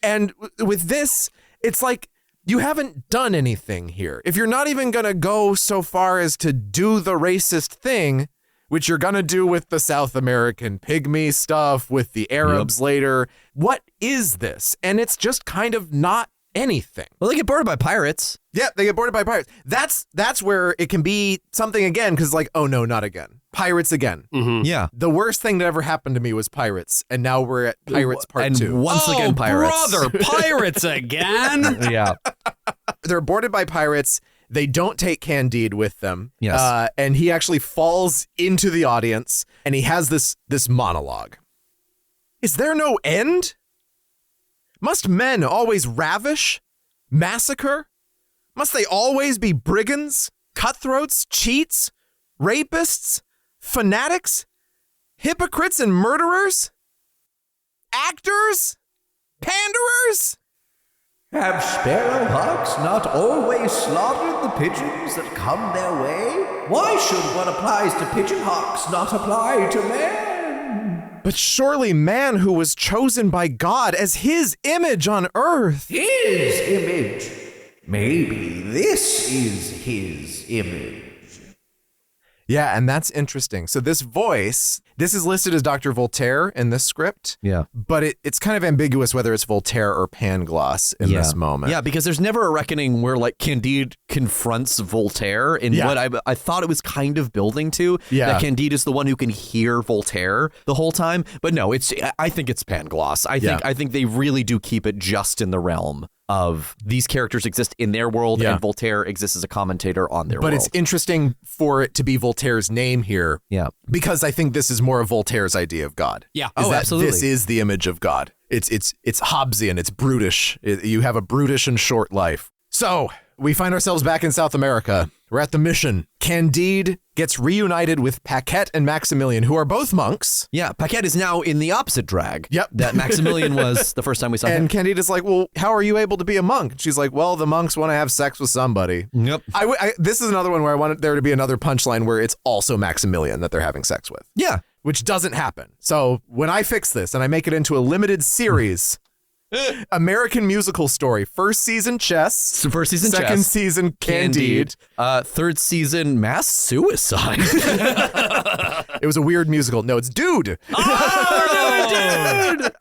And with this, it's like you haven't done anything here. If you're not even going to go so far as to do the racist thing, which you're going to do with the South American pygmy stuff, with the Arabs later, what is this? And it's just kind of not anything. Well, they get boarded by pirates. Yeah, they get boarded by pirates. That's where it can be something again, because like, oh no, not again. Pirates again. Mm-hmm. Yeah. The worst thing that ever happened to me was pirates, and now we're at Pirates Part 2. Once again, pirates. Brother, pirates again? Yeah. They're boarded by pirates. They don't take Candide with them. Yes. And he actually falls into the audience, and he has this monologue. Is there no end? Must men always ravish, massacre? Must they always be brigands, cutthroats, cheats, rapists, fanatics, hypocrites and murderers? Actors? Panderers? Have sparrowhawks not always slaughtered the pigeons that come their way? Why should what applies to pigeon-hawks not apply to men? But surely man who was chosen by God as his image on earth. His image. Maybe this is his image. Yeah, and that's interesting. So this voice, this is listed as Dr. Voltaire in this script. Yeah. But it's kind of ambiguous whether it's Voltaire or Pangloss in this moment. Yeah, because there's never a reckoning where like Candide confronts Voltaire in what I thought it was kind of building to. Yeah. That Candide is the one who can hear Voltaire the whole time. But no, I think it's Pangloss. I think they really do keep it just in the realm of these characters exist in their world and Voltaire exists as a commentator on their world. But it's interesting for it to be Voltaire's name here. Yeah. Because I think this is more of Voltaire's idea of God. Yeah. Is that absolutely. This is the image of God. It's Hobbesian, it's brutish. You have a brutish and short life. So we find ourselves back in South America. We're at the mission. Candide gets reunited with Paquette and Maximilian, who are both monks. Yeah, Paquette is now in the opposite drag. Yep. That Maximilian was the first time we saw him. And Candide is like, well, how are you able to be a monk? And she's like, well, the monks want to have sex with somebody. Yep. This is another one where I wanted there to be another punchline where it's also Maximilian that they're having sex with. Yeah. Which doesn't happen. So when I fix this and I make it into a limited series, American musical story, first season chess, first season second chess, season Candide, third season mass suicide. It was a weird musical. No, it's Dude. Oh, Dude!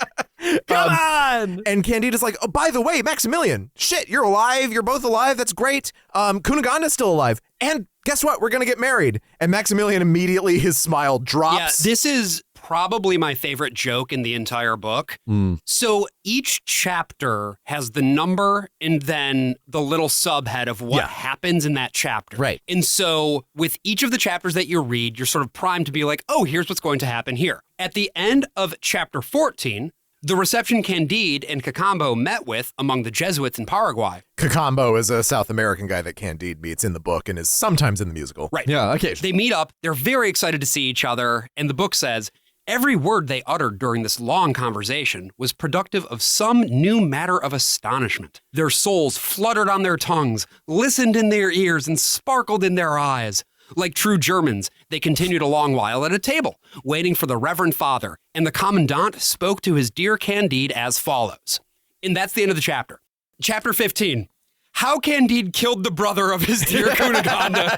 Come on! And Candide is like, oh, by the way, Maximilian, shit, you're alive. You're both alive. That's great. Cunegonde's still alive. And guess what? We're going to get married. And Maximilian immediately, his smile drops. Yeah, this is probably my favorite joke in the entire book. So each chapter has the number and then the little subhead of what happens in that chapter. Right. And so with each of the chapters that you read, you're sort of primed to be like, oh, here's what's going to happen here. At the end of chapter 14, the reception Candide and Cacambo met with among the Jesuits in Paraguay. Cacambo is a South American guy that Candide meets in the book and is sometimes in the musical. Right. Yeah, okay. They meet up. They're very excited to see each other. And the book says, every word they uttered during this long conversation was productive of some new matter of astonishment. Their souls fluttered on their tongues, listened in their ears, and sparkled in their eyes. Like true Germans, they continued a long while at a table, waiting for the Reverend Father, and the Commandant spoke to his dear Candide as follows. And that's the end of the chapter. Chapter 15. How Candide killed the brother of his dear Cunegonde.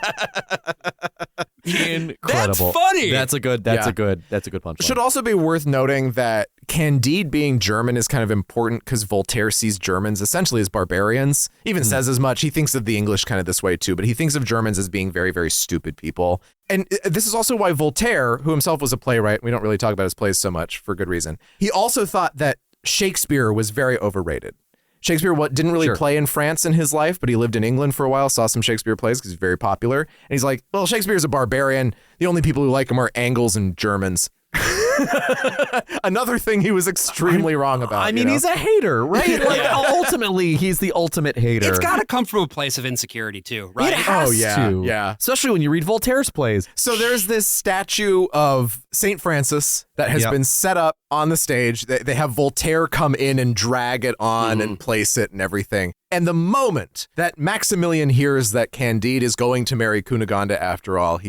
Incredible. That's funny. That's a good punchline. Should also be worth noting that Candide being German is kind of important because Voltaire sees Germans essentially as barbarians. Even says as much. He thinks of the English kind of this way too, but he thinks of Germans as being very, very stupid people. And this is also why Voltaire, who himself was a playwright, we don't really talk about his plays so much for good reason. He also thought that Shakespeare was very overrated. Shakespeare didn't really play in France in his life, but he lived in England for a while, saw some Shakespeare plays because he's very popular. And he's like, well, Shakespeare's a barbarian. The only people who like him are Angles and Germans. Another thing he was extremely wrong about. I mean, he's a hater, right? Like, ultimately, he's the ultimate hater. It's got to come from a place of insecurity, too, right? It has to. Yeah. Especially when you read Voltaire's plays. So there's this statue of St. Francis that has been set up on the stage. They have Voltaire come in and drag it on and place it and everything. And the moment that Maximilian hears that Candide is going to marry Cunegonde after all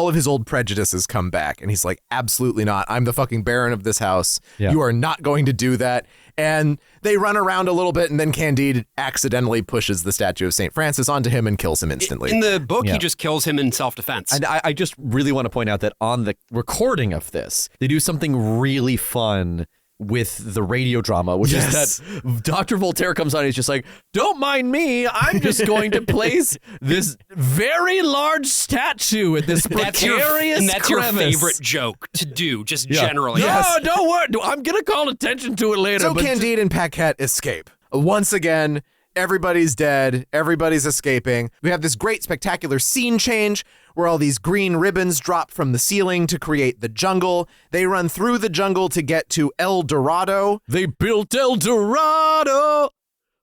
of his old prejudices come back. And he's like, absolutely not. I'm the fucking baron of this house. Yeah. You are not going to do that. And they run around a little bit, and then Candide accidentally pushes the statue of St. Francis onto him and kills him instantly. In the book, he just kills him in self-defense. And I just really want to point out that on the recording of this, they do something really fun with the radio drama, which is that Dr. Voltaire comes on and he's just like, don't mind me, I'm just going to place this very large statue at this precarious And that's crevice. Your favorite joke to do, just generally. No, don't worry. I'm going to call attention to it later. So Candide and Paquette escape. Once again, everybody's dead. Everybody's escaping. We have this great spectacular scene change where all these green ribbons drop from the ceiling to create the jungle. They run through the jungle to get to El Dorado. They built El Dorado,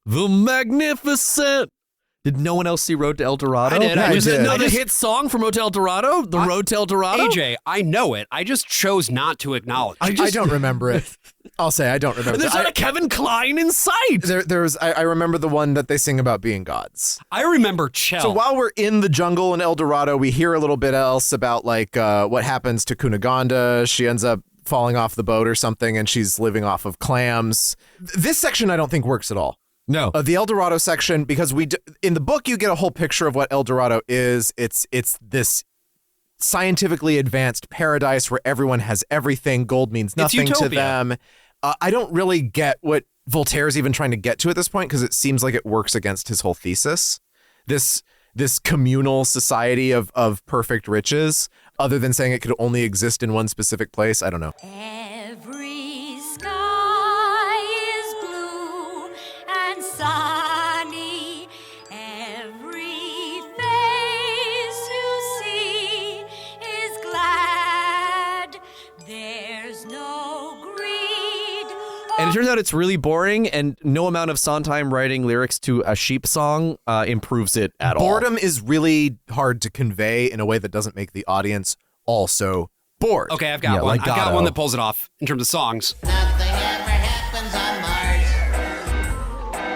the magnificent. Did no one else see Road to El Dorado? I did. Was it another hit song from Hotel Dorado? The Road to El Dorado? AJ, I know it. I just chose not to acknowledge it. I don't remember it. I'll say I don't remember. There's not a Kevin Kline in sight. I remember the one that they sing about being gods. I remember Chell. So while we're in the jungle in El Dorado, we hear a little bit else about like what happens to Cunegonde. She ends up falling off the boat or something, and she's living off of clams. This section I don't think works at all. No. The El Dorado section, because in the book you get a whole picture of what El Dorado is. It's this scientifically advanced paradise where everyone has everything. Gold means nothing to them. I don't really get what Voltaire's even trying to get to at this point, because it seems like it works against his whole thesis. This communal society of perfect riches, other than saying it could only exist in one specific place. I don't know. Every sky is blue and sunny. Every face you see is glad. There's no greed. And it turns out it's really boring, and no amount of Sondheim writing lyrics to a sheep song improves it at all. Boredom is really hard to convey in a way that doesn't make the audience also bored. Okay, I've got one. I've got one that pulls it off in terms of songs. Nothing ever happens on Mars.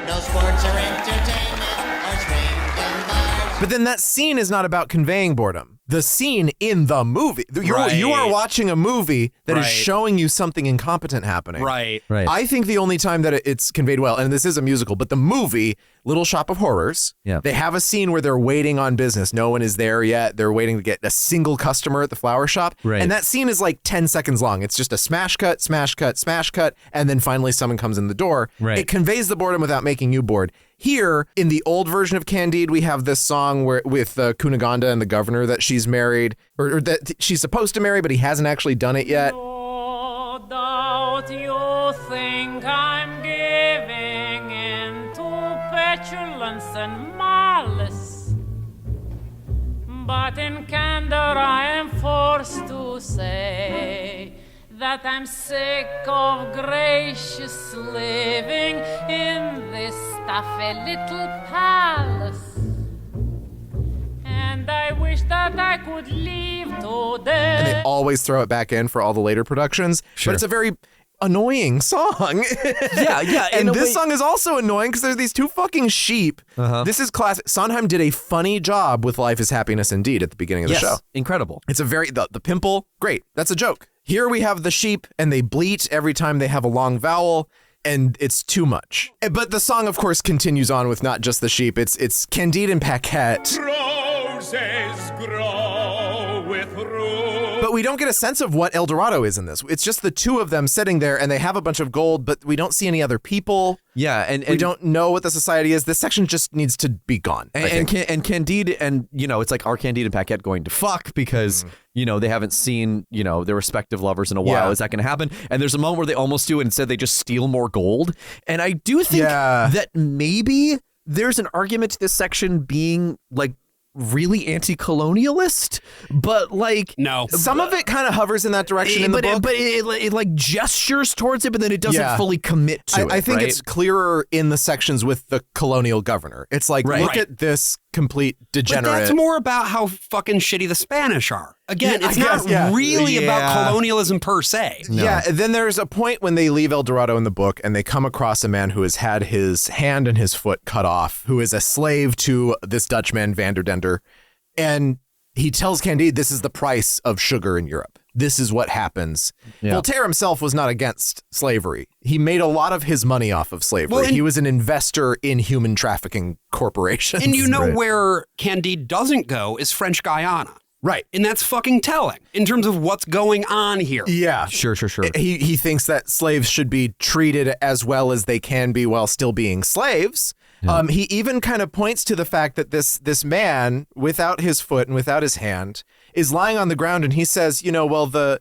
No sports or entertainment or swings and bars. But then that scene is not about conveying boredom. The scene in the movie. You are watching a movie that is showing you something incompetent happening. Right. I think the only time that it's conveyed well, and this is a musical, but the movie, Little Shop of Horrors, they have a scene where they're waiting on business. No one is there yet. They're waiting to get a single customer at the flower shop. Right. And that scene is like 10 seconds long. It's just a smash cut, smash cut, smash cut, and then finally someone comes in the door. Right. It conveys the boredom without making you bored. Here, in the old version of Candide, we have this song with Cunegonde and the governor that she's married, or that she's supposed to marry, but he hasn't actually done it yet. No doubt you think I'm giving in to petulance and malice, but in candor I am forced to say that I'm sick of gracious living in this stuffy little palace. And I wish that I could leave today. And they always throw it back in for all the later productions. Sure. But it's a very annoying song. Yeah. And this song is also annoying because there's these two fucking sheep. This is classic. Sondheim did a funny job with Life is Happiness Indeed at the beginning of the show. Incredible. It's a very, the pimple, great. That's a joke. Here we have the sheep and they bleat every time they have a long vowel. And it's too much. But the song, of course, continues on with not just the sheep. It's Candide and Paquette. Roses grow with roots. But we don't get a sense of what El Dorado is in this. It's just the two of them sitting there, and they have a bunch of gold, but we don't see any other people. Yeah, and we don't know what the society is. This section just needs to be gone. And Candide, and it's like, are Candide and Paquette going to fuck because they haven't seen their respective lovers in a while? Is that going to happen? And there's a moment where they almost do, and instead they just steal more gold. And I do think that maybe there's an argument to this section being like really anti-colonialist, but like no, some of it kind of hovers in that direction in the book. But it like gestures towards it, but then it doesn't fully commit to it. I think right? it's clearer in the sections with the colonial governor. It's like, look at this complete degenerate. But that's more about how fucking shitty the Spanish are. Again, it's not really about colonialism per se. No. Yeah, then there's a point when they leave El Dorado in the book and they come across a man who has had his hand and his foot cut off, who is a slave to this Dutchman, Vanderdender. And he tells Candide, this is the price of sugar in Europe. This is what happens. Yeah. Voltaire himself was not against slavery. He made a lot of his money off of slavery. Well, he was an investor in human trafficking corporations. And you know where Candide doesn't go is French Guiana. Right. And that's fucking telling in terms of what's going on here. Yeah. Sure. He thinks that slaves should be treated as well as they can be while still being slaves. Yeah. He even kind of points to the fact that this man without his foot and without his hand is lying on the ground, and he says, well, the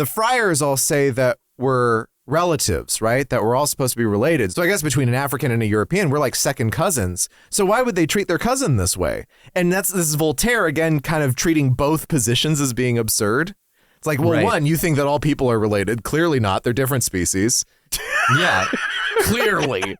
friars all say that we're relatives, right? That we're all supposed to be related. So I guess between an African and a European, we're like second cousins. So why would they treat their cousin this way? And this is Voltaire again, kind of treating both positions as being absurd. It's like, well, one, you think that all people are related. Clearly not. They're different species. Yeah, clearly.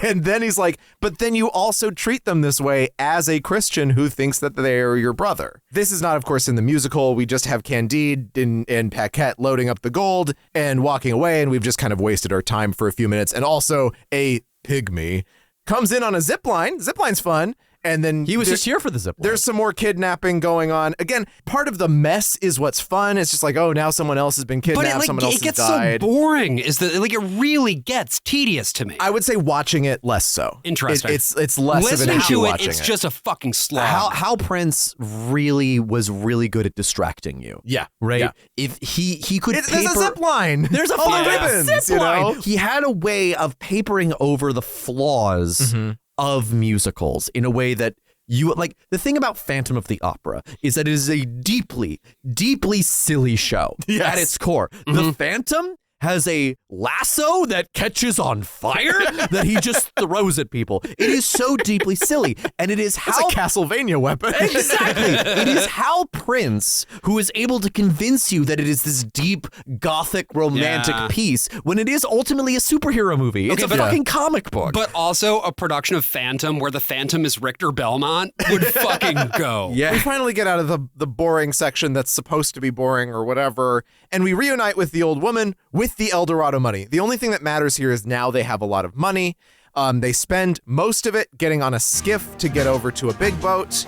And then he's like, but then you also treat them this way as a Christian who thinks that they are your brother. This is not, of course, in the musical. We just have Candide and Paquette loading up the gold and walking away, and we've just kind of wasted our time for a few minutes. And also a pygmy comes in on a zip line. Zip line's fun. And then he was just here for the zip line. There's some more kidnapping going on. Again, part of the mess is what's fun. It's just like, oh, now someone else has been kidnapped. Someone else has died. It gets so boring. It really gets tedious to me. I would say watching it less so. Interesting. It's less of an issue watching it. It's just a fucking slog. Hal Prince was really good at distracting you. Yeah. Right? Yeah. If he could There's a zip line. There's a fucking zip line. He had a way of papering over the flaws of musicals in a way that you like. The thing about Phantom of the Opera is that it is a deeply, deeply silly show at its core. The Phantom has a lasso that catches on fire that he just throws at people. It is so deeply silly. And it is It's a Castlevania weapon. Exactly. It is Hal Prince who is able to convince you that it is this deep, gothic, romantic piece when it is ultimately a superhero movie. It's a fucking comic book. But also a production of Phantom where the Phantom is Richter Belmont would fucking go. Yeah. We finally get out of the boring section that's supposed to be boring or whatever, and we reunite with the old woman with the El Dorado money. The only thing that matters here is now they have a lot of money. They spend most of it getting on a skiff to get over to a big boat.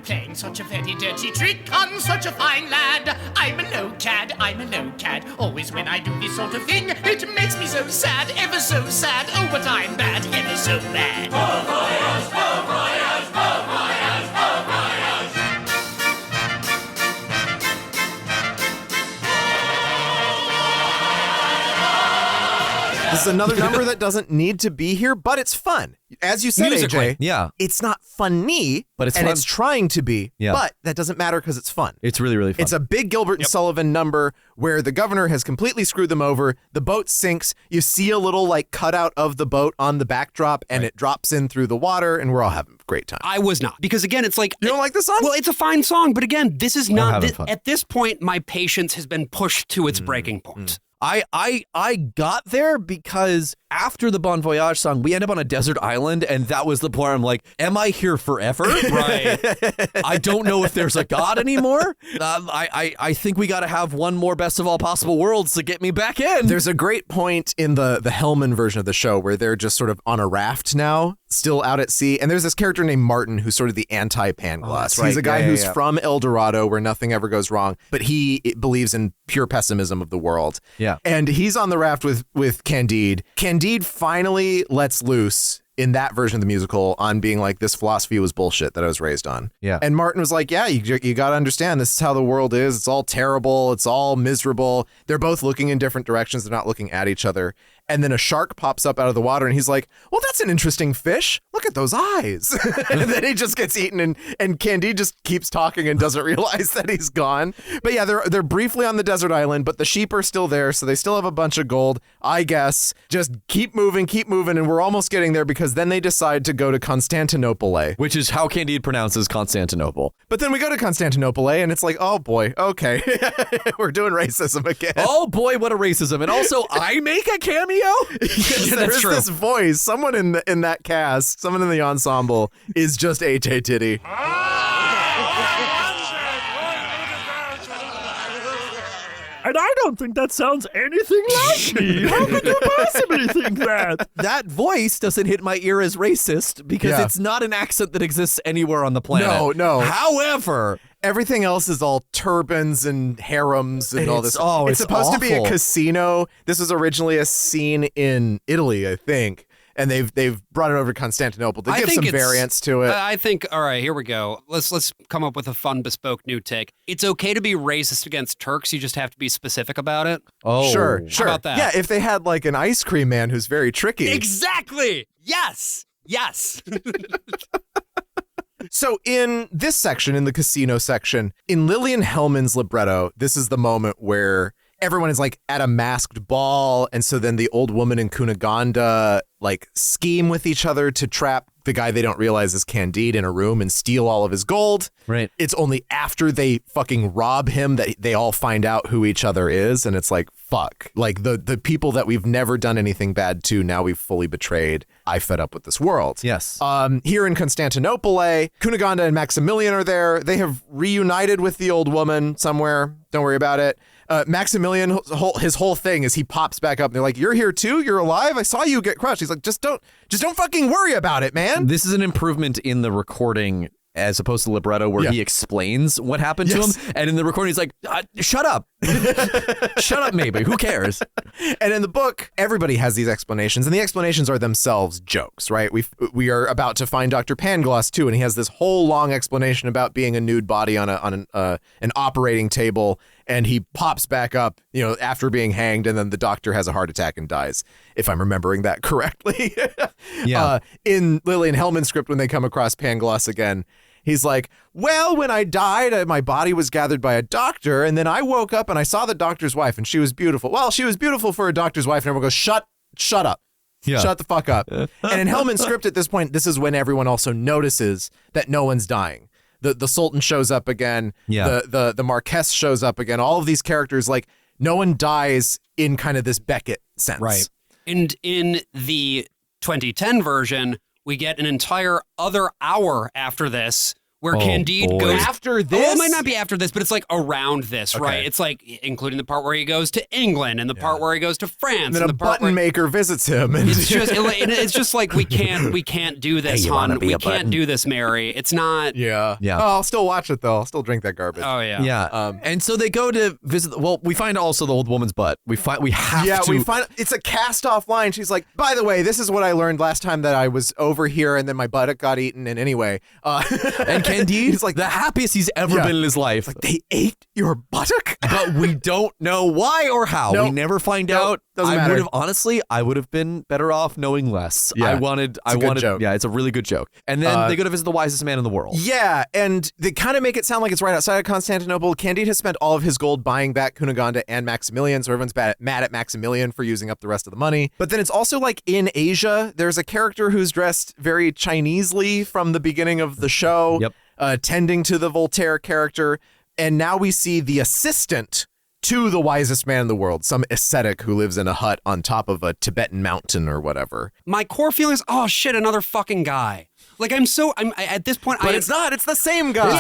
Playing such a very dirty trick on such a fine lad. I'm a no-cad, Always when I do this sort of thing, it makes me so sad, ever so sad. Oh, but I'm bad, ever so bad. Bon voyage, bon voyage, bon voyage, bon voyage. This is another number that doesn't need to be here, but it's fun. As you said, musically, AJ, it's not funny, but it's and fun. It's trying to be, but that doesn't matter because it's fun. It's really, really fun. It's a big Gilbert and Sullivan number where the governor has completely screwed them over. The boat sinks. You see a little like cutout of the boat on the backdrop, and it drops in through the water, and we're all having a great time. I was not, because again, it's like, you don't like the song? Well, it's a fine song, but again, this is not. At this point, my patience has been pushed to its breaking point. I got there because after the Bon Voyage song, we end up on a desert island, and that was the point where I'm like, am I here forever? Right. I don't know if there's a God anymore. I think we got to have one more Best of All Possible Worlds to get me back in. There's a great point in the Hellman version of the show where they're just sort of on a raft now, still out at sea, and there's this character named Martin who's sort of the anti-Pangloss. Right. He's a guy who's from El Dorado where nothing ever goes wrong, but he believes in pure pessimism of the world. Yeah. And he's on the raft with Candide. Candide finally lets loose in that version of the musical on being like, this philosophy was bullshit that I was raised on. Yeah. And Martin was like, yeah, you got to understand, this is how the world is. It's all terrible. It's all miserable. They're both looking in different directions. They're not looking at each other. And then a shark pops up out of the water and he's like, well, that's an interesting fish. Look at those eyes. And then he just gets eaten and Candide just keeps talking and doesn't realize that he's gone. But yeah, they're briefly on the desert island, but the sheep are still there. So they still have a bunch of gold, I guess. Just keep moving. And we're almost getting there because then they decide to go to Constantinople. Which is how Candide pronounces Constantinople. But then we go to Constantinople and it's like, oh boy, okay. We're doing racism again. Oh boy, what a racism. And also, I make a cameo? Yes, there's this voice. Someone in that cast, someone in the ensemble is just H.A. Titty. And I don't think that sounds anything like me. How could you possibly think that? That voice doesn't hit my ear as racist because it's not an accent that exists anywhere on the planet. No. However, everything else is all turbans and harems and all this. Oh, it's supposed awful. to be a casino. This was originally a scene in Italy, I think. And they've brought it over to Constantinople to give some variance to it. I think, all right, here we go. Let's come up with a fun, bespoke new take. It's okay to be racist against Turks. You just have to be specific about it. Oh, sure. How about that? Yeah, if they had like an ice cream man who's very tricky. Exactly. Yes. So in this section, in the casino section, in Lillian Hellman's libretto, this is the moment where everyone is like at a masked ball. And so then the old woman and Cunegonde like scheme with each other to trap the guy they don't realize is Candide in a room and steal all of his gold. Right. It's only after they fucking rob him that they all find out who each other is. And it's like, fuck, like the people that we've never done anything bad to, now we've fully betrayed. I fed up with this world. Yes. Here in Constantinople, Cunegonde and Maximilian are there. They have reunited with the old woman somewhere. Don't worry about it. Maximilian, his whole thing is he pops back up and they're like, you're here too? You're alive? I saw you get crushed. He's like, just don't fucking worry about it, man. This is an improvement in the recording as opposed to libretto where he explains what happened to him. And in the recording, he's like, shut up. Shut up, maybe. Who cares? And in the book, everybody has these explanations, and the explanations are themselves jokes, right? We are about to find Dr. Pangloss too, and he has this whole long explanation about being a nude body on an operating table, and he pops back up, after being hanged, and then the doctor has a heart attack and dies, if I'm remembering that correctly. In Lillian Hellman's script, when they come across Pangloss again, he's like, well, when I died, my body was gathered by a doctor, and then I woke up and I saw the doctor's wife, and she was beautiful. Well, she was beautiful for a doctor's wife, and everyone goes, shut up. Yeah. Shut the fuck up. And in Hellman's script at this point, this is when everyone also notices that no one's dying. The Sultan shows up again. Yeah. The Marquess shows up again. All of these characters, like, no one dies in kind of this Beckett sense. Right. And in the 2010 version, we get an entire other hour after this where Candide goes after this. Oh, it might not be after this, but it's like around this, right? It's like including the part where he goes to England and the part where he goes to France. And then and a button maker visits him. And it's just like we can't do this, hon. We can't do this, Mary. It's not. Yeah. Oh, I'll still watch it though. I'll still drink that garbage. Oh yeah. Yeah. And so they go to visit. Well, we find also the old woman's butt. We find it's a cast off line. She's like, by the way, this is what I learned last time that I was over here, and then my buttock got eaten. And anyway, and Candide is like the happiest he's ever been in his life. Like, they ate your buttock, but we don't know why or how. We never find out. Doesn't matter. I would have been better off knowing less. Yeah. I wanted. Joke. Yeah, it's a really good joke. And then they go to visit the wisest man in the world. Yeah, and they kind of make it sound like it's right outside of Constantinople. Candide has spent all of his gold buying back Cunegonde and Maximilian, so everyone's mad at Maximilian for using up the rest of the money. But then it's also like in Asia, there's a character who's dressed very Chinesely from the beginning of the show. Yep. Tending to the Voltaire character. And now we see the assistant to the wisest man in the world, some ascetic who lives in a hut on top of a Tibetan mountain or whatever. My core feeling is, oh shit, another fucking guy. Like I'm at this point. But it's not. It's the same guy.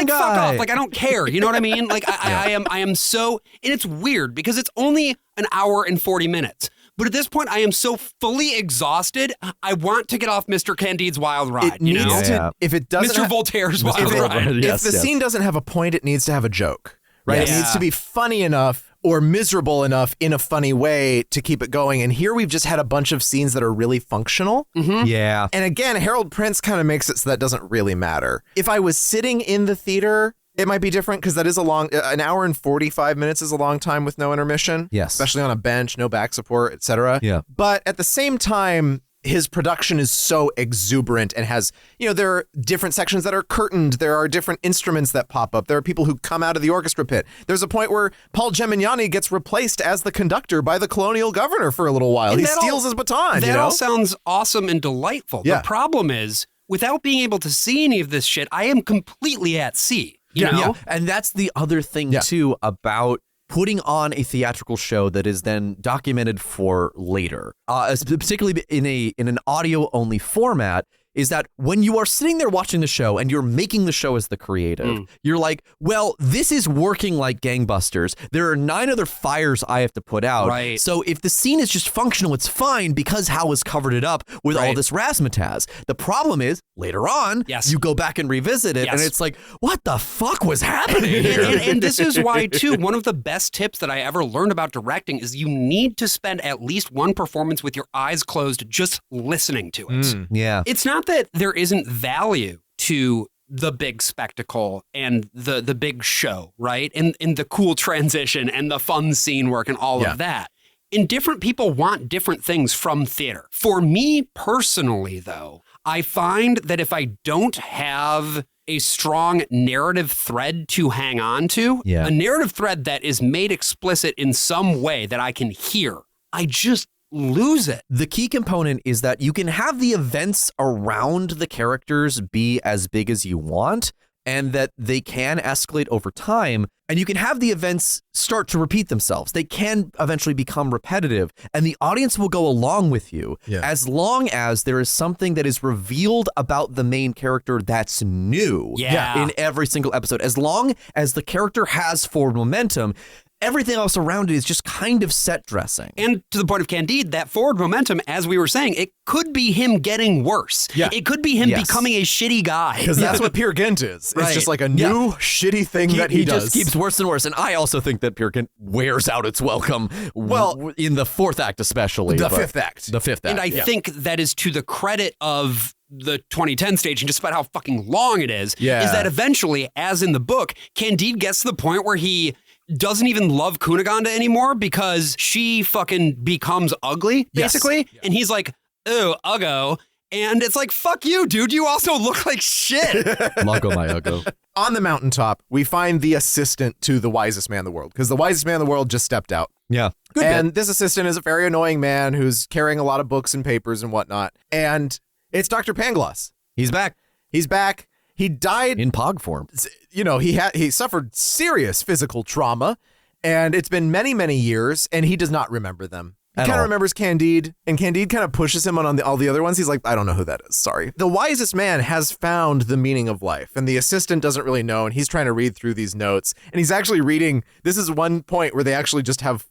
Fuck off. Like I don't care. You know what I mean? Like I am so, and it's weird because it's only an hour and 40 minutes. But at this point, I am so fully exhausted. I want to get off Mr. Candide's wild ride. It needs to. If it doesn't, Mr. Voltaire's wild ride. If the scene doesn't have a point, it needs to have a joke. Right? Yes. It needs to be funny enough or miserable enough in a funny way to keep it going. And here we've just had a bunch of scenes that are really functional. Mm-hmm. Yeah. And again, Harold Prince kind of makes it so that doesn't really matter. If I was sitting in the theater it might be different because that is an hour and 45 minutes is a long time with no intermission. Yes. Especially on a bench, no back support, etc. Yeah. But at the same time, his production is so exuberant and has, there are different sections that are curtained. There are different instruments that pop up. There are people who come out of the orchestra pit. There's a point where Paul Gemignani gets replaced as the conductor by the colonial governor for a little while. He steals his baton. That all sounds awesome and delightful. Yeah. The problem is, without being able to see any of this shit, I am completely at sea. You know? Yeah. And that's the other thing, too, about putting on a theatrical show that is then documented for later, particularly in an audio-only format, is that when you are sitting there watching the show and you're making the show as the creative, you're like, well, this is working like gangbusters. There are 9 other fires I have to put out. Right. So if the scene is just functional, it's fine because Hal has covered it up with all this razzmatazz. The problem is, later on, you go back and revisit it, and it's like, what the fuck was happening here? And this is why, too, one of the best tips that I ever learned about directing is you need to spend at least one performance with your eyes closed just listening to it. Yeah. It's not that there isn't value to the big spectacle and the big show, right? And the cool transition and the fun scene work and all of that. And different people want different things from theater. For me personally, though, I find that if I don't have a strong narrative thread to hang on to, a narrative thread that is made explicit in some way that I can hear, I just lose it. The key component is that you can have the events around the characters be as big as you want, and that they can escalate over time, and you can have the events start to repeat themselves. They can eventually become repetitive, and the audience will go along with you as long as there is something that is revealed about the main character that's new in every single episode. As long as the character has forward momentum, everything else around it is just kind of set dressing. And to the point of Candide, that forward momentum, as we were saying, it could be him getting worse. Yeah. It could be him becoming a shitty guy. Because that's what Peer Gynt is. It's just like a new shitty thing that he does. He just keeps worse and worse. And I also think that Peer Gynt wears out its welcome. Well, in the 4th act especially. The 5th act. The 5th act. And I think that is to the credit of the 2010 staging, despite how fucking long it is that eventually, as in the book, Candide gets to the point where he doesn't even love Cunegonde anymore because she fucking becomes ugly, basically. Yes. And he's like, ooh, uggo. And it's like, fuck you, dude. You also look like shit. Luggo my uggo. On the mountaintop, we find the assistant to the wisest man in the world, because the wisest man in the world just stepped out. Yeah. Good and this assistant is a very annoying man who's carrying a lot of books and papers and whatnot. And it's Dr. Pangloss. He's back. He's back. He died in pog form. He suffered serious physical trauma, and it's been many, many years, and he does not remember them. He kind of remembers Candide, and Candide kind of pushes him on all the other ones. He's like, I don't know who that is. Sorry. The wisest man has found the meaning of life, and the assistant doesn't really know, and he's trying to read through these notes, and he's actually reading. This is one point where they actually just have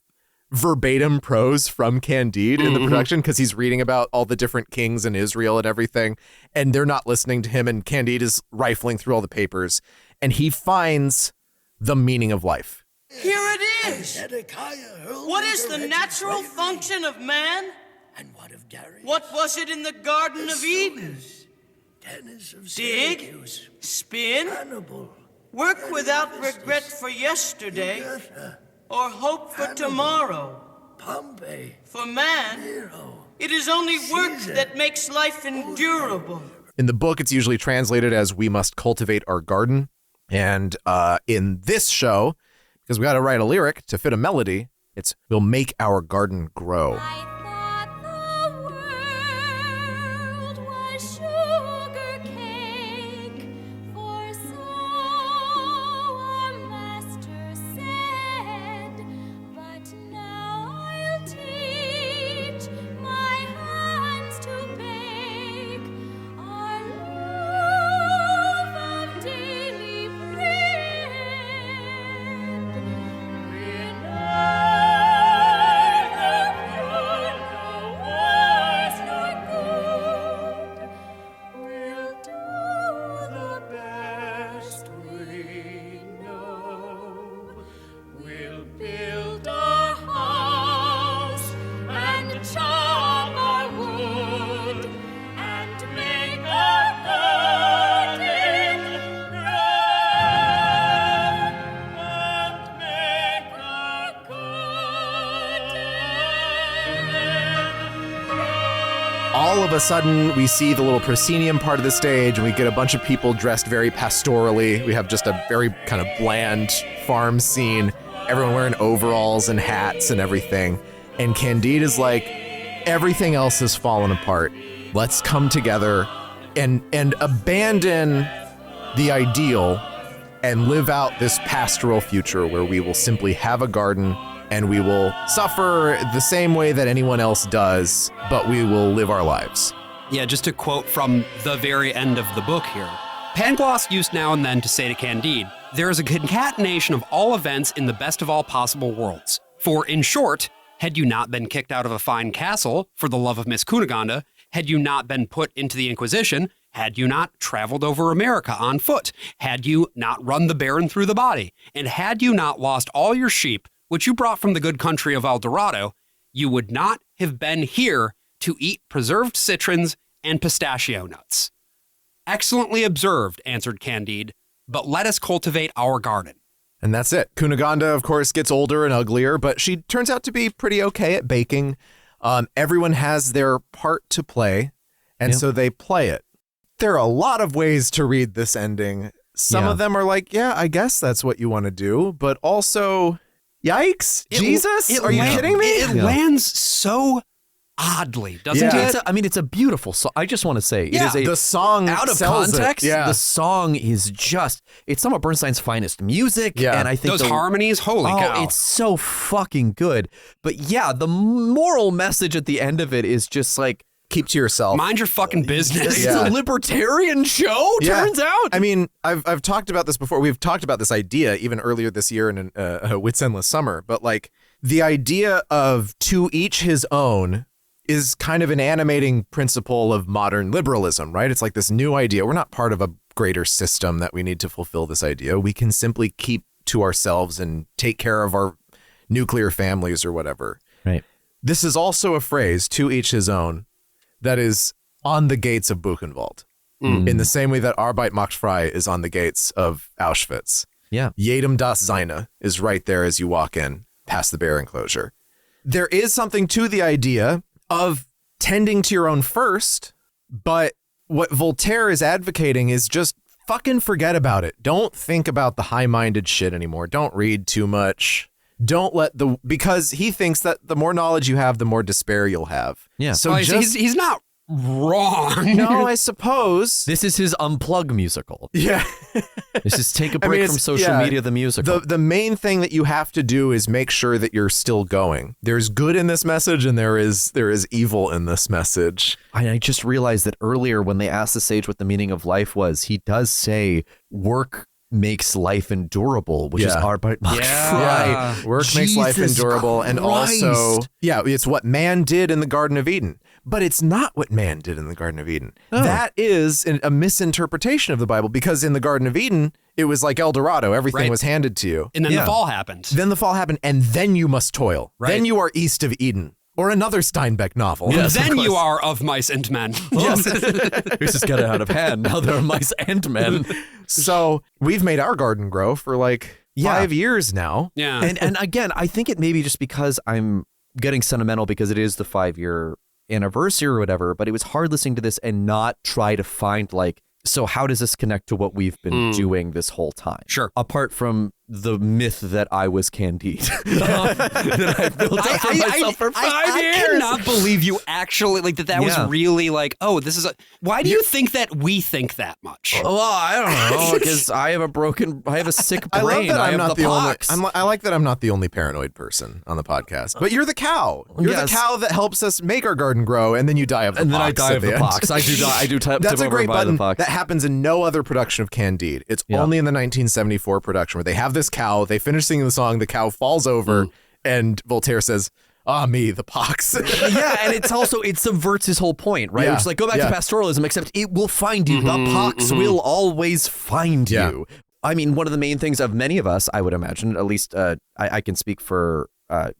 verbatim prose from Candide in the production, because he's reading about all the different kings in Israel and everything, and they're not listening to him, and Candide is rifling through all the papers, and he finds the meaning of life. Here it is. What is the natural function of man? And what of Darius? What was it in the Garden of Eden? Dig, spin, work without regret for yesterday, or hope for tomorrow. Pompey, for man, it is only work that makes life endurable. In the book, it's usually translated as "we must cultivate our garden." And in this show, because we got to write a lyric to fit a melody, it's "we'll make our garden grow." of a sudden, we see the little proscenium part of the stage, and we get a bunch of people dressed very pastorally. We have just a very kind of bland farm scene, everyone wearing overalls and hats and everything. And Candide is like, everything else has fallen apart. Let's come together and abandon the ideal and live out this pastoral future where we will simply have a garden and we will suffer the same way that anyone else does, but we will live our lives. Yeah, just to quote from the very end of the book here. Pangloss used now and then to say to Candide, there is a concatenation of all events in the best of all possible worlds. For, in short, had you not been kicked out of a fine castle for the love of Miss Cunegonde, had you not been put into the Inquisition, had you not traveled over America on foot, had you not run the Baron through the body, and had you not lost all your sheep, which you brought from the good country of El Dorado, you would not have been here to eat preserved citrons and pistachio nuts. Excellently observed, answered Candide, but let us cultivate our garden. And that's it. Cunegonde, of course, gets older and uglier, but she turns out to be pretty okay at baking. Everyone has their part to play, and so they play it. There are a lot of ways to read this ending. Some of them are like, yeah, I guess that's what you want to do, but also, yikes, Jesus? Are you kidding me? It lands so oddly, doesn't it? It's a beautiful song. I just want to say, it is the song out of context. The song is it's some of Bernstein's finest music. Yeah. And I think those harmonies, holy cow. It's so fucking good. But yeah, the moral message at the end of it is just like, keep to yourself. Mind your fucking business. It's a libertarian show, turns out. I mean, I've talked about this before. We've talked about this idea even earlier this year in Wit's Endless Summer. But like the idea of to each his own is kind of an animating principle of modern liberalism, right? It's like this new idea. We're not part of a greater system that we need to fulfill this idea. We can simply keep to ourselves and take care of our nuclear families or whatever. Right. This is also a phrase, to each his own, that is on the gates of Buchenwald, in the same way that Arbeit macht frei is on the gates of Auschwitz. Yeah. Jedem das Seine is right there as you walk in past the bear enclosure. There is something to the idea of tending to your own first, but what Voltaire is advocating is just fucking forget about it. Don't think about the high-minded shit anymore. Don't read too much. Don't let because he thinks that the more knowledge you have, the more despair you'll have. Yeah. So he's not wrong. No, I suppose. This is his Unplug musical. Yeah. This is take a break from social media, the musical. The main thing that you have to do is make sure that you're still going. There's good in this message and there is evil in this message. I just realized that earlier when they asked the sage what the meaning of life was, he does say work makes life endurable, which is Arbeit macht frei. Work makes life endurable. Christ. And also, it's what man did in the Garden of Eden. But it's not what man did in the Garden of Eden. Oh. That is a misinterpretation of the Bible, because in the Garden of Eden, it was like El Dorado. Everything was handed to you. And then the fall happened. Then the fall happened, and then you must toil. Right. Then you are east of Eden. Or another Steinbeck novel. Yes, then you are of mice and men. Yes. This is getting out of hand. Now there are mice and men. So we've made our garden grow for 5 years now. Yeah. And again, I think it may be just because I'm getting sentimental because it is the 5-year anniversary or whatever, but it was hard listening to this and not try to find so how does this connect to what we've been doing this whole time? Sure. Apart from the myth that I was Candide. That I built up for myself for 5 years. I cannot believe you actually, that was really this is why do you think that we think that much? Well, I don't know, because I have a sick brain. I love that I'm not the pox. only. I like that I'm not the only paranoid person on the podcast. But you're the cow. You're the cow that helps us make our garden grow, and then you die of the pox. And then I die of the pox. I do die. I do tip That's a over great by button. the pox. That happens in no other production of Candide. It's only in the 1974 production where they have this cow. They finish singing the song. The cow falls over, and Voltaire says, "Ah, me, the pox." Yeah, and it subverts his whole point, right? Yeah. Which is go back to pastoralism, except it will find you. The pox will always find you. I mean, one of the main things of many of us, I would imagine, at least I can speak for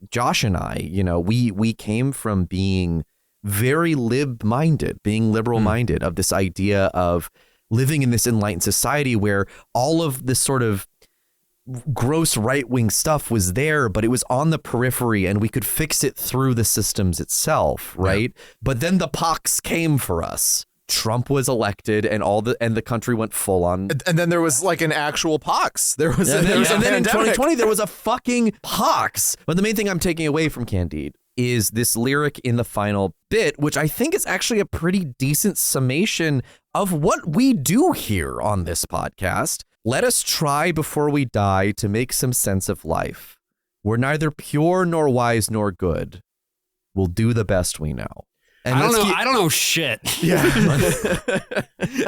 Josh and I, we came from being very lib-minded, being liberal-minded, of this idea of living in this enlightened society where all of this sort of gross right-wing stuff was there, but it was on the periphery and we could fix it through the systems itself, right? Yeah. But then the pox came for us. Trump was elected and the country went full on. And then there was like an actual pox. There was and then in 2020 there was a fucking pox. But the main thing I'm taking away from Candide is this lyric in the final bit, which I think is actually a pretty decent summation of what we do here on this podcast. Let us try before we die to make some sense of life. We're neither pure nor wise nor good. We'll do the best we know. And I don't know shit. Yeah.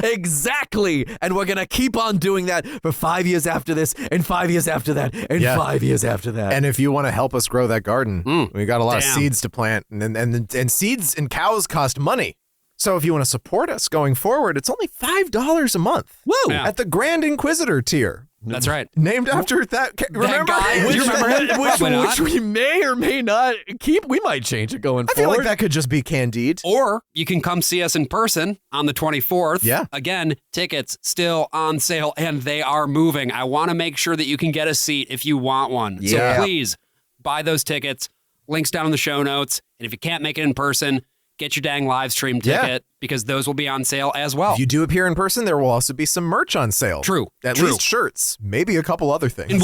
Exactly. And we're going to keep on doing that for 5 years after this and 5 years after that and 5 years after that. And if you want to help us grow that garden, we got a lot of seeds to plant and seeds and cows cost money. So if you want to support us going forward, it's only $5 a month. Woo! Yeah. At the Grand Inquisitor tier. That's right. Named after that guy. Do you remember which we may or may not keep. We might change it going forward. I feel like that could just be Candide. Or you can come see us in person on the 24th. Yeah. Again, tickets still on sale and they are moving. I want to make sure that you can get a seat if you want one. Yeah. So please buy those tickets. Links down in the show notes. And if you can't make it in person, get your dang live stream ticket because those will be on sale as well. If you do appear in person, there will also be some merch on sale. True. At least shirts, maybe a couple other things. And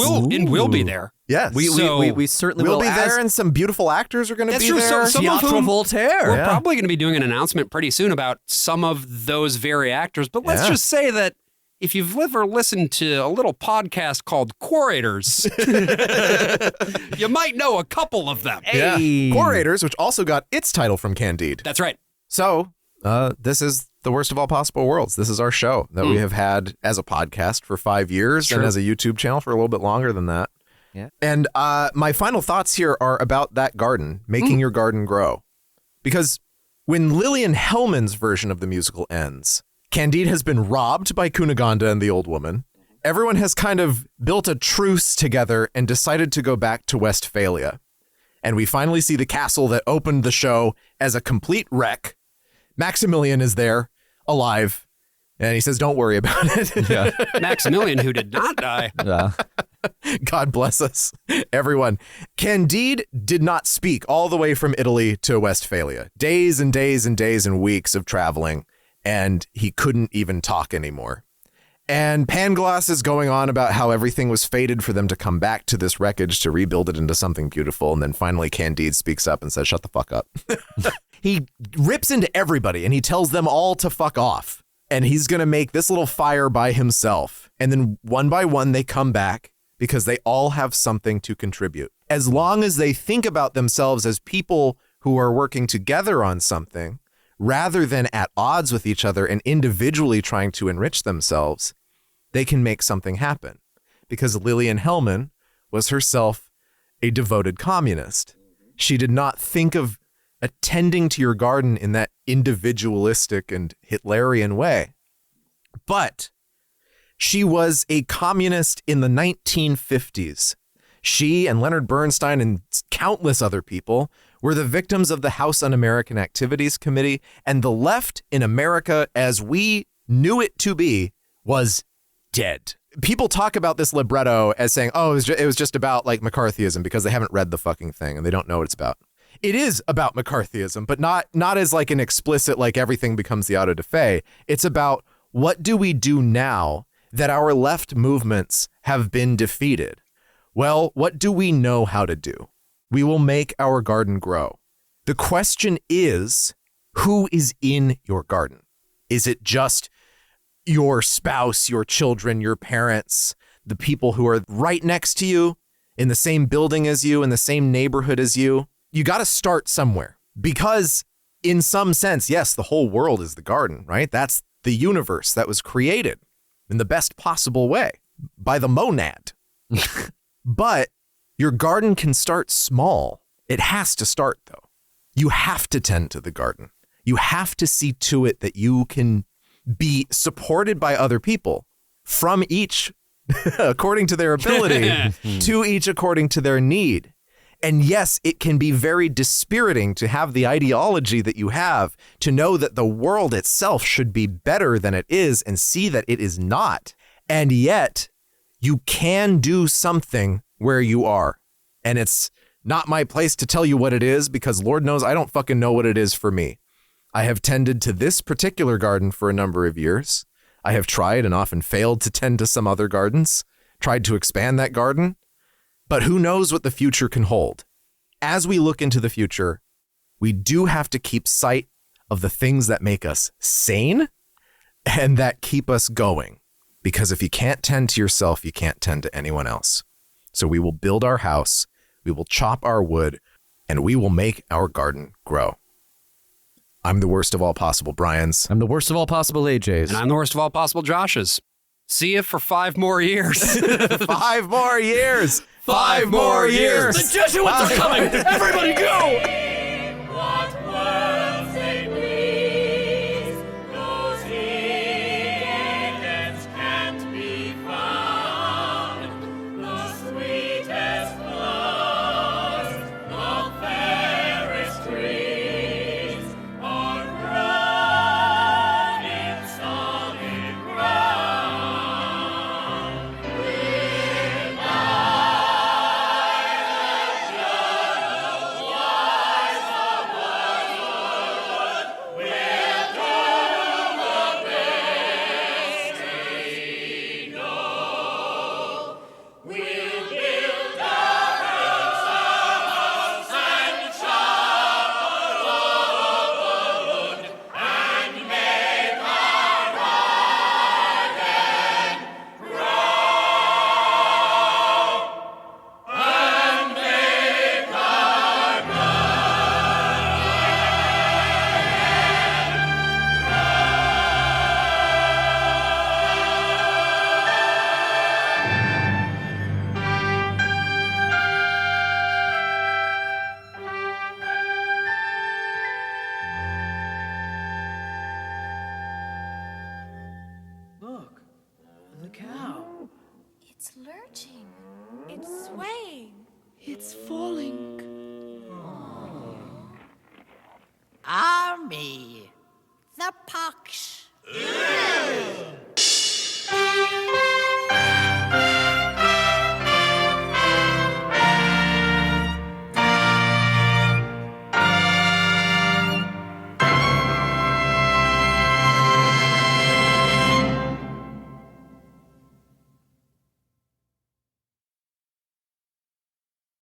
we'll be there. Yes. We certainly will be there, and some beautiful actors are going to be true. there. Some of whom Voltaire. We're probably going to be doing an announcement pretty soon about some of those very actors. But let's just say that if you've ever listened to a little podcast called Quarators, you might know a couple of them. Yeah. Quarators, which also got its title from Candide. That's right. So this is the worst of all possible worlds. This is our show that we have had as a podcast for 5 years and as a YouTube channel for a little bit longer than that. Yeah. And my final thoughts here are about that garden, making your garden grow. Because when Lillian Hellman's version of the musical ends, Candide has been robbed by Cunegonde and the old woman. Everyone has kind of built a truce together and decided to go back to Westphalia. And we finally see the castle that opened the show as a complete wreck. Maximilian is there, alive, and he says, don't worry about it. Yeah. Maximilian, who did not die. Yeah. God bless us, everyone. Candide did not speak all the way from Italy to Westphalia. Days and days and days and weeks of traveling. And he couldn't even talk anymore. And Pangloss is going on about how everything was fated for them to come back to this wreckage to rebuild it into something beautiful. And then finally Candide speaks up and says, shut the fuck up. He rips into everybody and he tells them all to fuck off. And he's going to make this little fire by himself. And then one by one they come back because they all have something to contribute. As long as they think about themselves as people who are working together on something, rather than at odds with each other and individually trying to enrich themselves, they can make something happen. Because Lillian Hellman was herself a devoted communist. She did not think of attending to your garden in that individualistic and Hitlerian way. But she was a communist in the 1950s. She and Leonard Bernstein and countless other people were the victims of the House Un-American Activities Committee, and the left in America, as we knew it to be, was dead. People talk about this libretto as saying, oh, it was just about like McCarthyism because they haven't read the fucking thing and they don't know what it's about. It is about McCarthyism, but not as like an explicit, like everything becomes the auto da fe. It's about what do we do now that our left movements have been defeated? Well, what do we know how to do? We will make our garden grow. The question is, who is in your garden? Is it just your spouse, your children, your parents, the people who are right next to you, in the same building as you, in the same neighborhood as you? You got to start somewhere because in some sense, yes, the whole world is the garden, right? That's the universe that was created in the best possible way by the monad. But your garden can start small. It has to start, though. You have to tend to the garden. You have to see to it that you can be supported by other people, from each according to their ability, to each according to their need. And yes, it can be very dispiriting to have the ideology that you have, to know that the world itself should be better than it is and see that it is not. And yet, You can do something where you are. And it's not my place to tell you what it is, because Lord knows I don't fucking know what it is for me. I have tended to this particular garden for a number of years. I have tried and often failed to tend to some other gardens, tried to expand that garden, but who knows what the future can hold. As we look into the future, we do have to keep sight of the things that make us sane and that keep us going. Because if you can't tend to yourself, you can't tend to anyone else. So we will build our house, we will chop our wood, and we will make our garden grow. I'm the worst of all possible Brians. I'm the worst of all possible AJs. And I'm the worst of all possible Joshes. See you for 5 more years. 5 more years. 5 more years. The Jesuits are coming. Everybody go. It's lurching. It's swaying. It's falling. Army. The pox.